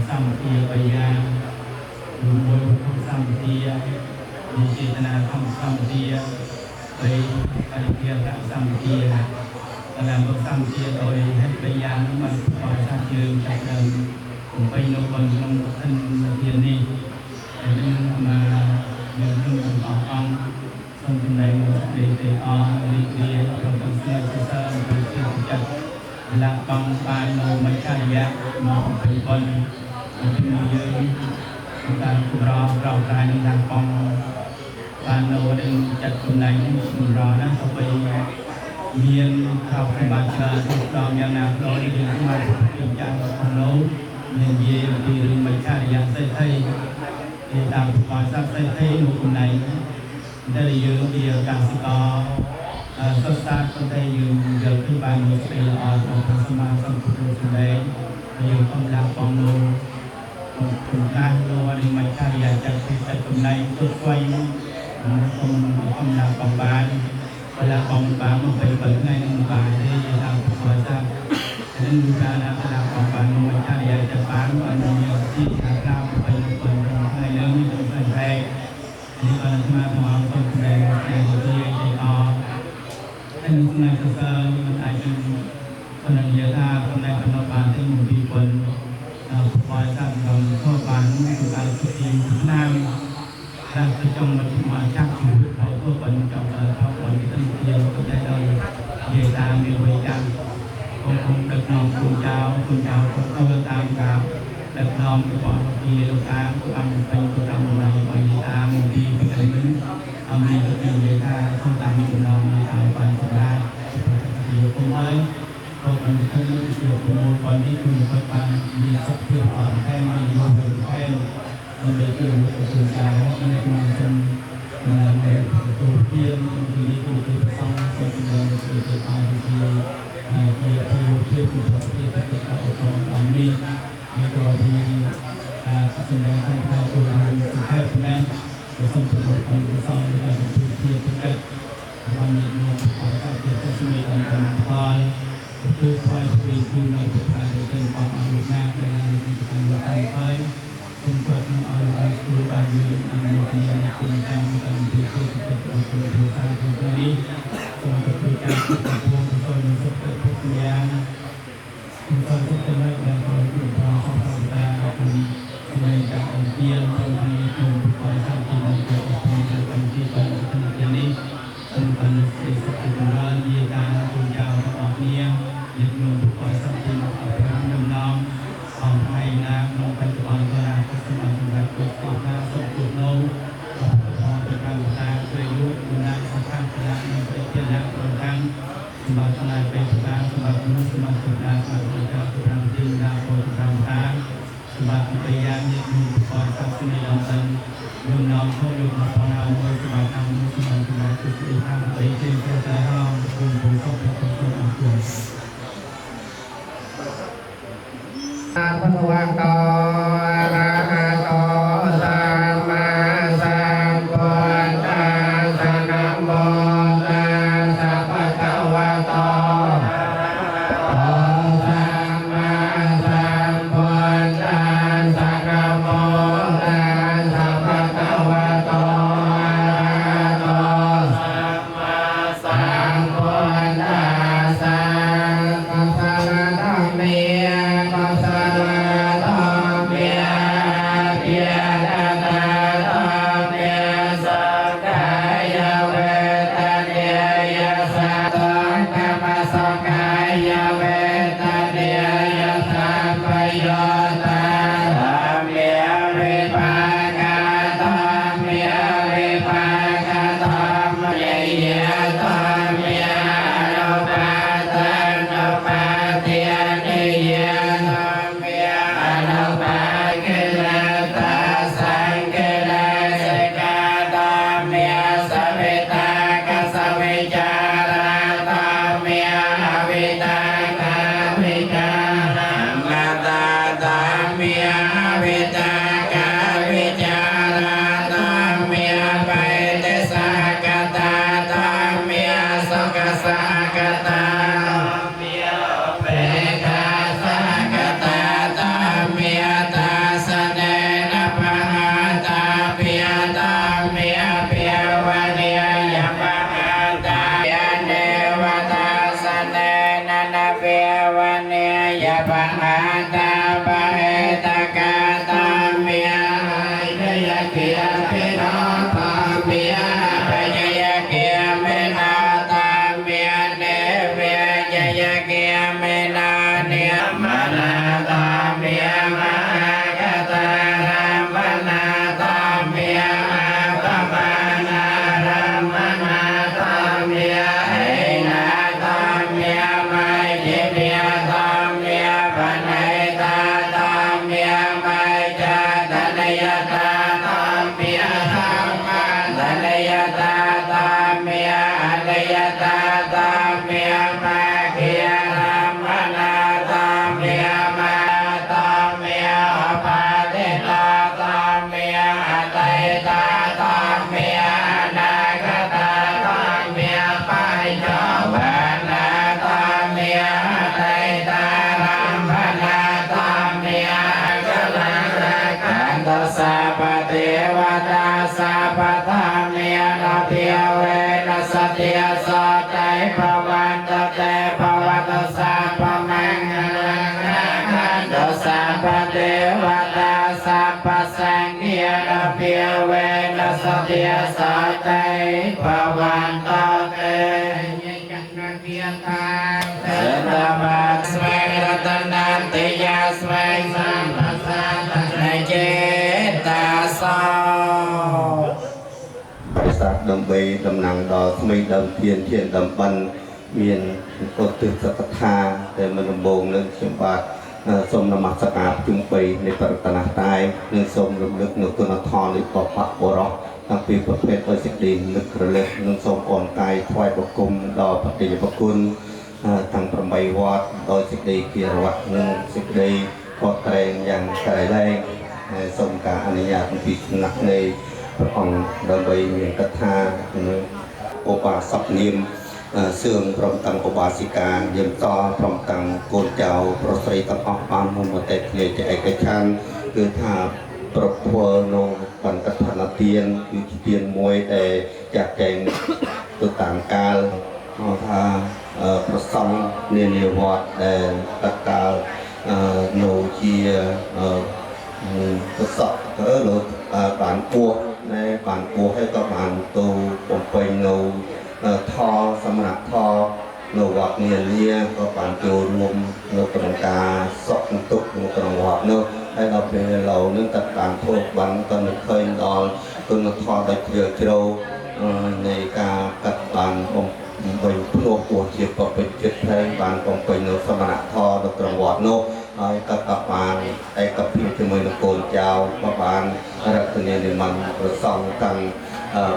ซ้ำเทียไปยางดูมวยซ้ำเทียมีเจตนาซ้ำเทียไปเทียกับซ้ำเทียแล้วก็ซ้ำเทียโดยให้ไปยางมันปล่อยซ้ำเยืมจากเดิมผมไปโนบนลงท่านเทียนนี้มาเดินขึ้นบนองส่งเป็นแรงเดียรีเรียเราต้องเชื่อเชื่อไปเชื่อจัดหลักกองปานโนไม่ใช่ยะมองเป็นคนเป็นเยอะการเรากายในทางกองปานโนได้จัดคนไหนรอนั้นเขาไปเมียนเข้าไปบาดเจ็บถูกต้องอย่างนั้นเราได้ยินมาถึงจังของโน้เมียนเยี่ยมที่ไม่ใช่ยะเส้นไทยตามก่อนสักเส้นให้ลูกคนไหนได้ยืมเดียวกันสิกอสดสักคนได้ยืมเดินขึ้นไปมีเปลือยของพระสมาสัมพุทธเจ้ายืมกำลังของโลคุณการโลวันนี้ไม่ใช่อยากจะเป็นแต่คนไหนตัวไฟคนกำลังของบ้านเวลาของบ้านมันไปเปิดง่ายมันบ้านได้ยังทำก่อสร้างฉะนั้นดูการนักการของบ้านมันไม่ใช่อยากจะบ้านมันมีที่ทางเราไปเปิดให้เรื่องนี้ต้องเป็นแรงนี่ก็มาทำต้องแรงในตัวเองใจอ่อนให้นึกในตัวเองมันอาจจะคนหนึ่งเยอะท่าคนในคนละบ้านที่มุมที่คนคอยสร้างความเข้าบ้านคือการสุขีน้ำแล้วจะจงมาชักชูเขาเพื่อคนจงเขาคนที่ตั้งใจก็จะได้เยตามมีวิจารณ์คงดึกนอนคุณเจ้าเขาตามกับดึกนอนก่อนที่ลูกค้าทำเป็นตัวทำอะไรไปตามที่เป็นอะไรนั้นมีก็เป็นเยตาเขาตามคุณนอนในทางไปสบาย ហើយក៏បានឃើញជាប្រមូលប៉ុននេះគឺមិនបានមានសុខភាពអត់តែមានយោបល់តែដើម្បីជួយទទួលការនៅក្នុងសង្គមនៅទទួលទានពីនេះគឺប្រសងសុខភាពគឺទៅបានជាភាពគឺប្រតិបត្តិអត់ផងអំនេះហើយក៏ជាសម្ដែងខាងក្រៅចូលរួមសង្ខេបណាក៏សូមប្រកាសអំពីសំដែងពីជាប្រកាសបានមានមកអរគុណទៅស្មីអង្គផលគឺផ្សាយពីគឺនៅប្រធានទៅបងអនុញ្ញាតដែលទីខាងលោកហើយសូមប្រកាសឲ្យគ្រូបានមានអនុញ្ញាតในគុណកម្មតាមពីគឺទៅទៅទៅសាធុនេះសូមប្រកាសការពុទ្ធពងទៅនឹងសុខភាពយ៉ាងសូមប្រកាសទៅដល់ដល់គ្រូផងសូមប្រកាសពីในการเรียนตรงนี้คือความสำคัญในการเรียนการที่ต้องทำอย่างนี้สำคัญในสกุลการเรียนการคุณเจ้าออกเนี่ยเรียนรู้ความสำคัญของพระนำน้องของไทยนะน้องปัจจุบันก็ได้ก็สมัครแบบตัวข้าสมบูรณ์น้องพอเป็นการตาเคยรู้ดูนักสำคัญขนาดนี้เป็นเพียงนักตรงกลางสมัครนายเป็นการสมัครมนุษย์สมัครตัวการสมัครตัวการตัวการที่ดาวโปรตามทางสำหรับพยายามยึดมั่นคอยสักสิ่งใดสิ่งหนึ่งน้อมเข้าดูมาพอเราโดยสบายทำมุสลิมสบายคือสิ่งทำไปเช่นเจ้าใจห้องคุณผู้ชมทุกคนทุกคน อาภะวะโตอะระหะโตสัมมาสัมพุทธัสสะนะโมตัสสะภะคะวะโตสัมมาสัมพุทธัสสะนะโมตัสสะภะคะวะโตอะระหะโตสัมมาสัมพุทธัสสะกัสสะนะเมกัสสะដើម្បីតំណាងដល់ស្មីដើមធានធានតំបន់ មានពុទ្ធសកថាដែលមិនដំបងនឹងខ្ញុំបាទសូមនមស្ការជុំ3នៃបរតនត្រ័យនិងសូមរំលឹកនូវគុណធម៌នៃបព្វបុរសតាំងពីប្រភេទដោយសេចក្តីនឹករលឹកនិងសូមអរកាយថ្វាយបង្គំដល់បតិយប្រគុណទាំង8វត្តដោយសេចក្តីគិរវៈនិងសេចក្តីខកត្រែងយ៉ាងក្រៃលែងសូមការអនុញ្ញាតពីសំណាក់នៃព្រះអង្គដើម្បីមានកថាឧបាសកនាមសឿងព្រមទាំងឧបាសិកាយាមតព្រមទាំងកូនចៅប្រុសស្រីទាំងអស់បានមកតែគ្នាជាឯកច្ឆន្ទគឺថាប្រពន្ធនៅបណ្ឌិតឋានទានគឺជាទានមួយដែលចាក់ចែងទៅតាមកាលថាប្រសង់នានាវត្តដែលតកាលនៅជាប្រសក់លោកបានពោះណែបានពោះហើយក៏បានទៅបំពេញនៅថសម្រាប់ថនៅវត្តនានាក៏បានចូលរួមនៅក្នុងការសក់ទុកនៅក្នុងវត្តនោះហើយដល់ពេលឥឡូវនឹងតបានធ្វើបានក៏នឹកឃើញដល់គុណធម៌ដ៏ជ្រាលជ្រៅនៃការកាត់បានបំពេញភ្នោះពោះជាប្រពៃចិត្តផ្សេងបានបំពេញនៅសមណធម៌នៅក្នុងវត្តនោះហើយក៏បានឯកភាពជាមួយនឹងកូនចៅក៏បានរកនានិមន្តប្រសង់ទាំង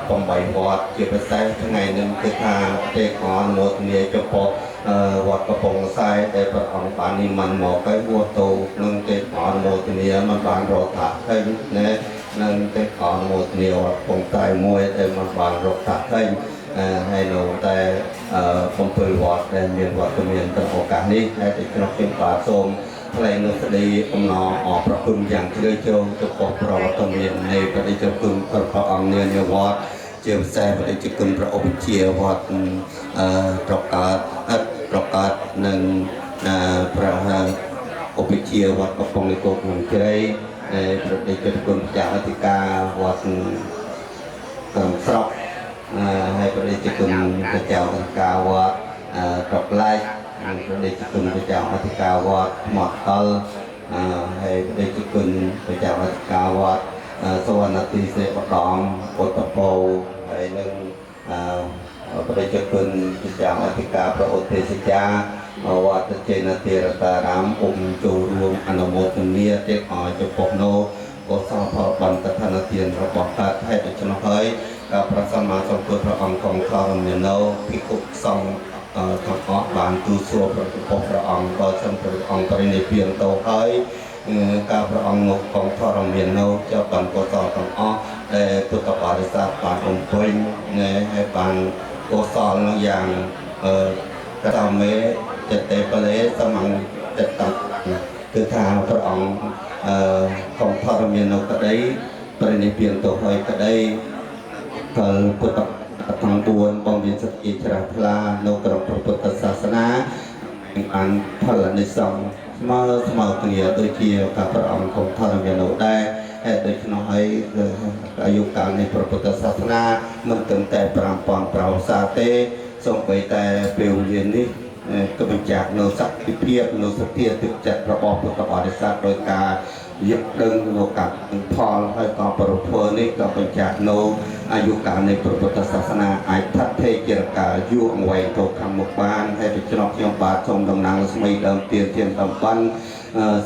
8វត្តជាពិសេសថ្ងៃនេះគឺថាទេកអនុមោទនាចំពោះវត្តកំពង់ខ្សែដែលព្រះអង្គបាននិមន្តមកហើយវត្តទៅនឹងទេកអនុមោទនាមិនបានរកថាឃើញណែនឹងទេកអនុមោទនាវត្តកំពង់ខ្សែមួយដែលមិនបានរកថាឃើញហើយនៅតែ7វត្តដែលមានវត្តមានក្នុងឱកាសនេះហើយទីក្រុងខ្ញុំបាទសូមថ្លែងនូវសេចក្តីអំណរអរព្រគុណយ៉ាងជ្រាលជ្រៅចំពោះប្រវត្តិមាននៃបដិជគុណព្រះអង្គនានាវត្តជាពិសេសបដិជគុណព្រះឧបជាវត្តប្រកើតនឹងព្រះឧបជាវត្តកំពង់លីកោក្នុងជ្រៃបដិជគុណចាអធិការវត្តកំស្រុកហើយបដិជគុណព្រះចៅអធិការវត្តប្រក្លែកហើយព្រះដេចគុណព្រះចៅអធិការវត្តថ្មកលហើយព្រះដេចគុណព្រះចៅអធិការវត្តសវណ្ណទីសេបដំពុទ្ធពោហើយនឹងព្រះដេចគុណព្រះចៅអធិការព្រះឧទ្ទេសចាវត្តចេនតិរតារាមចូលរួមអនុមោទនាទៀតឲ្យចំពោះនោះកុសលផលបណ្ឌិតឋានទានរបស់កើតហេតុដូច្នោះហើយក៏ព្រះសម្មាសម្ពុទ្ធព្រះអង្គគង់ខរមាននៅភិក្ខុសង្ឃទាំងអស់បានទូលសួរព្រះអង្គបើសិនព្រះអង្គបរិនិព្វានទៅហើយការព្រះអង្គមកកងធរមាននៅជាបានកុសលទាំងអស់ដែលពុទ្ធបរិស័ទបានបំពេញហើយបានកុសលនោះយ៉ាងកតមេចិត្តេបលេសមង្ចិត្តគឺថាព្រះអង្គកងធរមាននៅក្តីបរិនិព្វានទៅហើយក្តីក៏ពុទ្ធទាំង4បងមានសតិជ្រះថ្លានៅក្នុងព្រះពុទ្ធសាសនាបានផលនិសង្ឃស្មើគ្នាដូចជាការព្រះអង្គគង់ធម្មមាននោះដែរហើយដូច្នោះហើយអាយុកាលនៃព្រះពុទ្ធសាសនាមិនត្រឹមតែ5000ប្រវត្តិទេសូម្បីតែពេលវេលានេះក៏បញ្ជាក់នៅសក្តិភាពនៅសទ្ធាទឹកចិត្តរបស់ពុទ្ធបរិស័ទដោយការយកដឹងនៅកាត់ផលហើយក៏ប្រពន្ធនេះក៏បញ្ជាក់នៅអាយុកាលនៃព្រះពុទ្ធសាសនាអាចថិតថេរជាកាលយូរអង្វែងទៅខាងមុខបានហើយដូច្នោះខ្ញុំបាទសូមតំណាងស្មីដើមទានតំបាន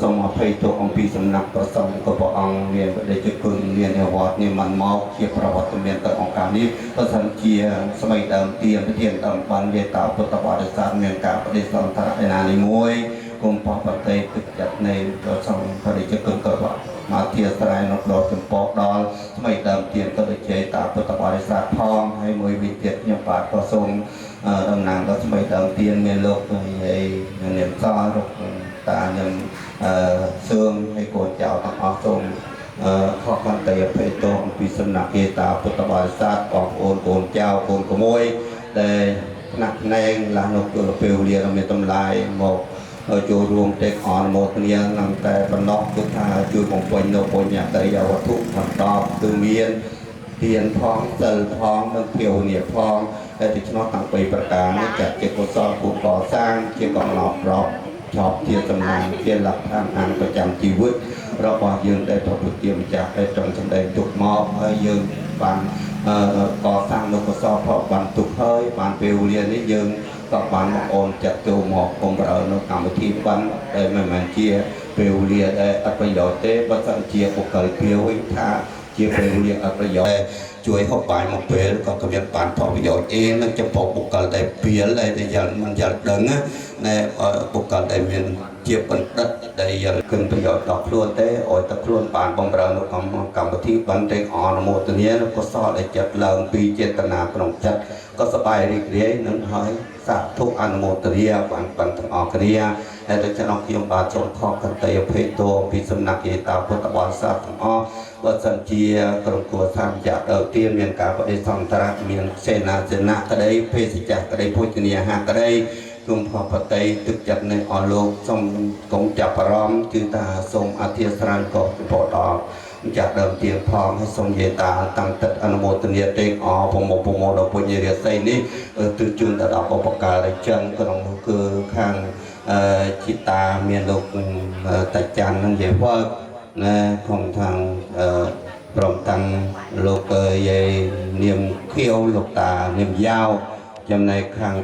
សូមអភ័យទោសអំពីសំណាក់ប្រសង្ឃក៏ព្រះអង្គមានបដិជគុណមានវត្តនេះមិនមកជាប្រវត្តិមានទៅអង្គការនេះបើសិនជាស្មីដើមទានតំបានវាតើពុទ្ធបរិស័ទមានការបដិសន្ធរៈឯណានេះមួយគុំបបតេទឹកចិត្តនៃប្រសង្ឃបរិជគុណក៏មកធាស្រ័យនៅដល់ចំពោះដល់ស្មីដើមទានក៏ដូចជាតាពុទ្ធបរិស័ទផងហើយមួយវិញទៀតខ្ញុំបាទក៏សូមតំណាងដល់ស្មីដើមទានមានលោកហើយនាមសរកតាខ្ញុំសឿងហើយកូនចៅទាំងអស់សូមខកខន្តីអភ័យទោសអំពីសំណាក់ហេតាពុទ្ធបរិស័ទបងប្អូនកូនចៅកូនក្មួយដែលថ្នាក់ណែងឡាននៅពេលវេលាមានតម្លៃមកចូលរួមទេអនុមោទនានឹងតែបំណោះគឺថាជួយបំពេញនៅបុញ្ញកិរិយាវត្ថុទាំង10គឺមានទានផងសិលផងនិងភាវនាផងតែដូច្នោះទាំង3ប្រការនេះចាត់ជាកុសលគូកសាងជាកំណត់ប្រកជាប់ជាសំណាងជាលក្ខខណ្ឌអានប្រចាំជីវិតរបស់យើងដែលប្រពុទាម្ចាស់ដែលត្រង់សម្ដែងទុកមកហើយយើងបានកសាងនៅកុសលផលបានទុកហើយបានពេលវេលានេះយើង ក៏បានបងប្អូនចាត់ចូលមកបំរើនៅកម្មវិធីបានដែលមិនមែនជាពេលវេលាដែលអត់ប្រយោជន៍ទេបើសិនជាបុគ្គលិកវាវិញថាជាពេលវេលាអត់ប្រយោជន៍ជួយហូបបាយមកពេលក៏គ្មានបានផលប្រយោជន៍នឹងចំពោះបុគ្គលដែលពេលដែលយើងមិនយល់ដឹងណាបុគ្គលដែលមានជាបណ្ឌិតដែលយល់គិនប្រយោជន៍ដល់ខ្លួនទេឲ្យតែខ្លួនបានបំរើនៅកម្មវិធីបានទាំងអនុមោទនាក៏សល់តែចិត្តឡើងពីចេតនាក្នុងចិត្តក៏សប្បាយរីករាយនឹងហើយសាធុអនុមោទនាបានទាំងអស់គ្នាហើយដូច្នេះខ្ញុំបាទសូមខកន្តីអភ័យទោសពីសំណាក់យាយតាពុទ្ធបរិស័ទទាំងអស់បើសិនជាក្រុមគ្រួសារចាក់ដល់ទៀនមានការបដិសន្ទរៈមានសេនាសនៈក្តីភេសជ្ជៈក្តីភោជនីអាហារក្តីគុំផបតីទឹកចិត្តនៃអស់លោកសូមកុំចាប់អារម្មណ៍គឺថាសូមអធិស្ឋានក៏ពោដល់ចាក់ដើមទៀនផងហើយសូមយាយតាតាំងទឹកអនុមោទនាទេអប្រមោដល់ពុញ្ញរាសីនេះទិជូនទៅដល់បុព្វការីចិនក្នុងនោះគឺខាងជីតាមានលោកតាចាន់នឹងយាយវ៉ាណាក្នុងខាងព្រមទាំងលោកយាយនាមខៀវលោកតានាមយ៉ាវចំណែកខាង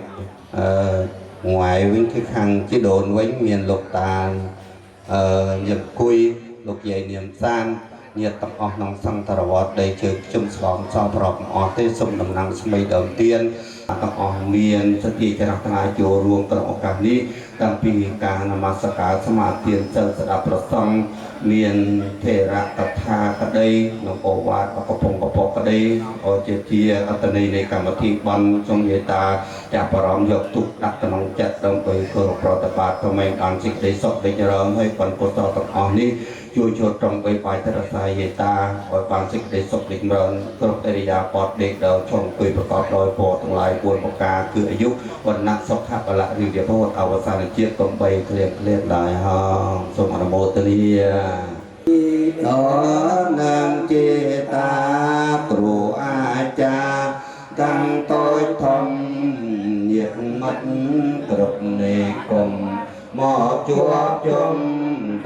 ngoàiវិញគឺខាងជីដូនវិញមានលោកតាយាយគួយលោកយាយនាមសានញាតិទាំងអស់ក្នុងសង្ឃរវត្តដែលជើងខ្ញុំស្លងសប្រាប់អស់ទេសូមតំណាងស្មីដើមទៀនទាំងអស់មានសតិចរៈទាំងចូលរួមក្នុងឱកាសនេះតាំងពីការនមស្ការសមាទានសិលស្ដាប់ប្រសង់មានថេរៈកថាក្តីលោកអូវាទកំពុងកពកក្តីអជាអត្តន័យនៃកម្មវិធីបានសូមយាយតាចាប់អារម្មណ៍យកទុកដាក់ក្នុងចិត្តដើម្បីគោរពប្រតិបត្តិទៅមិនបានសេចក្តីសុខដេញរងហើយបានពុទ្ធទាំងអស់នេះជួយចូលត្រង់បីបាយតរសាយយាយតាឲ្យបានសេចក្តីសុខដេញរងគ្រប់អរិយាបទដេកដល់ជុំអង្គប្រកបដោយពរទាំងឡាយ4ប្រការគឺអាយុវណ្ណៈសុខៈបលៈរិយភោធអវសានជាតិកំបីក្លៀងដែរហើយសូមអនុមោទនាដល់នាងចេតាគ្រូអាចារ្យតាំងតូចធំញាតិមិត្តគ្រប់នៃគុំមកជួបជុំ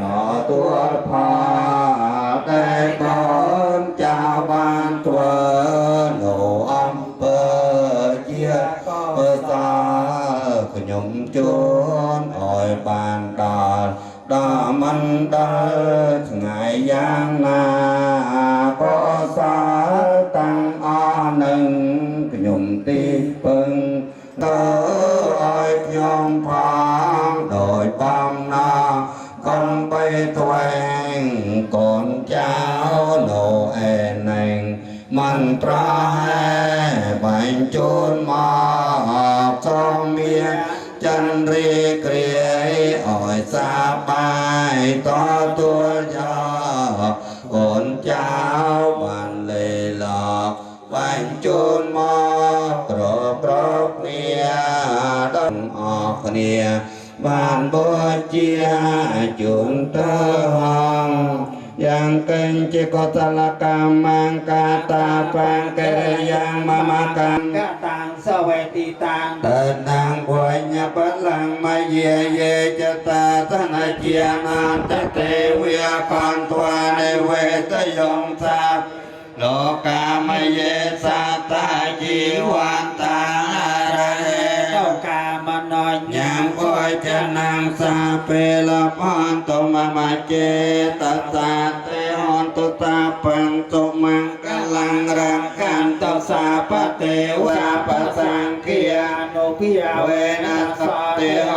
ទទួលផលតែបងចៅបានធ្វើនៅអំពើជាសាខ្ញុំជួនឲ្យបានដល់មិនដល់ថ្ងៃយ៉ាងណាក៏សាតាំងអស់នឹងខ្ញុំទីពឹងទៅឲ្យខ្ញុំផងដោយបំណងកុំបីធ្វេងកូនចៅនៅឯណែងមិនប្រហែបាញ់ជូនមកសូមមានចិនរីគ្រាយឲ្យសាបាយតទួលយកកូនចៅបានលេឡកបាញ់ជូនមកគ្រប់គ្នាដល់អស់គ្នាបានបូជាជូនទៅហងយ៉ាងកេញជាកតលកម្មកាតាបង្កេយ៉ាងមមកម្មកតាំងសវេទីតាំងតតាំងវញ្ញបលំមយាយេចតាតនជានានតទេវិកន្តវនិវេតយងសាលោកាមយេសាតាជីវន្តារហេលោកាមណញ្ញំអុយចនាងសាពេលបន្តមមចេតសាទេហន្តតាបង្តុមង្គលំរំកាន្តសាបទេវៈបសង្ឃានុភិយវេនសតិហ